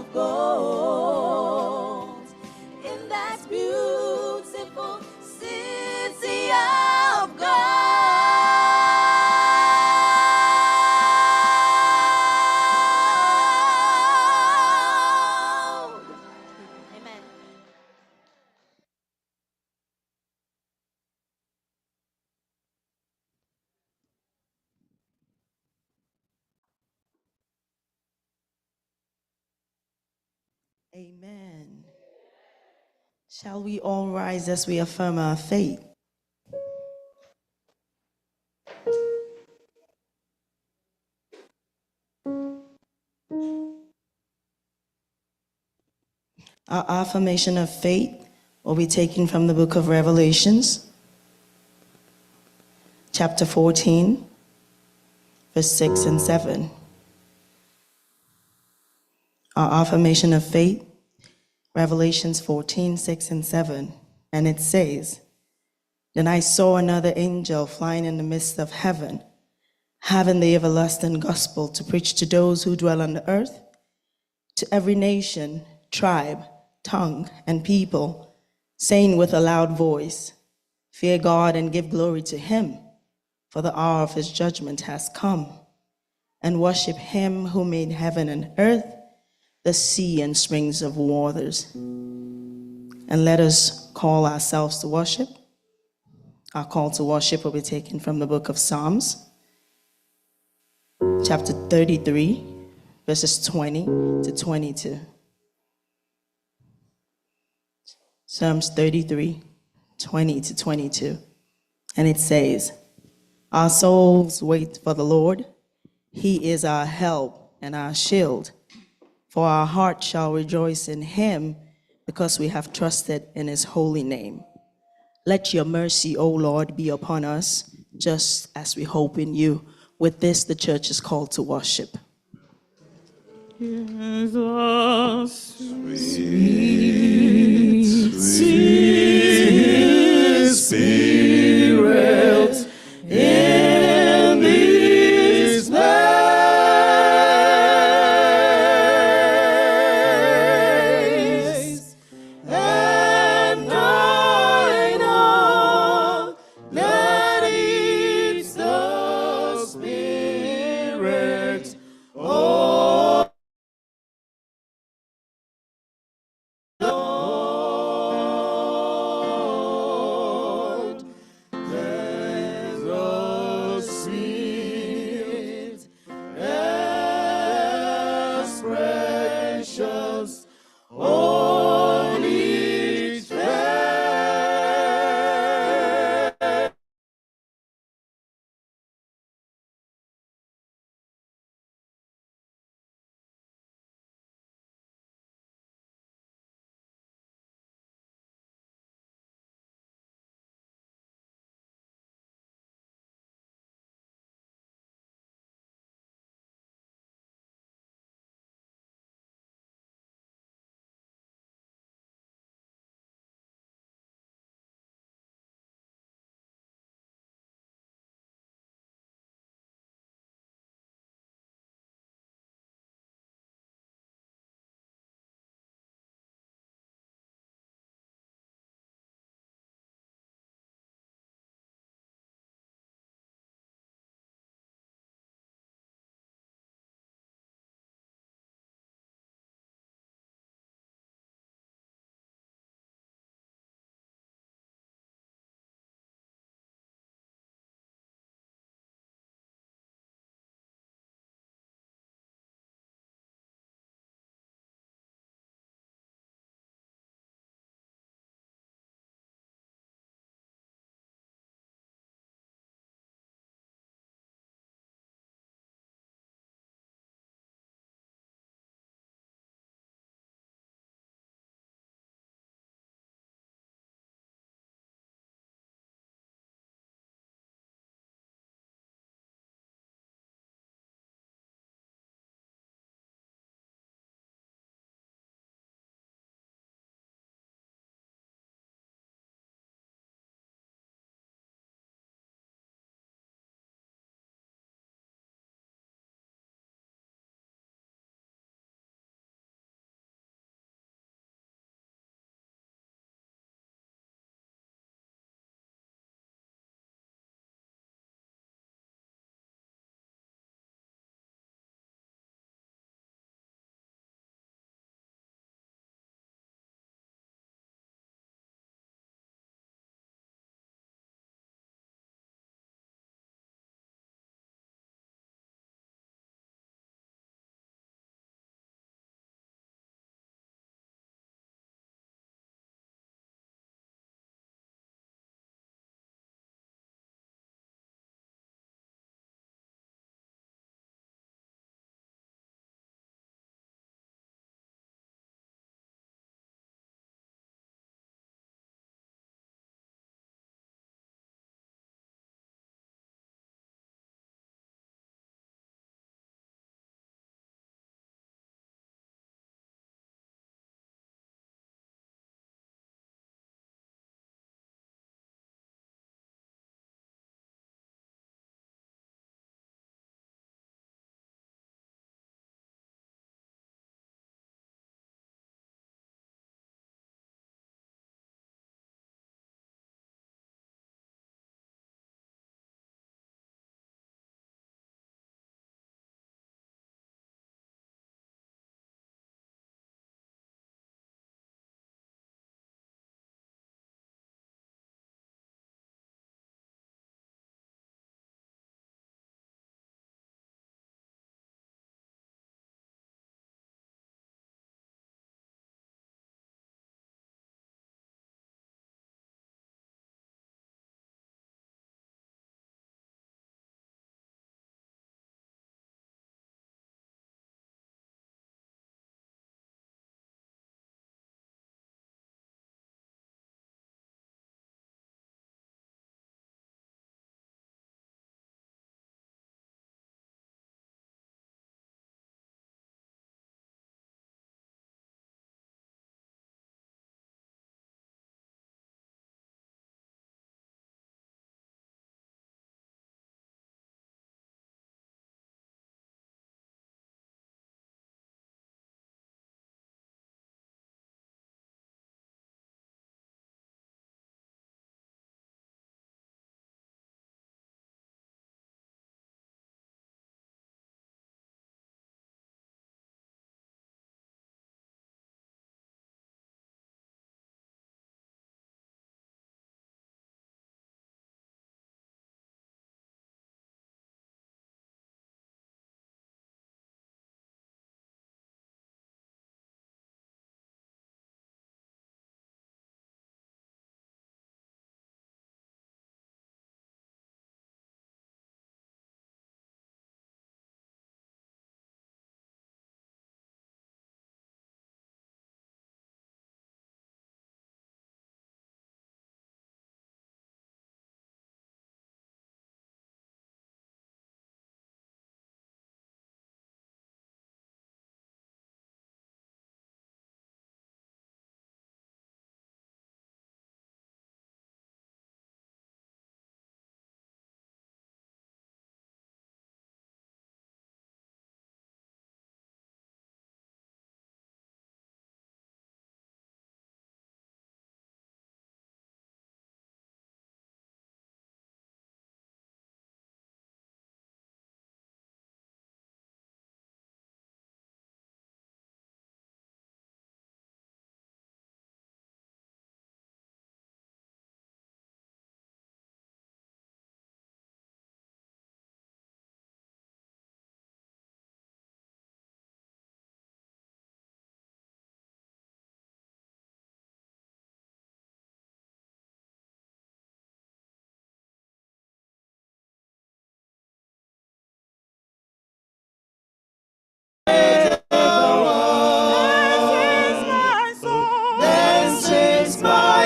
of gold. In that beautiful city of gold. Amen. Amen. Shall we all rise as we affirm our faith? Our affirmation of faith will be taken from the book of Revelations, chapter 14, verse 6 and 7. Our affirmation of faith, Revelations 14, 6 and 7. And it says, "Then I saw another angel flying in the midst of heaven, having the everlasting gospel to preach to those who dwell on the earth, to every nation, tribe, tongue, and people, saying with a loud voice, Fear God and give glory to him, for the hour of his judgment has come, and worship him who made heaven and earth, the sea and springs of waters." And let us call ourselves to worship. Our call to worship will be taken from the book of Psalms, chapter 33, verses 20 to 22. Psalms 33, 20 to 22. And it says, "Our souls wait for the Lord. He is our help and our shield. For our heart shall rejoice in him, because we have trusted in his holy name. Let your mercy, O Lord, be upon us, just as we hope in you." With this, the church is called to worship. Jesus, sweet, sweet Spirit, in this place, and I know that it's the Spirit of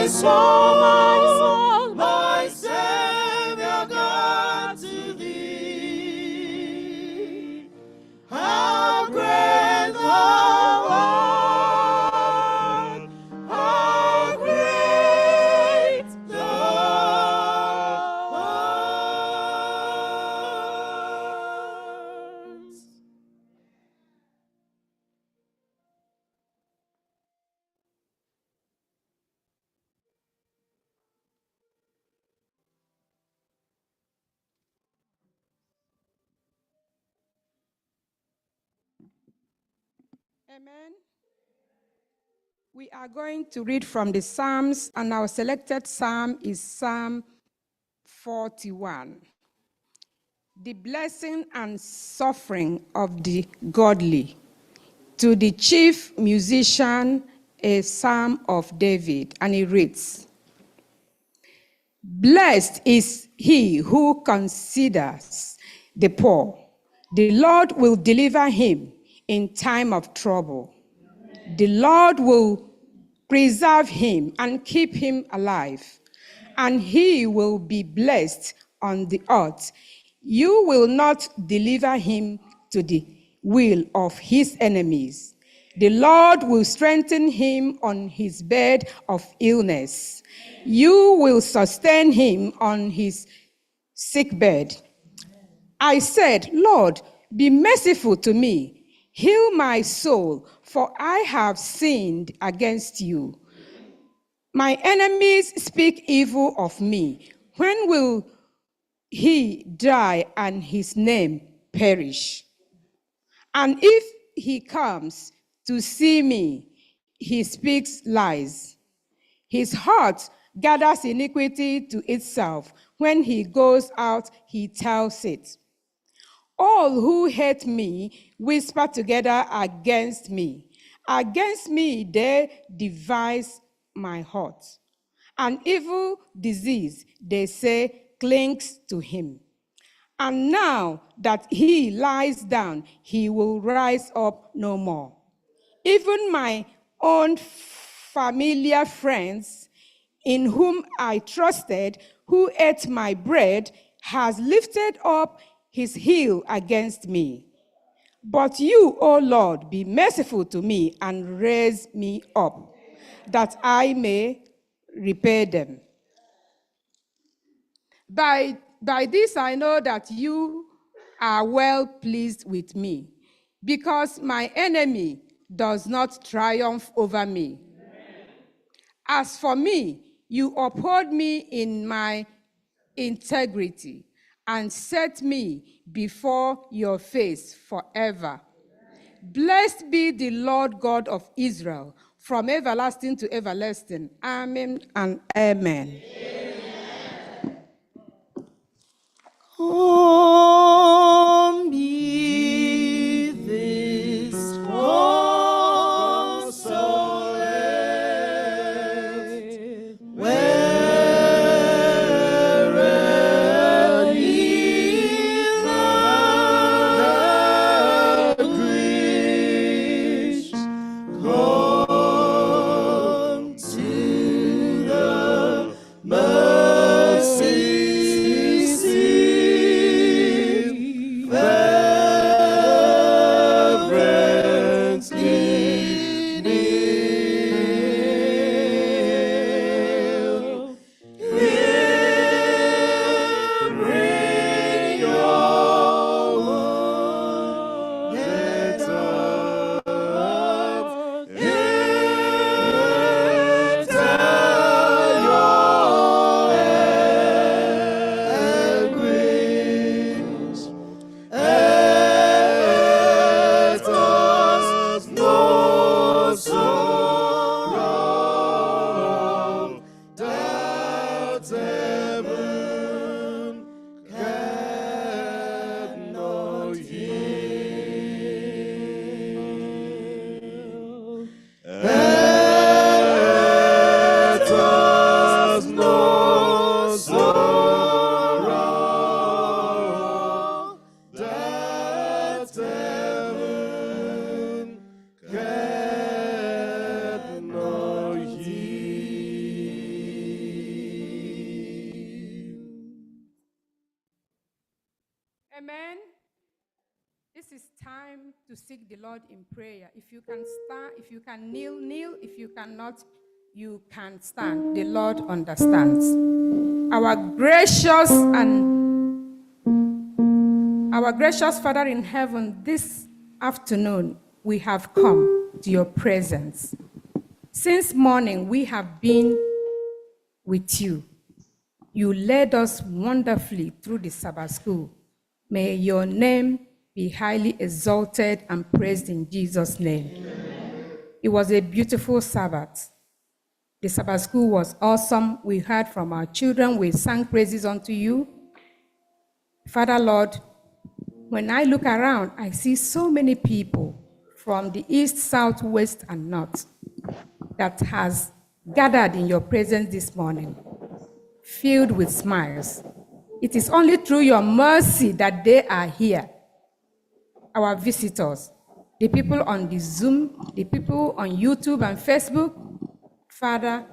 my soul, my Savior God, to thee. How great thou art, how great thou art. Amen. We are going to read from the Psalms, and our selected psalm is Psalm 41. The blessing and suffering of the godly. To the chief musician, a psalm of David, and it reads, Blessed is he who considers the poor. The Lord will deliver him in time of trouble. The Lord will preserve him and keep him alive, and he will be blessed on the earth. You will not deliver him to the will of his enemies. The Lord will strengthen him on his bed of illness. You will sustain him on his sick bed. I said, Lord, be merciful to me. Heal my soul, for I have sinned against you. My enemies speak evil of me. When will he die and his name perish? And if he comes to see me, he speaks lies. His heart gathers iniquity to itself. When he goes out, he tells it. All who hate me whisper together against me. Against me they devise my heart. An evil disease, they say, clings to him. And now that he lies down, he will rise up no more. Even my own familiar friends, in whom I trusted, who ate my bread, has lifted up his heel against me. But you, O Lord, be merciful to me and raise me up, that I may repay them. By this I know that you are well pleased with me, because my enemy does not triumph over me. As for me, you uphold me in my integrity and set me before your face forever. Blessed be the Lord God of Israel, from everlasting to everlasting. Amen and amen. Come be this consolate, wherever neath the grace, come to the mercy seat, reverence kneel. Here bring your word, get up, enter your anguish, let us know sorrow that heaven cannot heal. Let us know sorrow that heaven cannot time to seek the Lord in prayer. If you can stand, if you can kneel, kneel. If you cannot, you can stand. The Lord understands. Our gracious Father in heaven, this afternoon we have come to your presence. Since morning we have been with you. You led us wonderfully through the Sabbath school. May your name be highly exalted and praised in Jesus' name. Amen. It was a beautiful Sabbath. The Sabbath school was awesome. We heard from our children. We sang praises unto you. Father, Lord, when I look around, I see so many people from the east, south, west, and north that has gathered in your presence this morning, filled with smiles. It is only through your mercy that they are here. Our visitors, the people on the Zoom, the people on YouTube and Facebook, Father,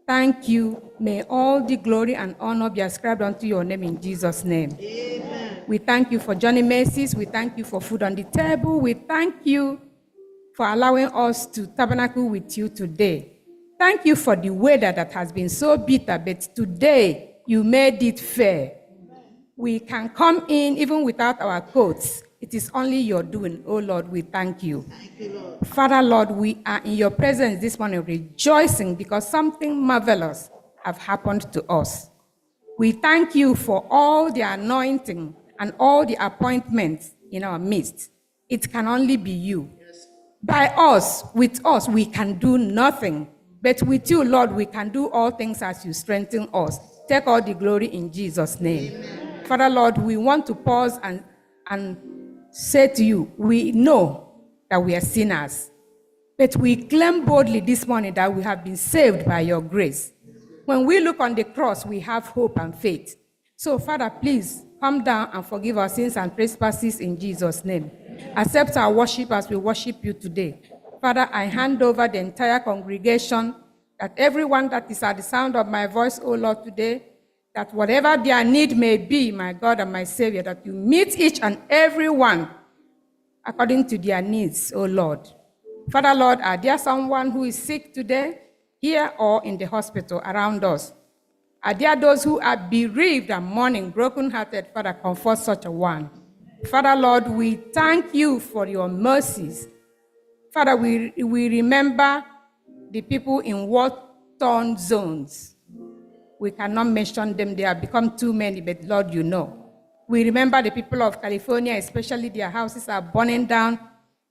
thank you. May all the glory and honor be ascribed unto your name in Jesus' name. Amen. We thank you for Johnny Macy's. We thank you for food on the table. We thank you for allowing us to tabernacle with you today. Thank you for the weather that has been so bitter, but today you made it fair. We can come in even without our coats. It is only your doing. Oh Lord, we thank you. Thank you, Lord. Father, Lord, we are in your presence this morning rejoicing because something marvelous have happened to us. We thank you for all the anointing and all the appointments in our midst. It can only be you. Yes. By us, with us, we can do nothing. But with you, Lord, we can do all things as you strengthen us. Take all the glory in Jesus' name. Amen. Father, Lord, we want to pause and say to you, we know that we are sinners, but we claim boldly this morning that we have been saved by your grace. When we look on the cross, we have hope and faith. So, Father, please come down and forgive our sins and trespasses in Jesus' name. Accept our worship as we worship you today. Father, I hand over the entire congregation, that everyone that is at the sound of my voice, oh Lord, today, that whatever their need may be, my God and my Savior, that you meet each and every one according to their needs, oh Lord. Father, Lord, are there someone who is sick today, here or in the hospital around us? Are there those who are bereaved and mourning, brokenhearted? Father, comfort such a one. Father, Lord, we thank you for your mercies. Father, we remember the people in war-torn zones. We cannot mention them. They have become too many, but Lord, you know. We remember the people of California, especially their houses are burning down,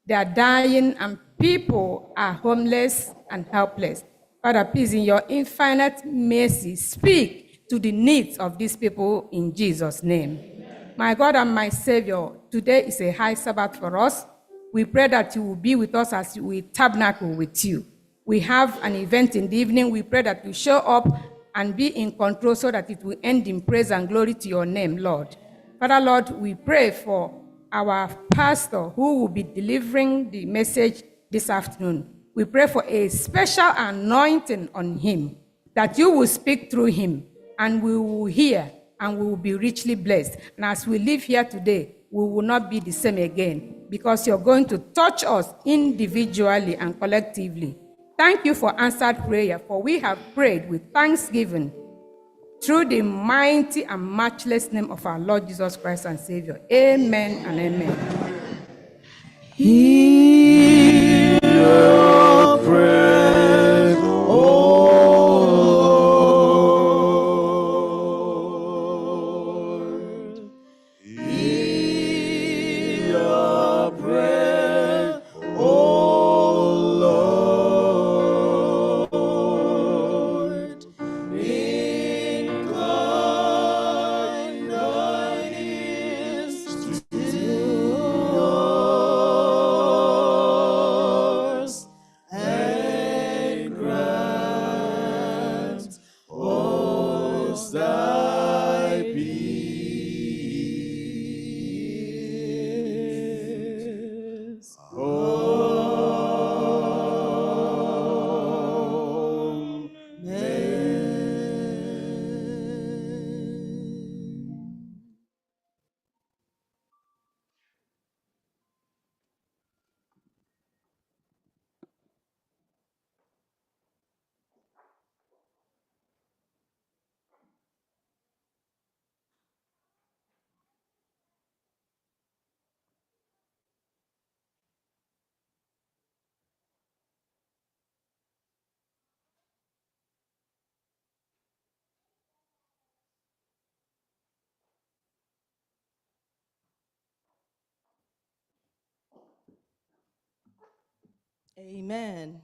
they are dying, and people are homeless and helpless. Father, please, in your infinite mercy, speak to the needs of these people in Jesus' name. Amen. My God and my Savior, today is a high Sabbath for us. We pray that you will be with us as we tabernacle with you. We have an event in the evening. We pray that you show up and be in control so that it will end in praise and glory to your name, Lord. Father, Lord, we pray for our pastor who will be delivering the message this afternoon. We pray for a special anointing on him, that you will speak through him, and we will hear, and we will be richly blessed. And as we live here today, we will not be the same again, because you're going to touch us individually and collectively. Thank you for answered prayer, for we have prayed with thanksgiving through the mighty and matchless name of our Lord Jesus Christ and Savior. Amen and amen. Hear your prayer, O Lord. Hear your prayer, O Lord. Incline thine ears to yours. Amen.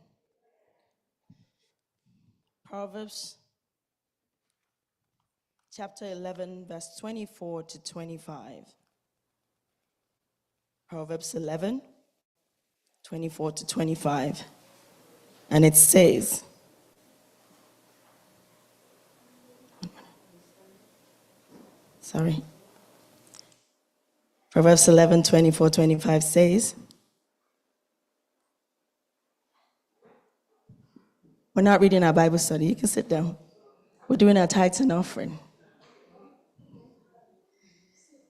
Proverbs chapter 11, verse 24 to 25. Proverbs 11, 24 to 25. And it says, Proverbs 11, 24, 25 says, we're not reading our Bible study. You can sit down. We're doing our tithes and offering.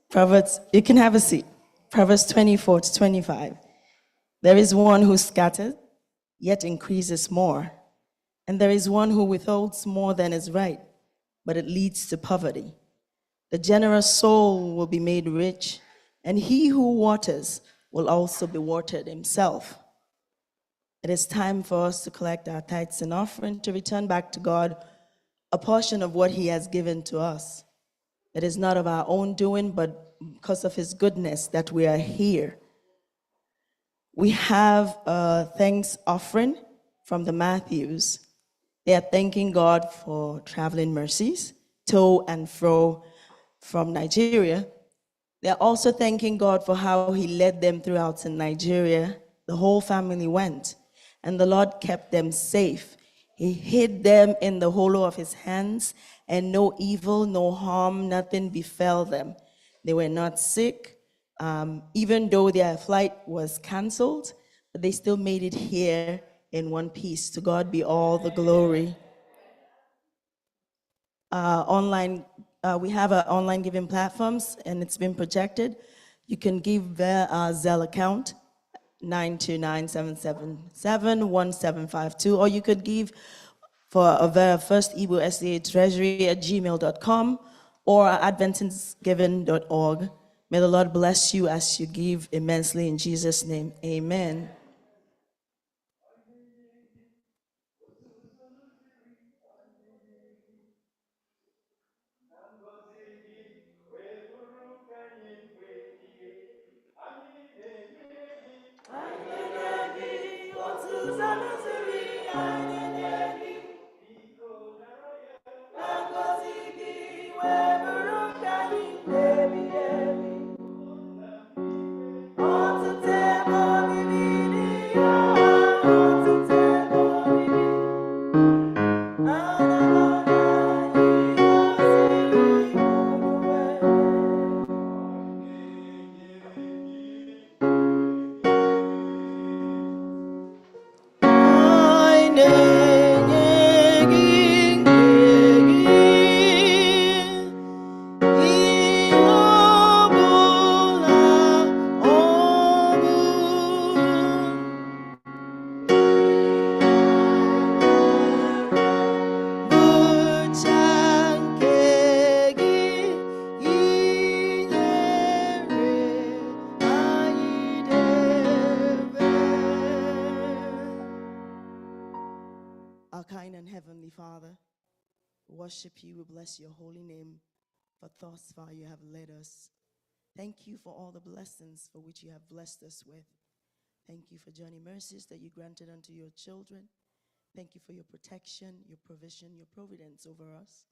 Proverbs, you can have a seat. Proverbs 24 to 25. There is one who scatters, yet increases more. And there is one who withholds more than is right, but it leads to poverty. The generous soul will be made rich, and he who waters will also be watered himself. It is time for us to collect our tithes and offering to return back to God a portion of what he has given to us. It is not of our own doing, but because of his goodness that we are here. We have a thanks offering from the Matthews. They are thanking God for traveling mercies to and fro from Nigeria. They're also thanking God for how he led them throughout in Nigeria. The whole family went, and the Lord kept them safe. He hid them in the hollow of his hands, and no evil, no harm, nothing befell them. They were not sick, even though their flight was canceled, but they still made it here in one piece. To God be all the glory. We have our online giving platforms, and it's been projected. You can give via our Zelle account, 929-777-1752, or you could give for via First Igbo SDA Treasury at gmail.com or adventistsgiving.org. May the Lord bless you as you give immensely in Jesus' name. Amen. Our kind and heavenly Father, we worship you, we bless your holy name, for thus far you have led us. Thank you for all the blessings for which you have blessed us with. Thank you for journey mercies that you granted unto your children. Thank you for your protection, your provision, your providence over us.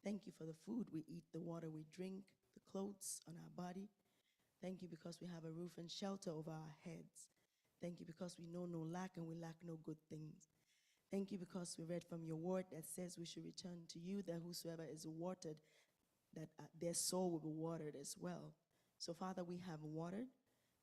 Thank you for the food we eat, the water we drink, the clothes on our body. Thank you because we have a roof and shelter over our heads. Thank you because we know no lack and we lack no good things. Thank you because we read from your word that says we should return to you, that whosoever is watered, that their soul will be watered as well. So Father, we have watered,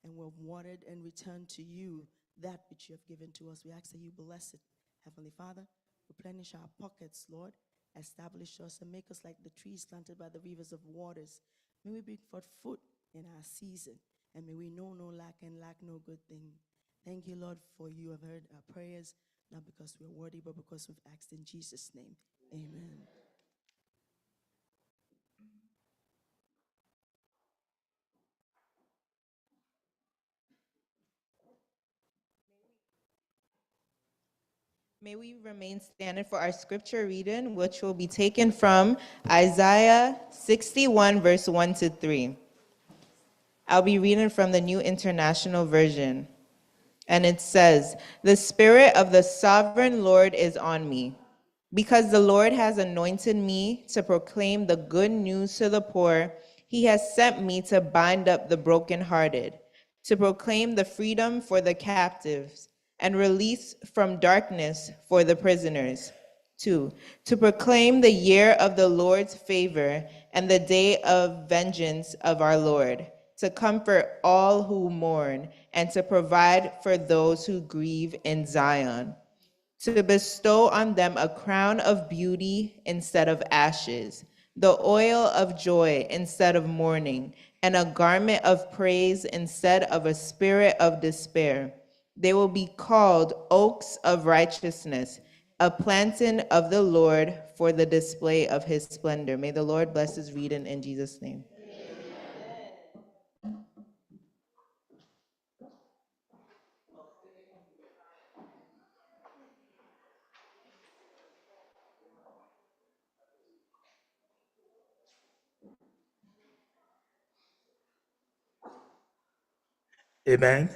and we've watered and returned to you that which you have given to us. We ask that you bless it. Heavenly Father, replenish our pockets, Lord. Establish us and make us like the trees planted by the rivers of waters. May we bring forth fruit in our season, and may we know no lack and lack no good thing. Thank you, Lord, for you have heard our prayers, not because we're worthy, but because we've asked in Jesus' name. Amen. May we remain standing for our scripture reading, which will be taken from Isaiah 61, verse 1 to 3. I'll be reading from the New International Version. And it says, "The Spirit of the Sovereign Lord is on me, because the Lord has anointed me to proclaim the good news to the poor. He has sent me to bind up the brokenhearted, to proclaim the freedom for the captives, and release from darkness for the prisoners. 2, to proclaim the year of the Lord's favor and the day of vengeance of our Lord, to comfort all who mourn and to provide for those who grieve in Zion, to bestow on them a crown of beauty instead of ashes, the oil of joy instead of mourning, and a garment of praise instead of a spirit of despair. They will be called oaks of righteousness, a planting of the Lord for the display of his splendor." May the Lord bless his reading in Jesus' name. Amen.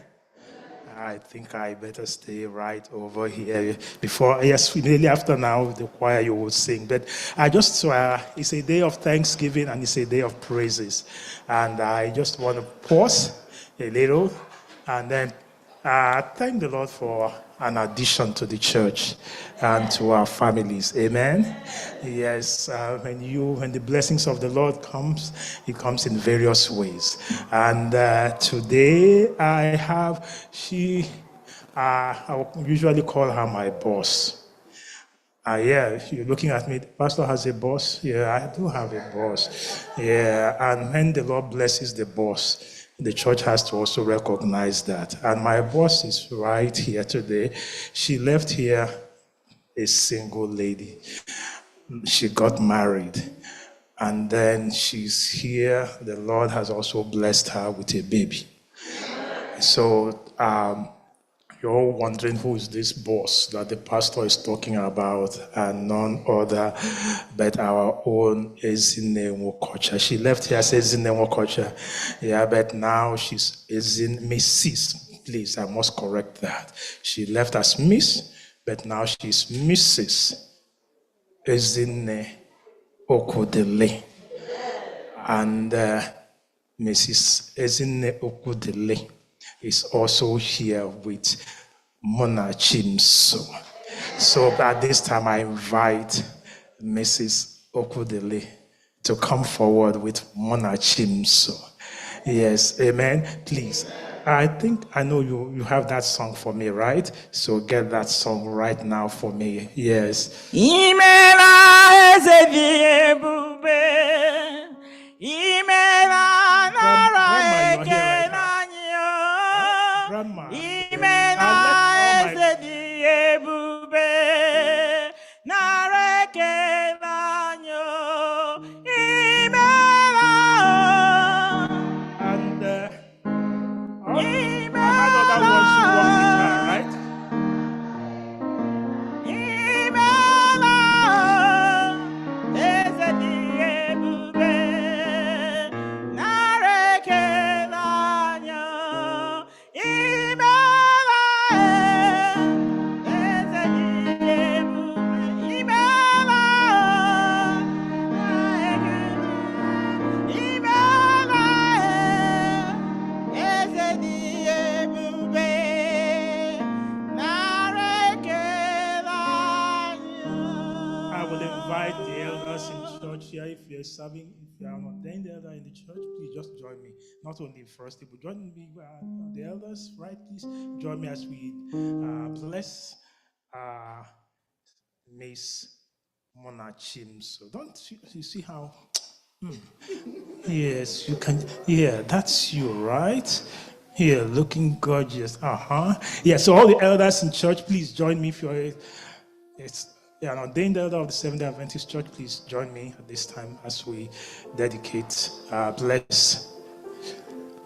I think I better stay right over here before, yes, immediately after now, the choir you will sing. But I just, it's a day of thanksgiving and it's a day of praises. And I just want to pause a little and then thank the Lord for an addition to the church and to our families. Amen. Yes, when the blessings of the Lord comes, it comes in various ways. And today I have, I usually call her my boss. Yeah, you're looking at me. The pastor has a boss. Yeah, I do have a boss. Yeah, and when the Lord blesses the boss, the church has to also recognize that. And my boss is right here today. She left here a single lady. She got married. And then she's here. The Lord has also blessed her with a baby. So, you're all wondering who is this boss that the pastor is talking about, and none other but our own Ezine Nwokocha. She left here as Ezine Nwokocha. Yeah, but now she's Ezine Mrs. Please, I must correct that. She left as Miss, but now she's Mrs. Ezine Okudele. And Mrs. Ezine Okudele is also here with Mona Chimso. So at this time, I invite Mrs. Okudele to come forward with Mona Chimso. Yes, amen. Please, I think I know you have that song for me, right? So get that song right now for me. Yes. Grandma, and I had other ones who work with her, right? If you're serving, if you're an ordained elder in the church, please just join me. Not only first people, join me, the elders, right? Please join me as we bless Miss Mona Chim. So don't you see how? Yes, you can. Yeah, that's you, right? Here, looking gorgeous. Yeah. So all the elders in church, please join me if you're. An ordained elder of the Seventh-day Adventist Church, please join me at this time as we dedicate, bless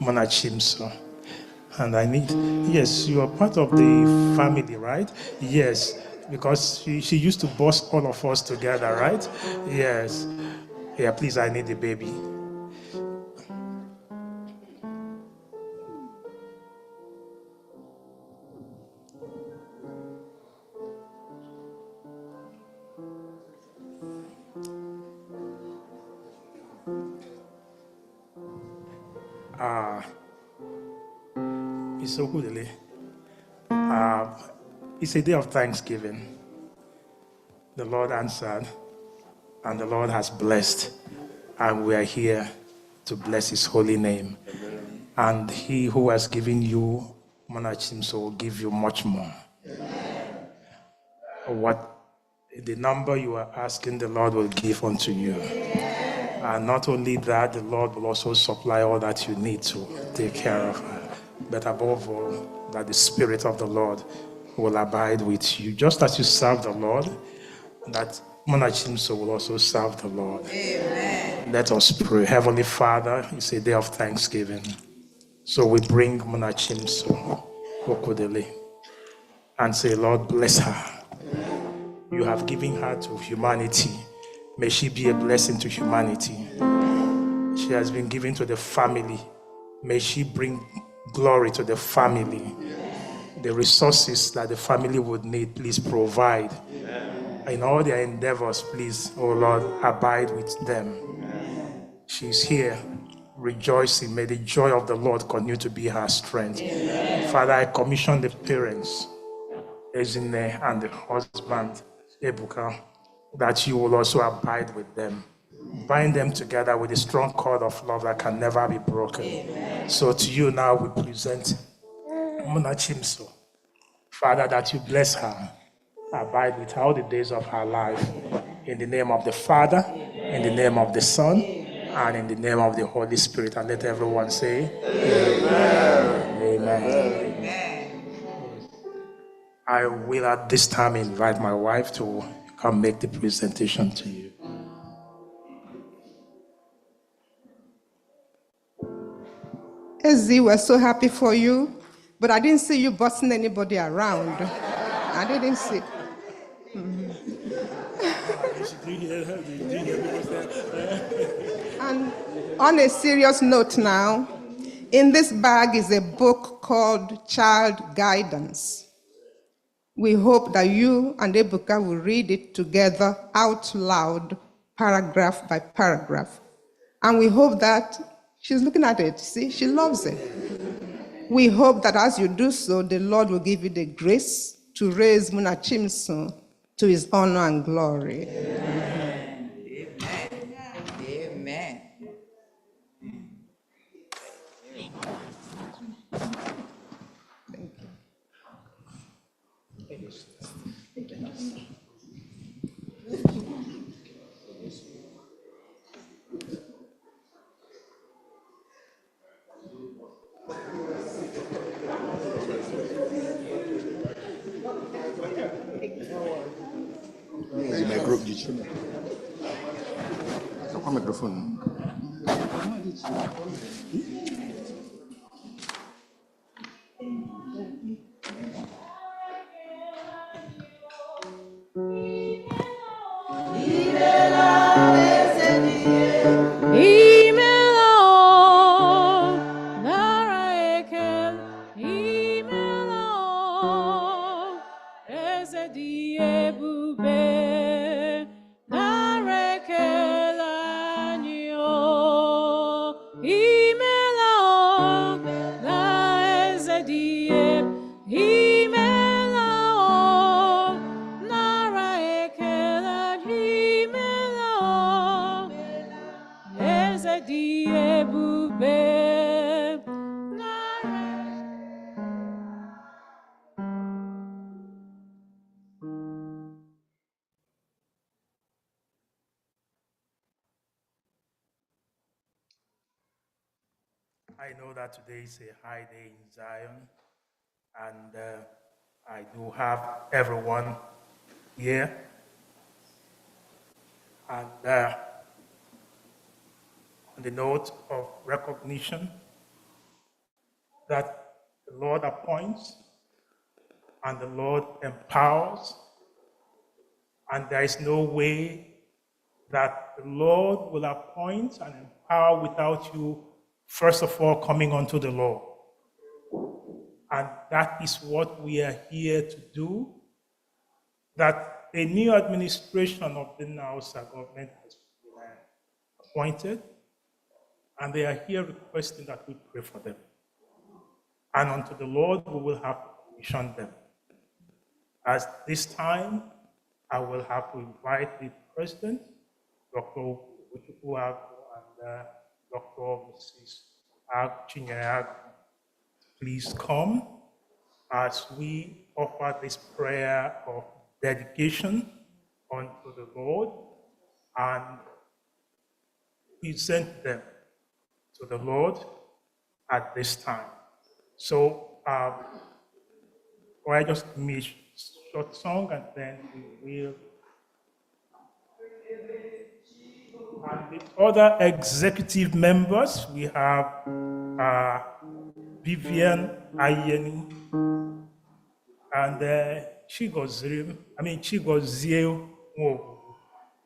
Mona Chimso. And I need, yes, you are part of the family, right? Yes, because she used to boss all of us together, right? Yes. Yeah, please, I need the baby. It's so good, it's a day of thanksgiving. The Lord answered, and the Lord has blessed, and we are here to bless His holy name. Amen. And He who has given you Monachimso will give you much more. Amen. What the number you are asking, the Lord will give unto you. Amen. And not only that, the Lord will also supply all that you need to take care of. But above all, that the Spirit of the Lord will abide with you. Just as you serve the Lord, that Monachimso will also serve the Lord. Amen. Let us pray. Heavenly Father, it's a day of thanksgiving. So we bring Monachimso Okodele and say, Lord, bless her. You have given her to humanity. May she be a blessing to humanity. She has been given to the family. May she bring glory to the family. The resources that the family would need, please provide. In all their endeavors, please, oh Lord, abide with them. She's here rejoicing. May the joy of the Lord continue to be her strength. Father, I commission the parents, Ezine and the husband, Ebuka, that you will also abide with them. Bind them together with a strong cord of love that can never be broken. Amen. So to you now we present Monachimso. Father, that you bless her, abide with her all the days of her life. In the name of the Father, in the name of the Son, and in the name of the Holy Spirit. And let everyone say, Amen. Amen. Amen. I will at this time invite my wife to come make the presentation to you. Ezzy, we're so happy for you, but I didn't see you bossing anybody around. I didn't see. And on a serious note now, in this bag is a book called Child Guidance. We hope that you and Ebuka will read it together out loud, paragraph by paragraph. And we hope that she's looking at it, see, she loves it. We hope that as you do so, the Lord will give you the grace to raise Monachimso to his honor and glory. Amen. Amen. Microphone. I know that today is a high day in Zion, and I do have everyone here. And on the note of recognition that the Lord appoints and the Lord empowers, and there is no way that the Lord will appoint and empower without you, first of all, coming unto the Lord. And that is what we are here to do, that a new administration of the Nausa government has been appointed, and they are here requesting that we pray for them. And unto the Lord we will have to commission them. At this time, I will have to invite the president, Dr. Uchukwuagu, and Dr. Mrs. Chinyere. Please come as we offer this prayer of dedication unto the Lord and present them to the Lord at this time. So, I just make a short song and then we will. And the other executive members, we have Vivian Ayeni and Chigozie.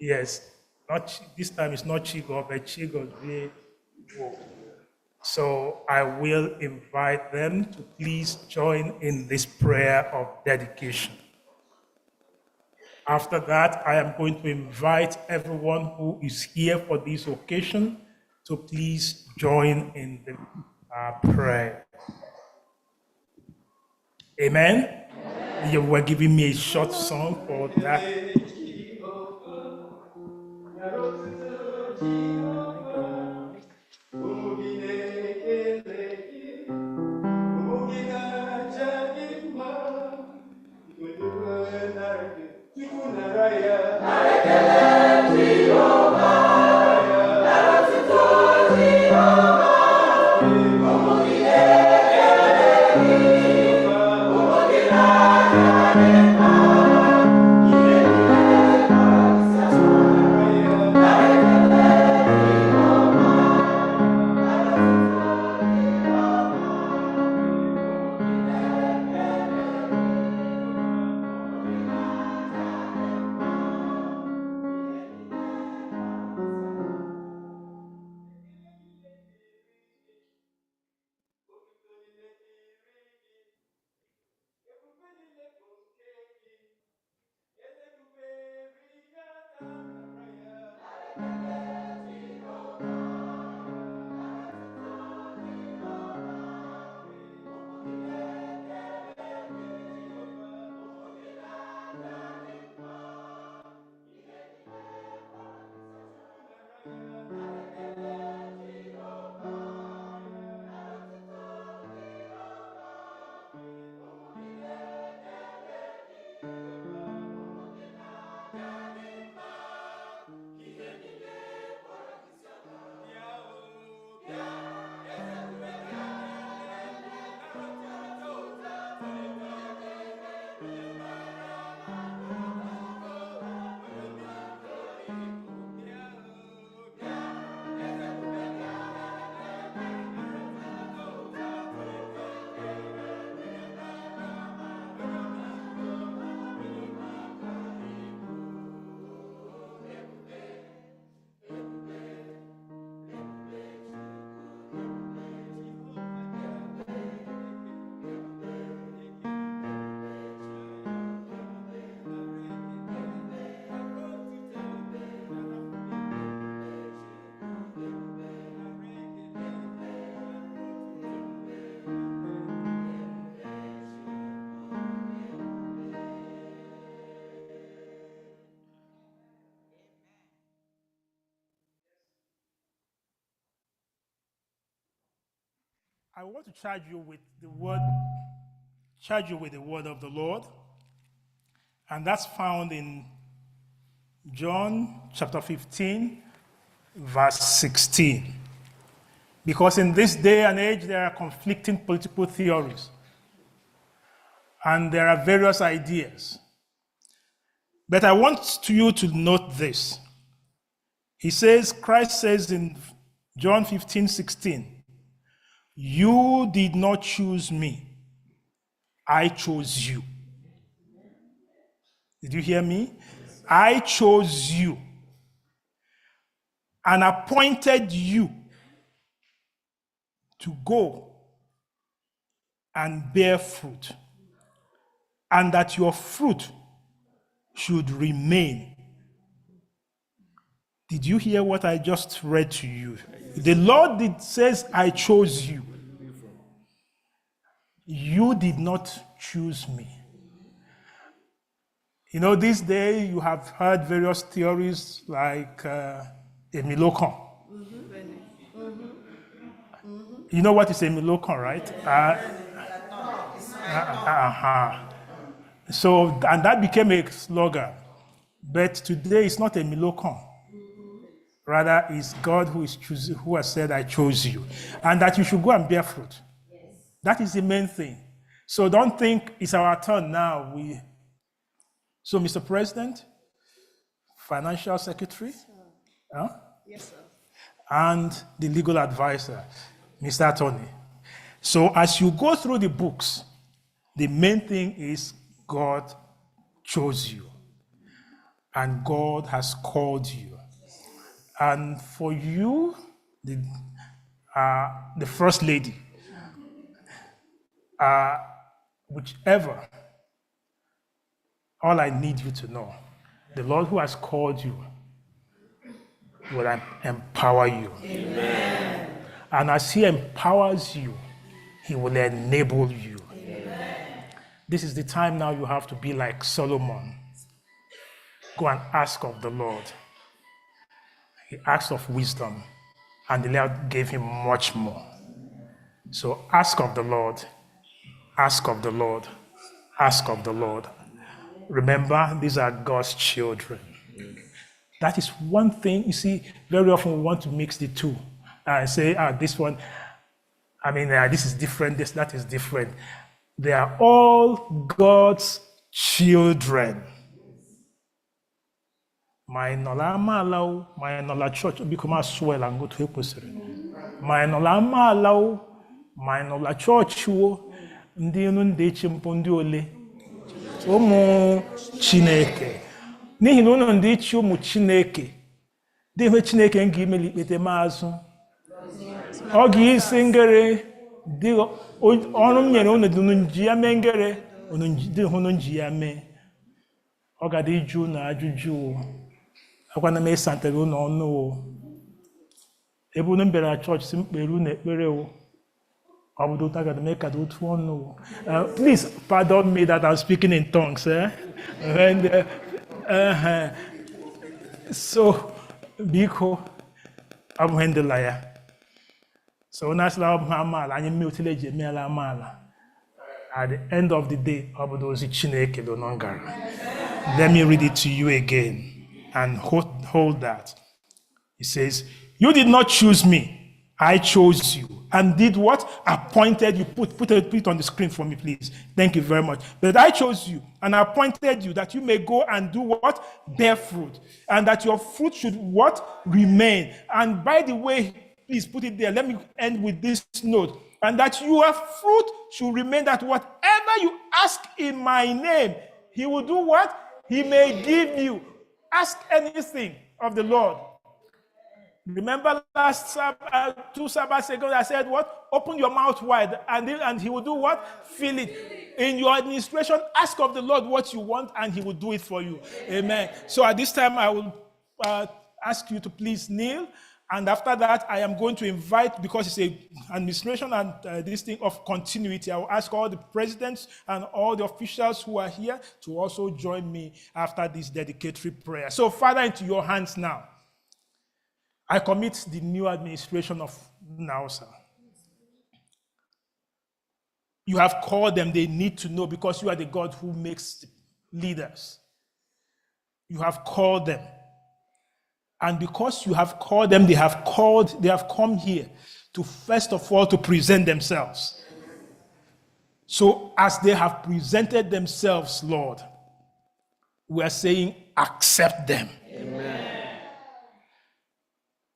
Yes, this time it's not Chigo, but Chigozie. So I will invite them to please join in this prayer of dedication. After that, I am going to invite everyone who is here for this occasion to please join in the prayer. Amen? You were giving me a short song for that. I want to charge you with the word of the Lord, and that's found in John chapter 15, verse 16. Because in this day and age, there are conflicting political theories, and there are various ideas. But I want you to note this. Christ says in John 15, 16, you did not choose me, I chose you. Did you hear me? I chose you and appointed you to go and bear fruit, and that your fruit should remain. Did you hear what I just read to you? The Lord says, I chose you. You did not choose me. You know, this day you have heard various theories like Emilocon. You know what is Emilocon, right? So, and that became a slogan. But today it's not Emilocon. Rather, it's God who is choosing, who has said, I chose you. And that you should go and bear fruit. Yes. That is the main thing. So don't think it's our turn now. So, Mr. President, Financial Secretary, Yes, sir. and the legal advisor, Mr. Attorney. So as you go through the books, the main thing is God chose you. And God has called you. And for you, the First Lady, whichever, all I need you to know, the Lord who has called you will empower you. Amen. And as He empowers you, He will enable you. Amen. This is the time now you have to be like Solomon. Go and ask of the Lord. He asked of wisdom, and the Lord gave him much more. So ask of the Lord, ask of the Lord, ask of the Lord. Remember, these are God's children. That is one thing, you see, very often we want to mix the two and say, this one, this is different, that is different. They are all God's children. My nola malau, my nola church become as well and go to a my nola malau, my nola church wo, ndi nunde chimpondi ole. Omo Chineke. N'ihi na unu ndị chi ụmụ Chineke, dị ihe Chineke nga imeli ikpete maazụ. Ọ ga-isi ngere dị ọrụ m nyere unu dị nji ya mee ngere, dị hụnụ nji ya mee. Ọ ga-adị jụ na ajụjụ. Akwa na mee santere unu ọnụ. Ebe unu mbere chọọchị si mkpere unu ekpere o. Please pardon me that I'm speaking in tongues. And, so, Biko, I'm Hendelaya. So, at the end of the day, let me read it to you again and hold that. It says, you did not choose me. I chose you and did what? Appointed you. Put it on the screen for me, please. Thank you very much. But I chose you and I appointed you that you may go and do what? Bear fruit. And that your fruit should what? Remain. And by the way, please put it there. Let me end with this note. And that your fruit should remain, that whatever you ask in my name, He will do what? He may give you. Ask anything of the Lord. Remember last two Sabbaths ago, I said what? Open your mouth wide, and He will do what? Fill it. In your administration, ask of the Lord what you want, and He will do it for you. Amen. So at this time, I will ask you to please kneel. And after that, I am going to invite, because it's an administration and this thing of continuity, I will ask all the presidents and all the officials who are here to also join me after this dedicatory prayer. So, Father, into your hands now. I commit the new administration of Nausa. You have called them, they need to know, because you are the God who makes leaders. You have called them. And because you have called them, they have come here to, first of all, to present themselves. So as they have presented themselves, Lord, we are saying, accept them. Amen.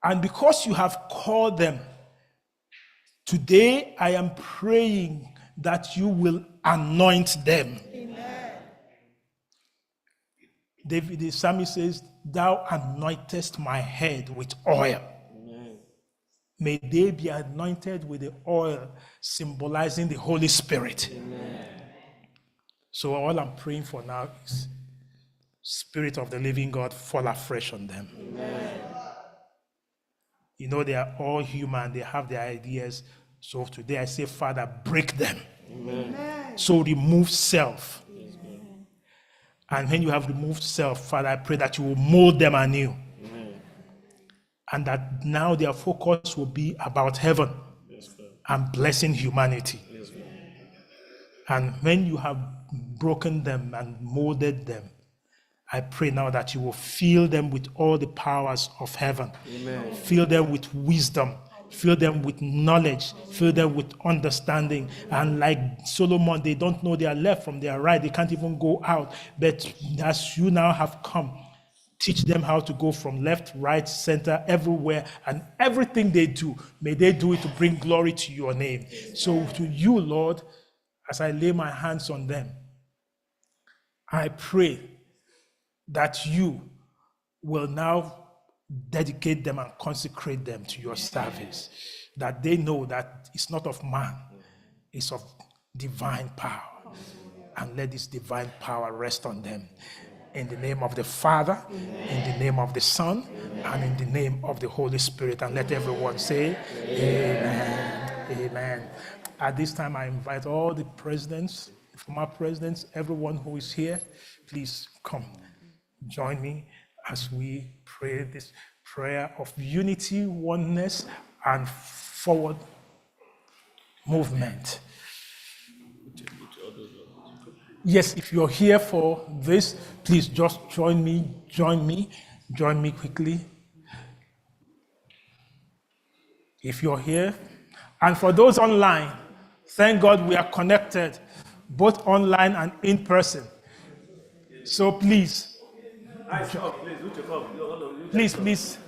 And because you have called them, today I am praying that you will anoint them. Amen. David, the psalmist says, thou anointest my head with oil. Amen. May they be anointed with the oil symbolizing the Holy Spirit. Amen. So all I'm praying for now is Spirit of the living God, fall afresh on them. Amen. You know, they are all human, they have their ideas. So today I say, Father, break them. Amen. So remove self. And when you have removed self, Father, I pray that you will mold them anew. Amen. And that now their focus will be about heaven and blessing humanity. And when you have broken them and molded them, I pray now that you will fill them with all the powers of heaven. Amen. Fill them with wisdom. Fill them with knowledge. Fill them with understanding. And like Solomon, they don't know their left from their right. They can't even go out. But as you now have come, teach them how to go from left, right, center, everywhere, and everything they do, may they do it to bring glory to your name. So to you, Lord, as I lay my hands on them, I pray that you will now dedicate them and consecrate them to your service, that they know that it's not of man, it's of divine power. And let this divine power rest on them. In the name of the Father, in the name of the Son, and in the name of the Holy Spirit. And let everyone say, Amen. Amen. At this time, I invite all the presidents, former presidents, everyone who is here, please come. Join me as we pray this prayer of unity, oneness, and forward movement. Yes, if you're here for this, please just join me quickly. If you're here, and for those online, thank God we are connected, both online and in person. So please, please.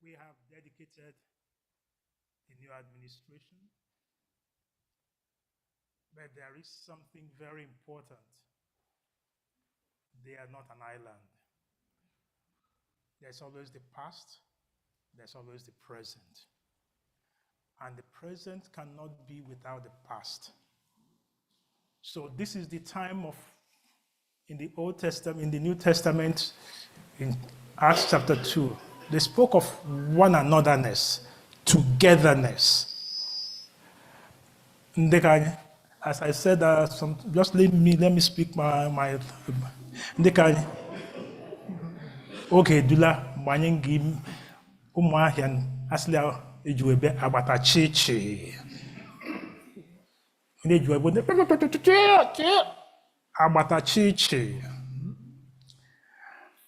We have dedicated the new administration, But there is something very important. They are not an island. There's always the past, there's always the present. And the present cannot be without the past. So this is the time of, in the Old Testament, in the New Testament, in Acts chapter 2, they spoke of one anotherness, togetherness. As I said, just let me speak my okay, Dula, Manyangim, Umahian, Asla, Ejuebe, Abata Chichi. Abata Chichi.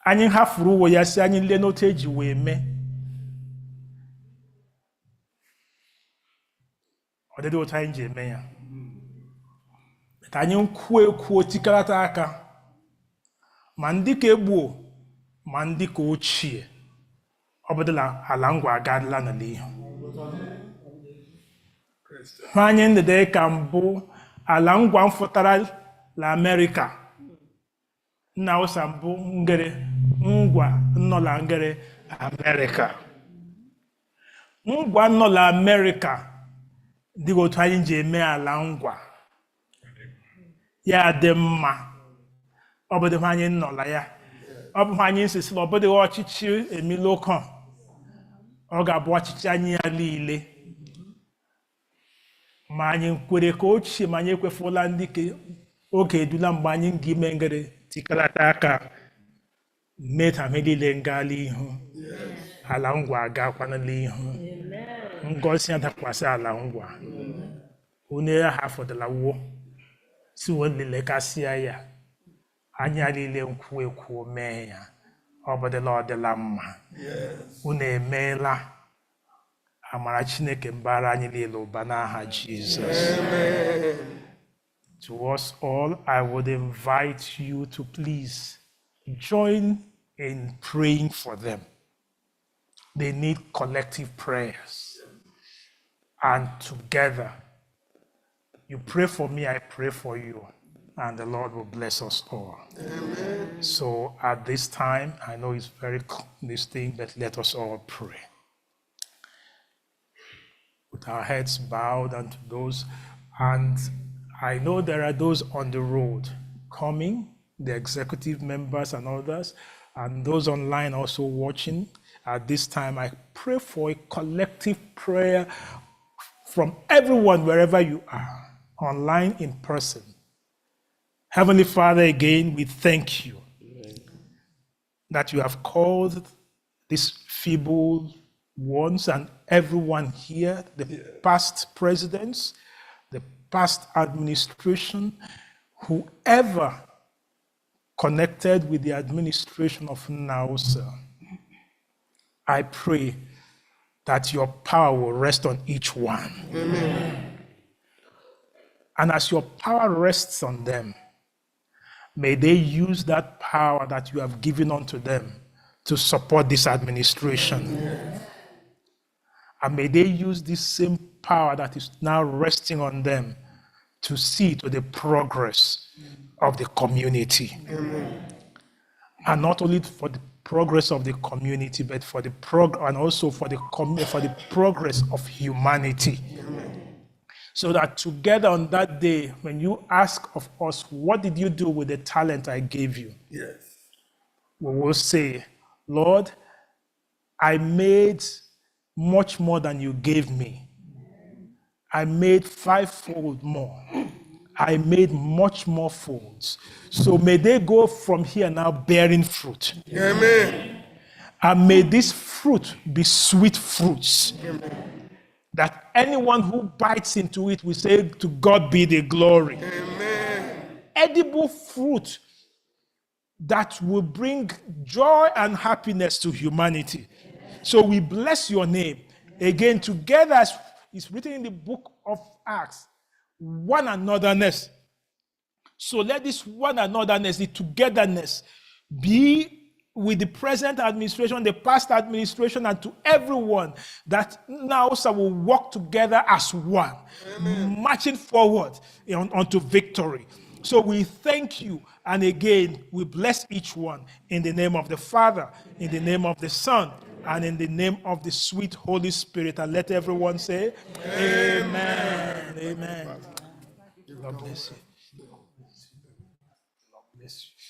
Any half rule, yes, any lenotage we me. Or the do time, Jemea. Can you quote Tikalata? Mandike bu, Mandiko chi. Obadela, Alangua Gadla Nali. Manyan the day Cambo, Alangua Fotaral, La America. Now Sambo Ngere, Ngwa, no langere, America. Ngwa no la America. Digo trying Jemea Langua. Ya demma. Obo de manyin no la ya. Obo manyin sisi obo de ochichi emilo kan. Oga bo ochichi anyi alile. Manyin kwere ko ochi manyin kwe fola ndike oge dula manyin gimengere tikalata aka meta medile ngali ihu. Ala ngwa aga kwana li ihu. Ngosi adakwasa ala ngwa. Une ya hafo de la wo. Si wole le kasia ya. Anya lile nkwe ku meya. Obo de Lord de lamma. Une mela. Amara Chineke mbara anyị lile ụba n'aha Jesus. To us all, I would invite you to please join in praying for them. They need collective prayers. And together, you pray for me, I pray for you. And the Lord will bless us all. Amen. So at this time, I know it's very this thing, but let us all pray. With our heads bowed unto those, and I know there are those on the road coming, the executive members and others, and those online also watching. At this time, I pray for a collective prayer from everyone, wherever you are, online, in person. Heavenly Father, again, we thank you that you have called these feeble ones and everyone here, the past presidents, the past administration, whoever connected with the administration of Nausa. I pray that your power will rest on each one. Amen. And as your power rests on them, may they use that power that you have given unto them to support this administration. Yes. And may they use this same power that is now resting on them to see to the progress of the community. Amen. And not only for the progress of the community, but for the and also for the progress of humanity. Amen. So that together on that day, when you ask of us, what did you do with the talent I gave you? Yes. We will say, Lord, I made much more than you gave me. I made 5-fold more. I made much more folds. So may they go from here now bearing fruit. Amen. And may this fruit be sweet fruits. Amen. That anyone who bites into it will say, to God be the glory. Amen. Edible fruit that will bring joy and happiness to humanity. So we bless your name. Again, together, as it's written in the book of Acts, one anotherness. So let this one anotherness, the togetherness, be with the present administration, the past administration, and to everyone, that now we will work together as one, marching forward onto victory. So we thank you, and again, we bless each one in the name of the Father, in the name of the Son, and in the name of the sweet Holy Spirit. And let everyone say, Amen. Amen. God bless you.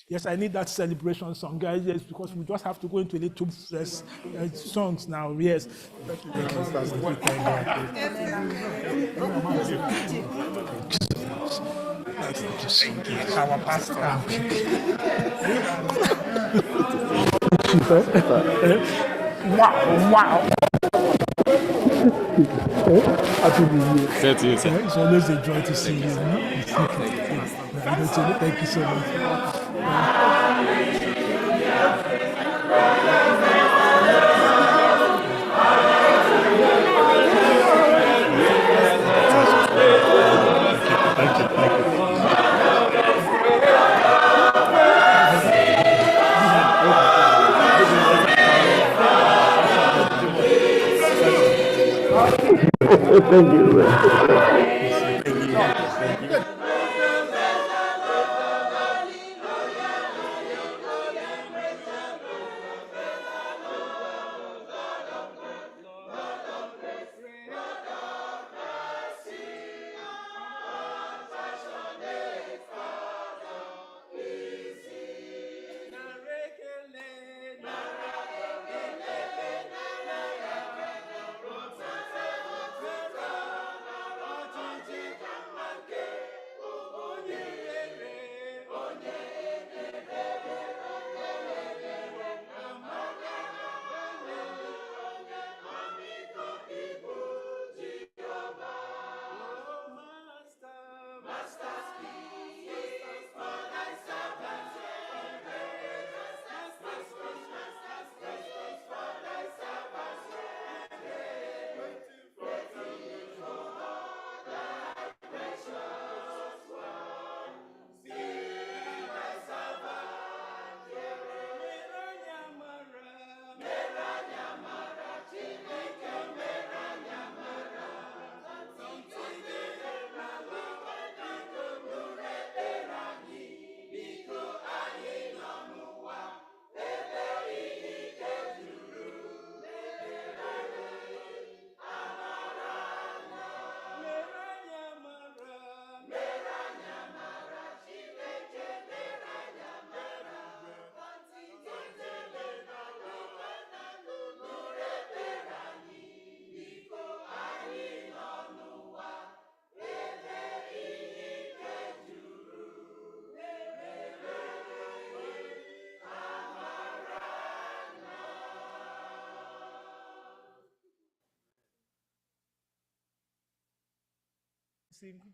Yes, I need that celebration song, guys. Yes, because we just have to go into a little songs now. Yes. Thank you. Thank you. Our pastor. Wow. Happy New Year. It's always a joy to see you. Thank you so much. Thank you.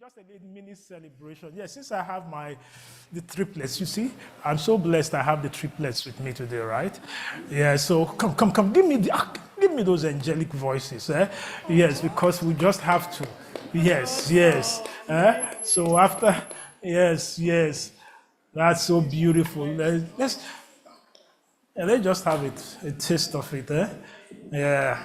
Just a little mini celebration. Yes, since I have the triplets, you see, I'm so blessed I have the triplets with me today, right? Yeah, so come, give me those angelic voices, eh? Yes, because we just have to. Yes. So after, yes, that's so beautiful. Let's just have a taste of it, eh? Yeah.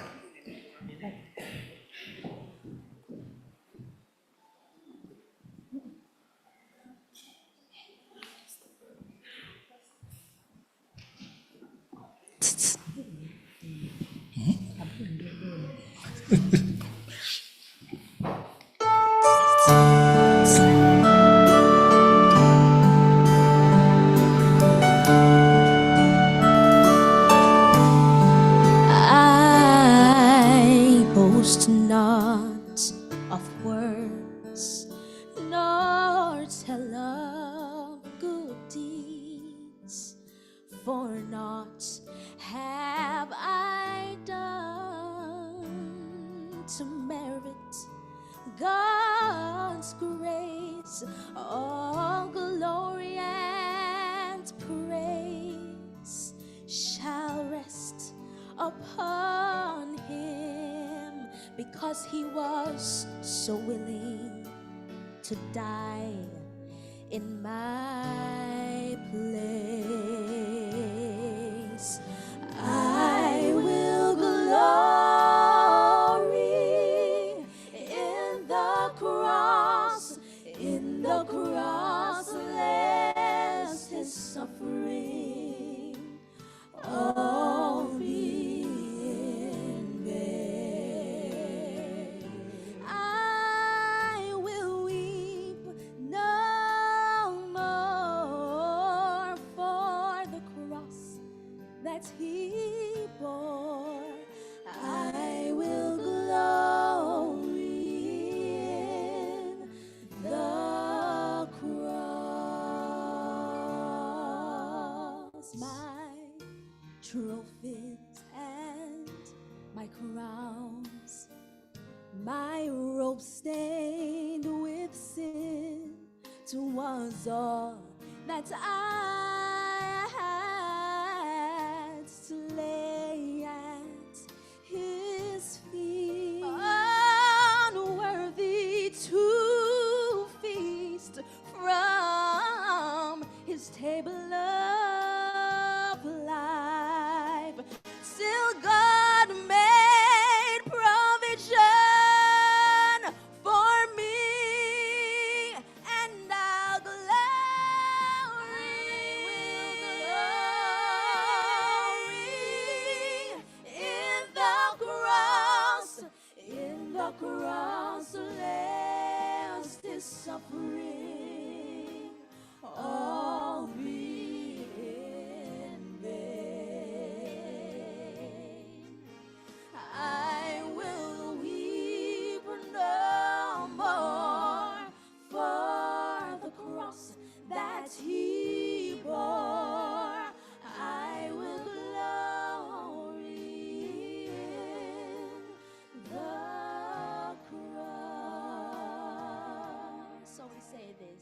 I boast not of words, nor tell of good deeds, for naught have I done to merit God's grace. All glory and praise shall rest upon him, because he was so willing to die in my place. cross. I will glory in the cross, in the cross, lest his suffering all be in vain. I will weep no more for the cross that he bore. I will glory in the cross. My trophies and my crowns, my robe stained with sin, was all that I had to lay at his feet. Unworthy to feast from his table of life, still God made provision for me, and I'll glory in the cross, lest his suffering all be in vain. I will weep no more for the cross that he bore. I will glory in the cross. So we say this.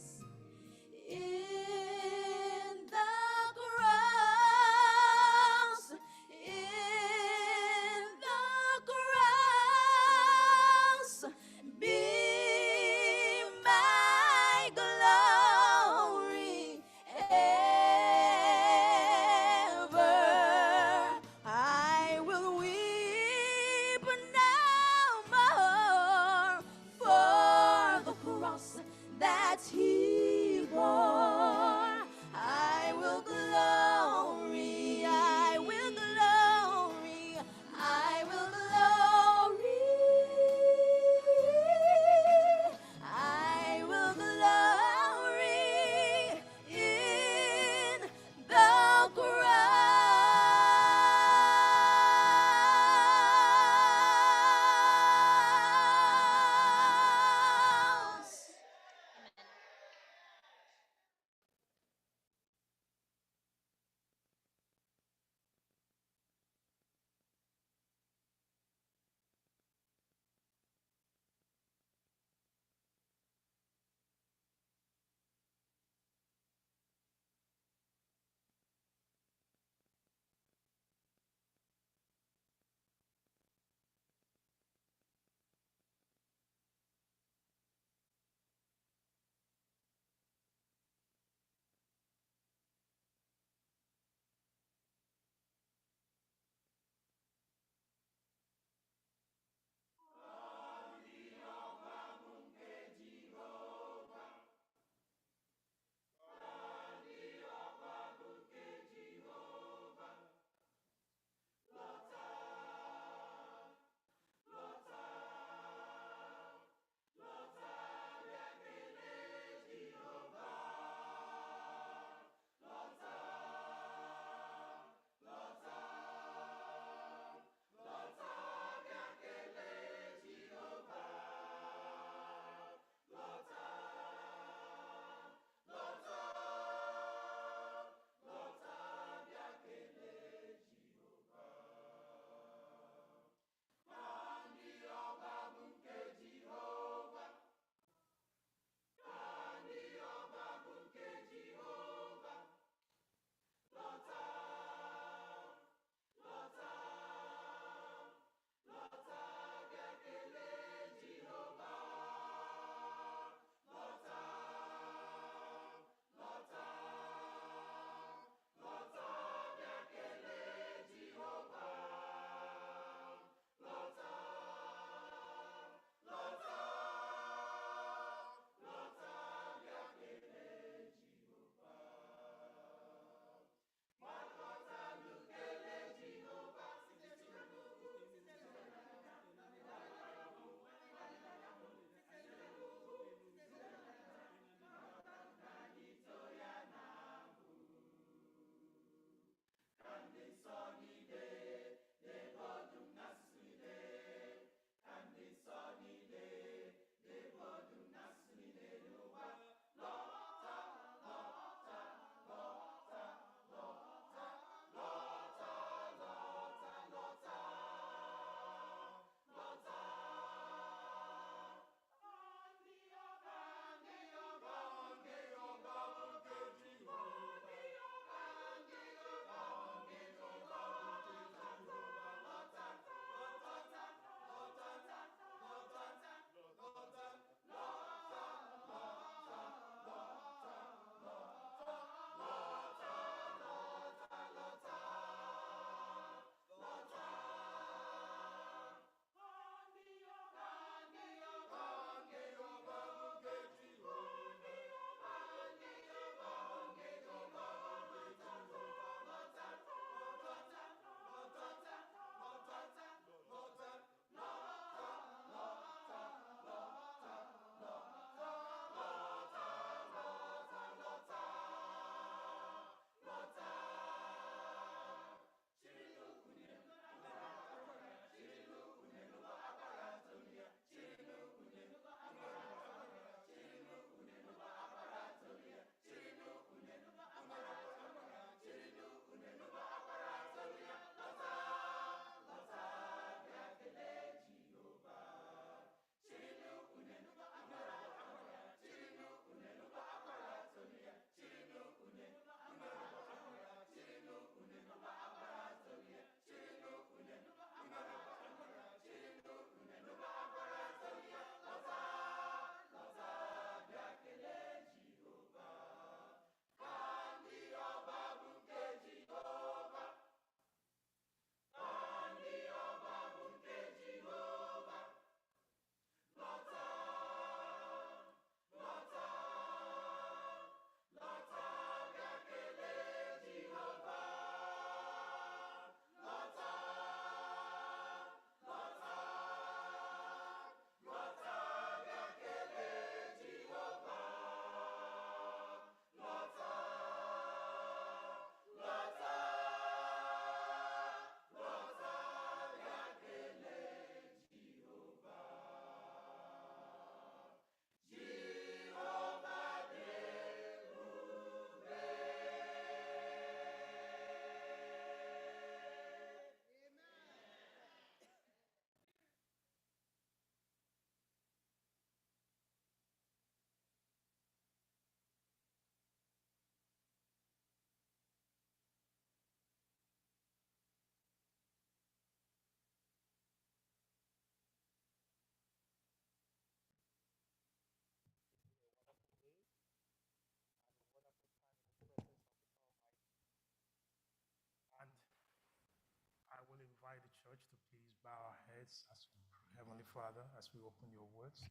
hands as we pray. Heavenly Father, as we open your words,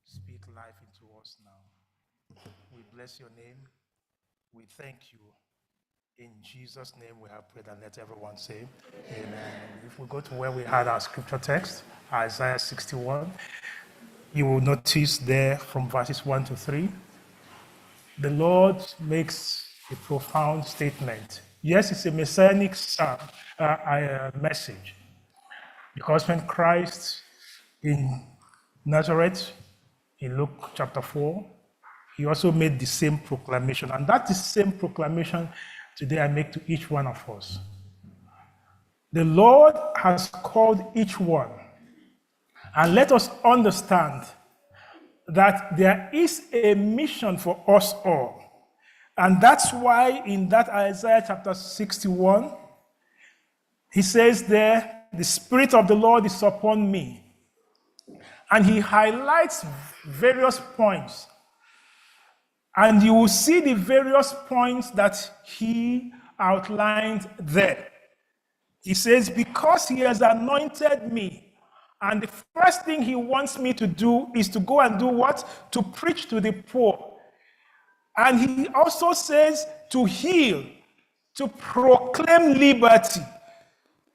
speak life into us now. We bless your name. We thank you. In Jesus' name we have prayed, and let everyone say amen. If we go to where we had our scripture text, Isaiah 61, you will notice there from verses 1 to 3, the Lord makes a profound statement. Yes, it's a messianic message, because when Christ in Nazareth, in Luke chapter 4, he also made the same proclamation. And that is the same proclamation today I make to each one of us. The Lord has called each one. And let us understand that there is a mission for us all. And that's why in that Isaiah chapter 61, he says there, the Spirit of the Lord is upon me. And he highlights various points. And you will see the various points that he outlined there. He says, because he has anointed me, and the first thing he wants me to do is to go and do what? To preach to the poor. And he also says to heal, to proclaim liberty,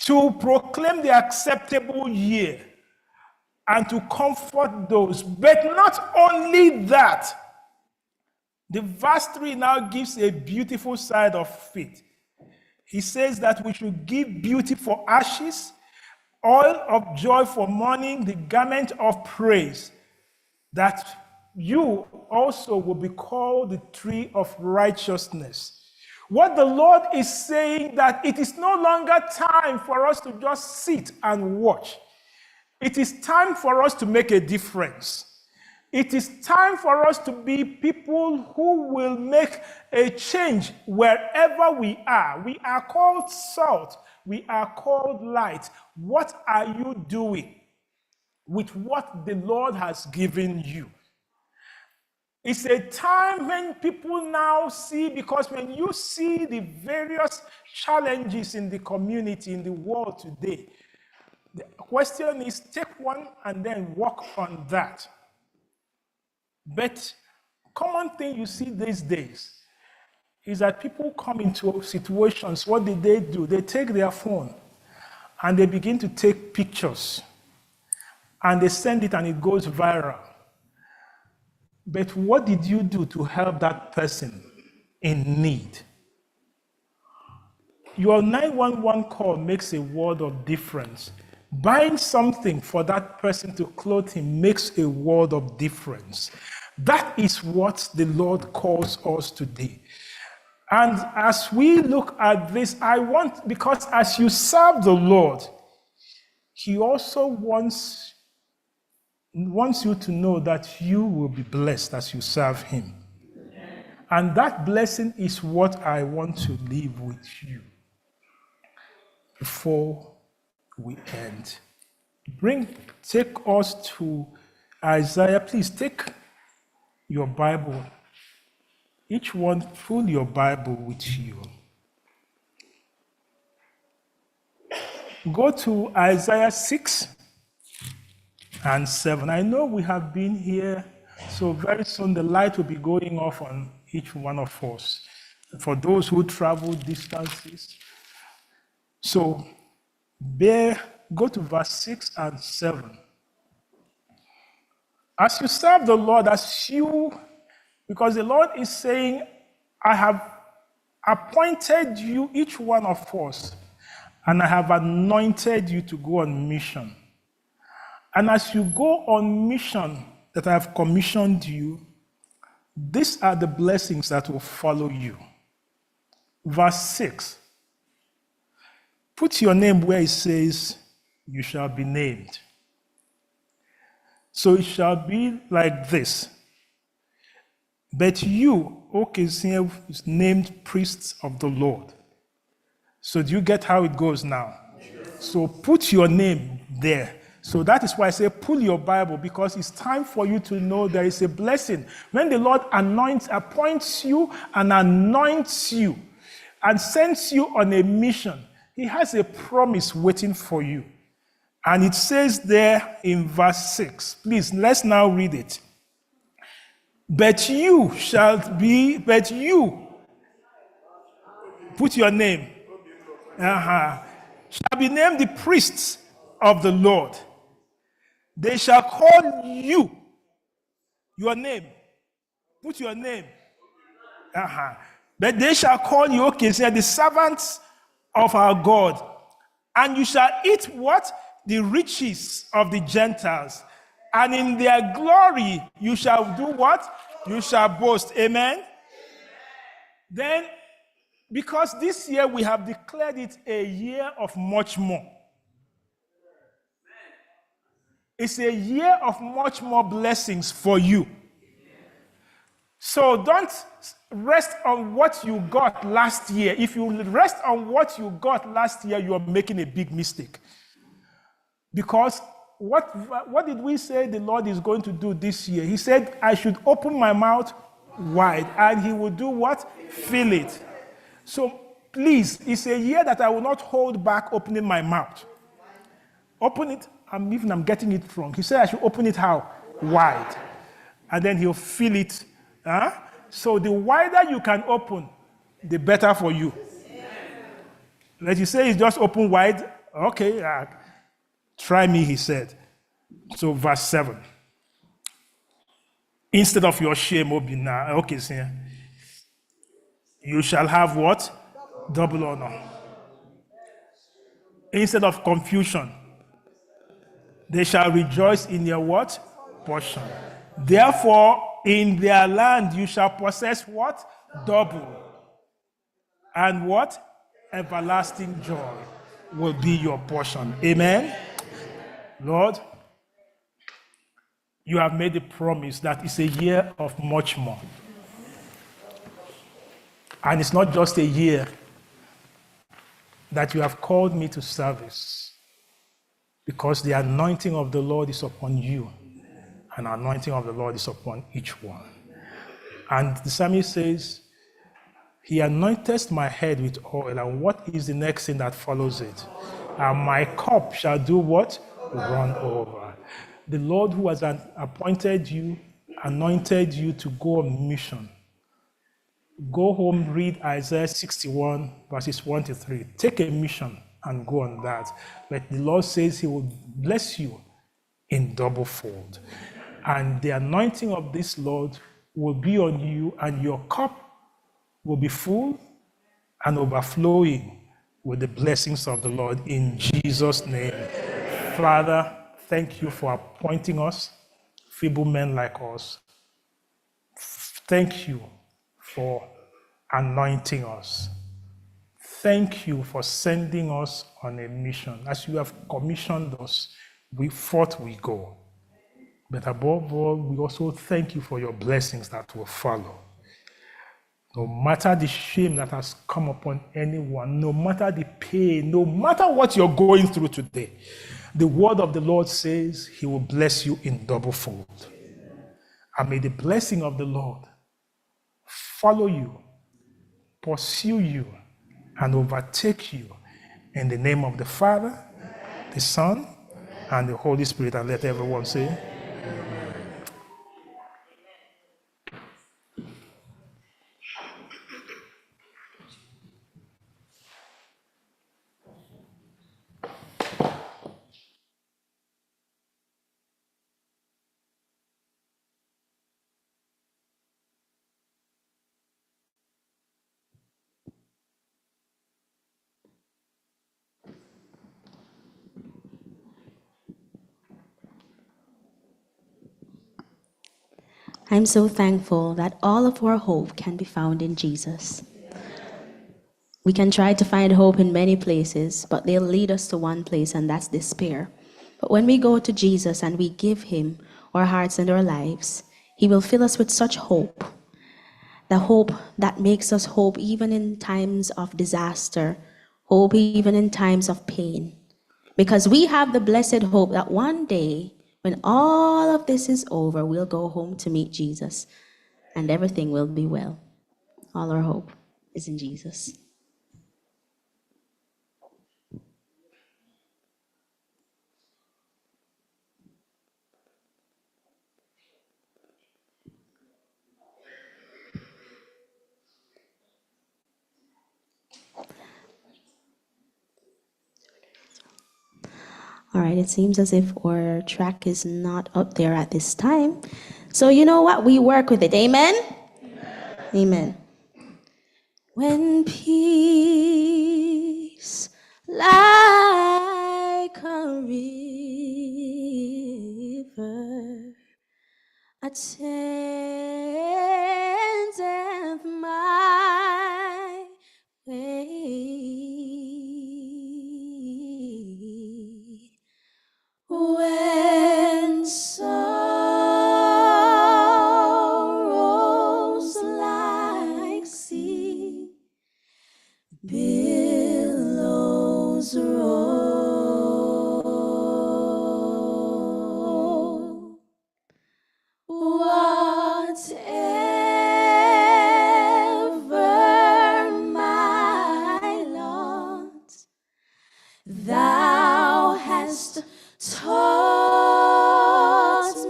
to proclaim the acceptable year, and to comfort those. But not only that, the verse 3 now gives a beautiful side of faith. He says that we should give beauty for ashes, oil of joy for mourning, the garment of praise, that you also will be called the tree of righteousness. What the Lord is saying, that it is no longer time for us to just sit and watch. It is time for us to make a difference. It is time for us to be people who will make a change wherever we are. We are called salt. We are called light. What are you doing with what the Lord has given you? It's a time when people now see, because when you see the various challenges in the community, in the world today, the question is, take one and then work on that. But common thing you see these days is that people come into situations. What do? They take their phone and they begin to take pictures and they send it and it goes viral. But what did you do to help that person in need? Your 911 call makes a world of difference. Buying something for that person to clothe him makes a world of difference. That is what the Lord calls us today. And as we look at this, because as you serve the Lord, he also wants you to know that you will be blessed as you serve him. And that blessing is what I want to leave with you before we end. Take us to Isaiah. Please take your Bible. Each one, pull your Bible with you. Go to Isaiah 6 and 7. I know we have been here, so very soon the light will be going off on each one of us. For those who travel distances. So, go to verse 6 and 7. As you serve the Lord, because the Lord is saying, I have appointed you, each one of us, and I have anointed you to go on mission. And as you go on mission that I have commissioned you, these are the blessings that will follow you. Verse 6. Put your name where it says, you shall be named. So it shall be like this. But you, O King, is named priests of the Lord. So do you get how it goes now? Yes. So put your name there. So that is why I say pull your Bible, because it's time for you to know there is a blessing. When the Lord appoints you and anoints you and sends you on a mission, he has a promise waiting for you. And it says there in verse 6, please, let's now read it. But you, put your name, shall be named the priests of the Lord. They shall call you, your name, put your name. But they shall call you, okay, say the servants of our God. And you shall eat what? The riches of the Gentiles. And in their glory you shall do what? You shall boast. Amen? Then, because this year we have declared it a year of much more. It's a year of much more blessings for you. So don't rest on what you got last year. If you rest on what you got last year, you are making a big mistake. Because what did we say the Lord is going to do this year? He said, I should open my mouth wide, and he will do what? Fill it. So please, it's a year that I will not hold back opening my mouth. Open it, even I'm getting it wrong. He said I should open it how? Wide. And then he'll fill it. So the wider you can open, the better for you. Let you say it's just open wide. Okay, try me, he said. So verse 7. Instead of your shame, okay, see, you shall have what? Double honor. Instead of confusion, they shall rejoice in your what? Portion. Therefore, in their land you shall possess what? Double. And what? Everlasting joy will be your portion. Amen? Lord, you have made a promise that it's a year of much more. And it's not just a year that you have called me to service, because the anointing of the Lord is upon you, and the anointing of the Lord is upon each one. And the psalmist says, he anointeth my head with oil, and what is the next thing that follows it? And my cup shall do what? Run over. The Lord who has appointed you, anointed you to go on mission. Go home, read Isaiah 61, verses 1 to 3. Take a mission and go on that. But the Lord says he will bless you in double fold. And the anointing of this Lord will be on you, and your cup will be full and overflowing with the blessings of the Lord in Jesus' name. Father, thank you for appointing us, feeble men like us. Thank you for anointing us. Thank you for sending us on a mission. As you have commissioned us, forth we go. But above all, we also thank you for your blessings that will follow. No matter the shame that has come upon anyone, no matter the pain, no matter what you're going through today, the word of the Lord says he will bless you in double fold. And may the blessing of the Lord follow you, pursue you, and overtake you in the name of the Father, the Son, and the Holy Spirit. And let everyone say, amen. I'm so thankful that all of our hope can be found in Jesus. We can try to find hope in many places, but they'll lead us to one place, and that's despair. But when we go to Jesus and we give him our hearts and our lives, he will fill us with such hope, the hope that makes us hope even in times of disaster, hope even in times of pain. Because we have the blessed hope that one day, when all of this is over, we'll go home to meet Jesus and everything will be well. All our hope is in Jesus. All right, it seems as if our track is not up there at this time. So you know what? We work with it. Amen? Amen. When peace like a river attendeth my way, when sorrows like sea billows roll, whatever my lot, thou hast taught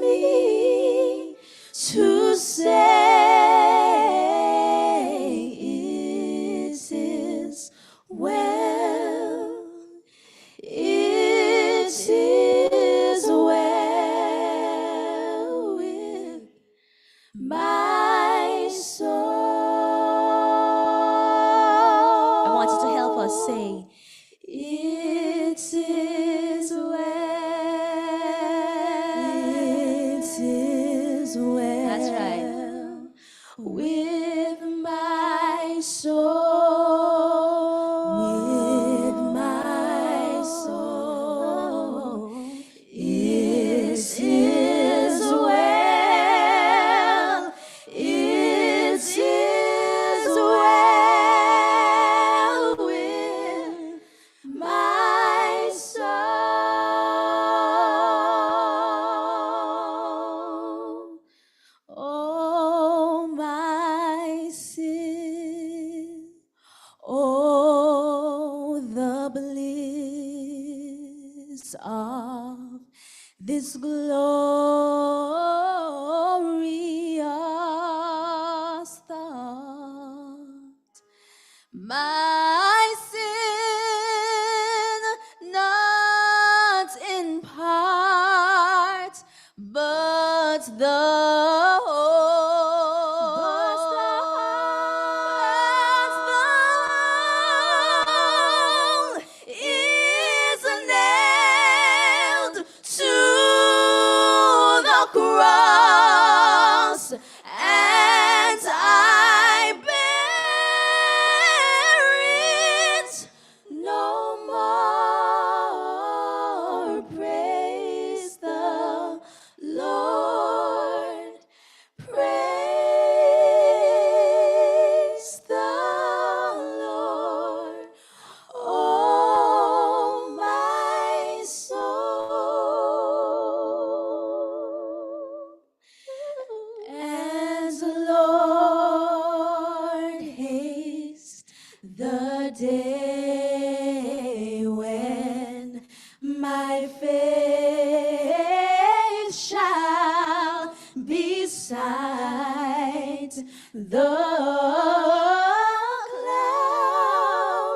me to say, it is well, it is well with my soul. I want you to help us say, it is well. It is well. That's right. With my soul. With my soul. It is well. It is well with my soul. Oh, my sin. Oh, the bliss of this glorious thought. My sin, not in part, but the whole is nailed to the cross, and I bear it no more. Praise the Lord. Praise the Lord. Oh, my soul. And Lord, haste the day when my faith shall beside the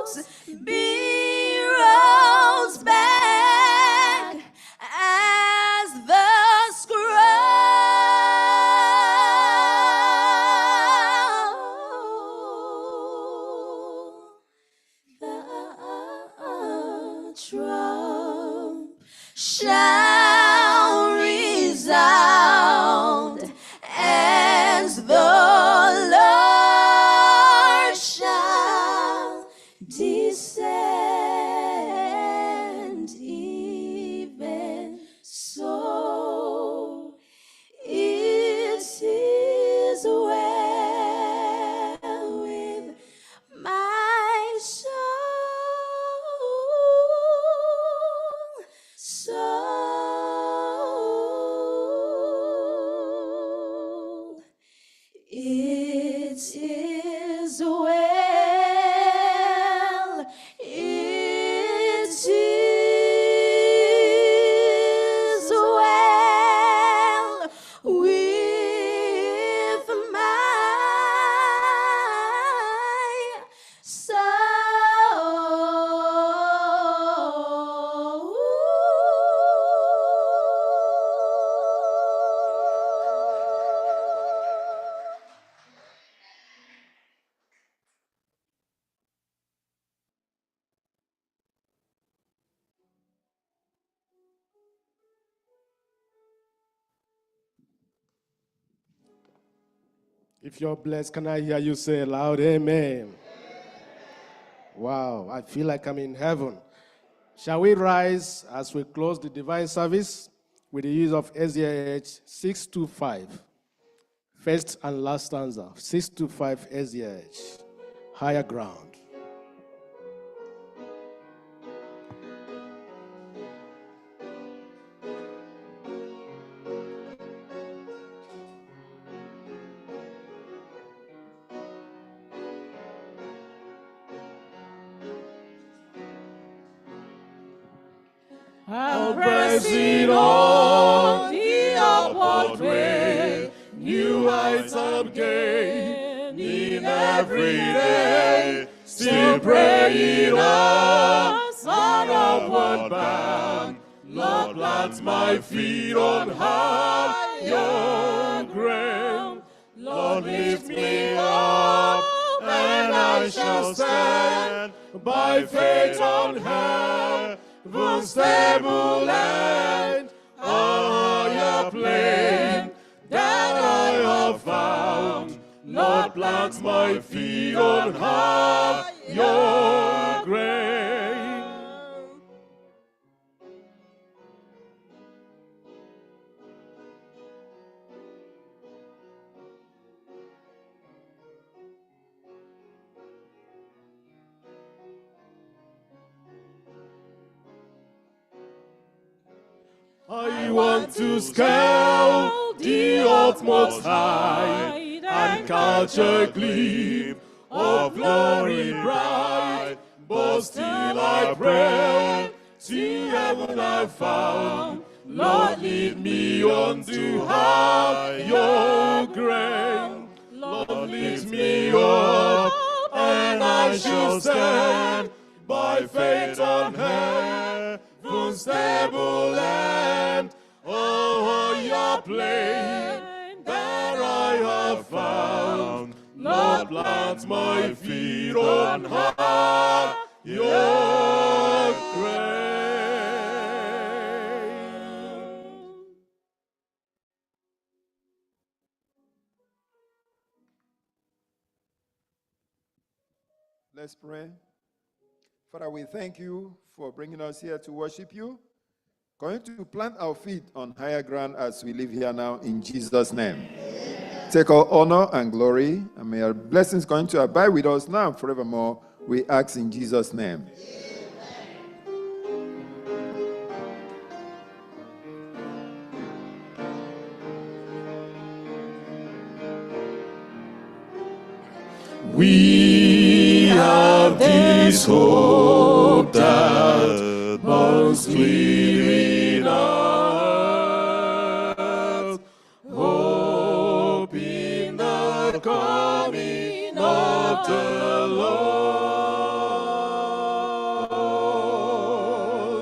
clouds be rolled back as the scroll. The trump shall resound as the Lord If you're blessed, can I hear you say loud amen? Wow, I feel like I'm in heaven. Shall we rise as we close the divine service with the use of SDA 625? First and last stanza, 625 SDA, higher ground. I'm pressing on the upward way, new heights I'm gaining every day, still praying on upward bound. Lord, plant my feet on higher ground. Lord, lift me up, and I shall stand by faith on heaven's stable land, a higher plane that I have found. Lord, plant my feet on higher ground. I want to scale the utmost height and catch a glimpse of glory bright. But still I pray, to heaven I found. Lord, lead me unto higher ground. Lord, lift me up, and I shall stand by faith on heaven's stable land, a higher plane that I have found. Lord, plant my feet on higher ground. Let's pray. Father, we thank you for bringing us here to worship you. Going to plant our feet on higher ground as we live here now in Jesus' name. Take all honor and glory, and may our blessings going to abide with us now and forevermore. We ask in Jesus' name. We have this hope that burns within us, hope in the coming of the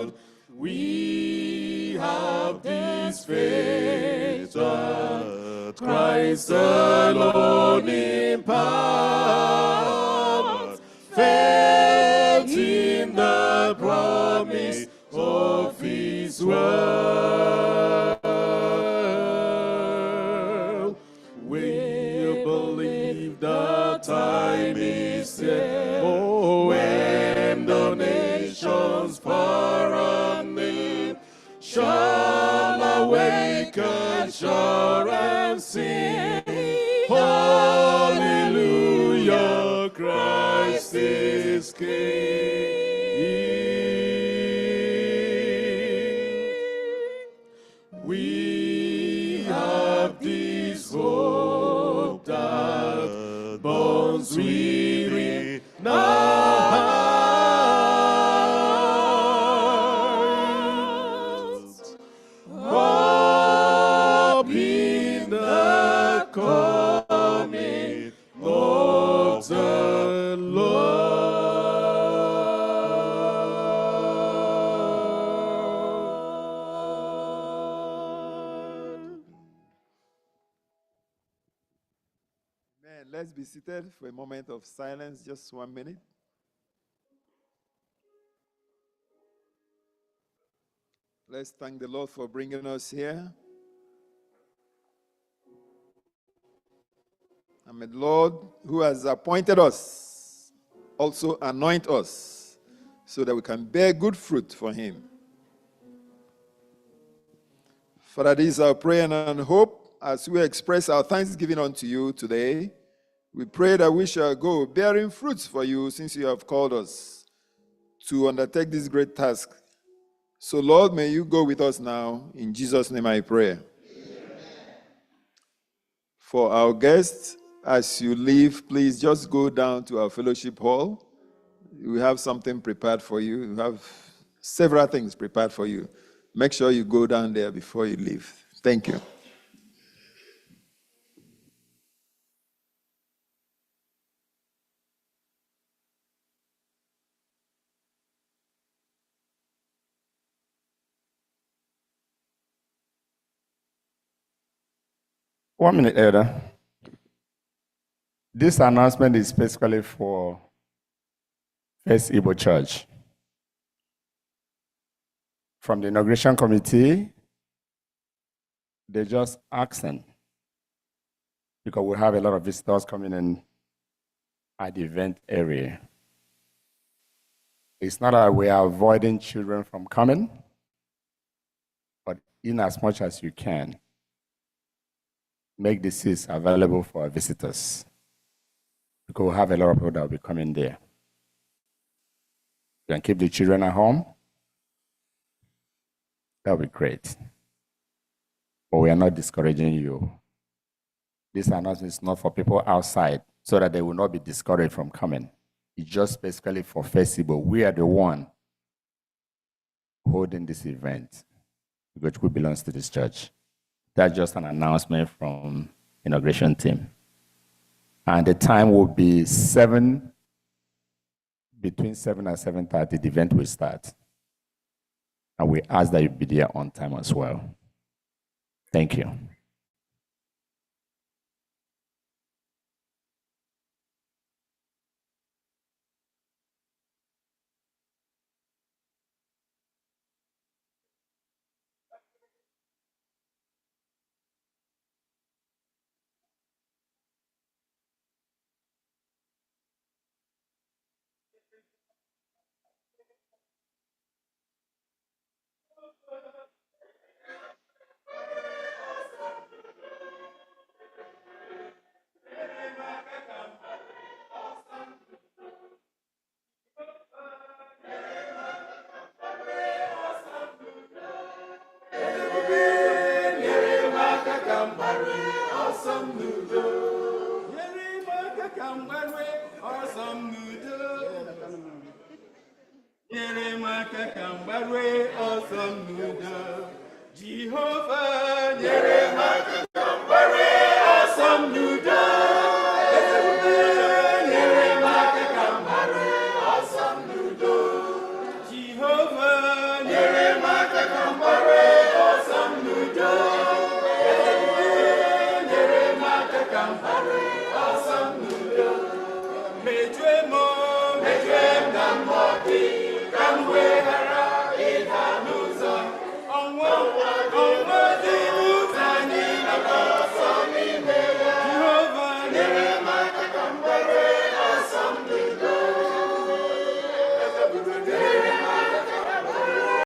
Lord. We have this faith that Christ alone imparts, faith in the promise of His word. We believe the time is here, oh, when the nations far and near shall awaken, sure and sing, hallelujah, Christ is King. We have this hope that burns within us, hope in the coming of the Lord. Amen. Let's be seated for a moment of silence, just 1 minute. Let's thank the Lord for bringing us here. And may the Lord, who has appointed us, also anoint us so that we can bear good fruit for him. Father, this is our prayer and hope as we express our thanksgiving unto you today. We pray that we shall go bearing fruits for you since you have called us to undertake this great task. So, Lord, may you go with us now. In Jesus' name I pray. Amen. For our guests, as you leave, please just go down to our fellowship hall. We have something prepared for you. We have several things prepared for you. Make sure you go down there before you leave. Thank you. One minute, Elder. This announcement is specifically for First Igbo Church. From the inauguration committee, they just asking, because we have a lot of visitors coming in at the event area. It's not that we are avoiding children from coming, but in as much as you can, make the seats available for our visitors, because we have a lot of people that will be coming there. You can keep the children at home. That would be great. But we are not discouraging you. This announcement is not for people outside so that they will not be discouraged from coming. It's just basically for festival. We are the one holding this event, which belongs to this church. That's just an announcement from inauguration team. And the time will be between 7 and 7:30, the event will start. And we ask that you be there on time as well. Thank you. Jehovah,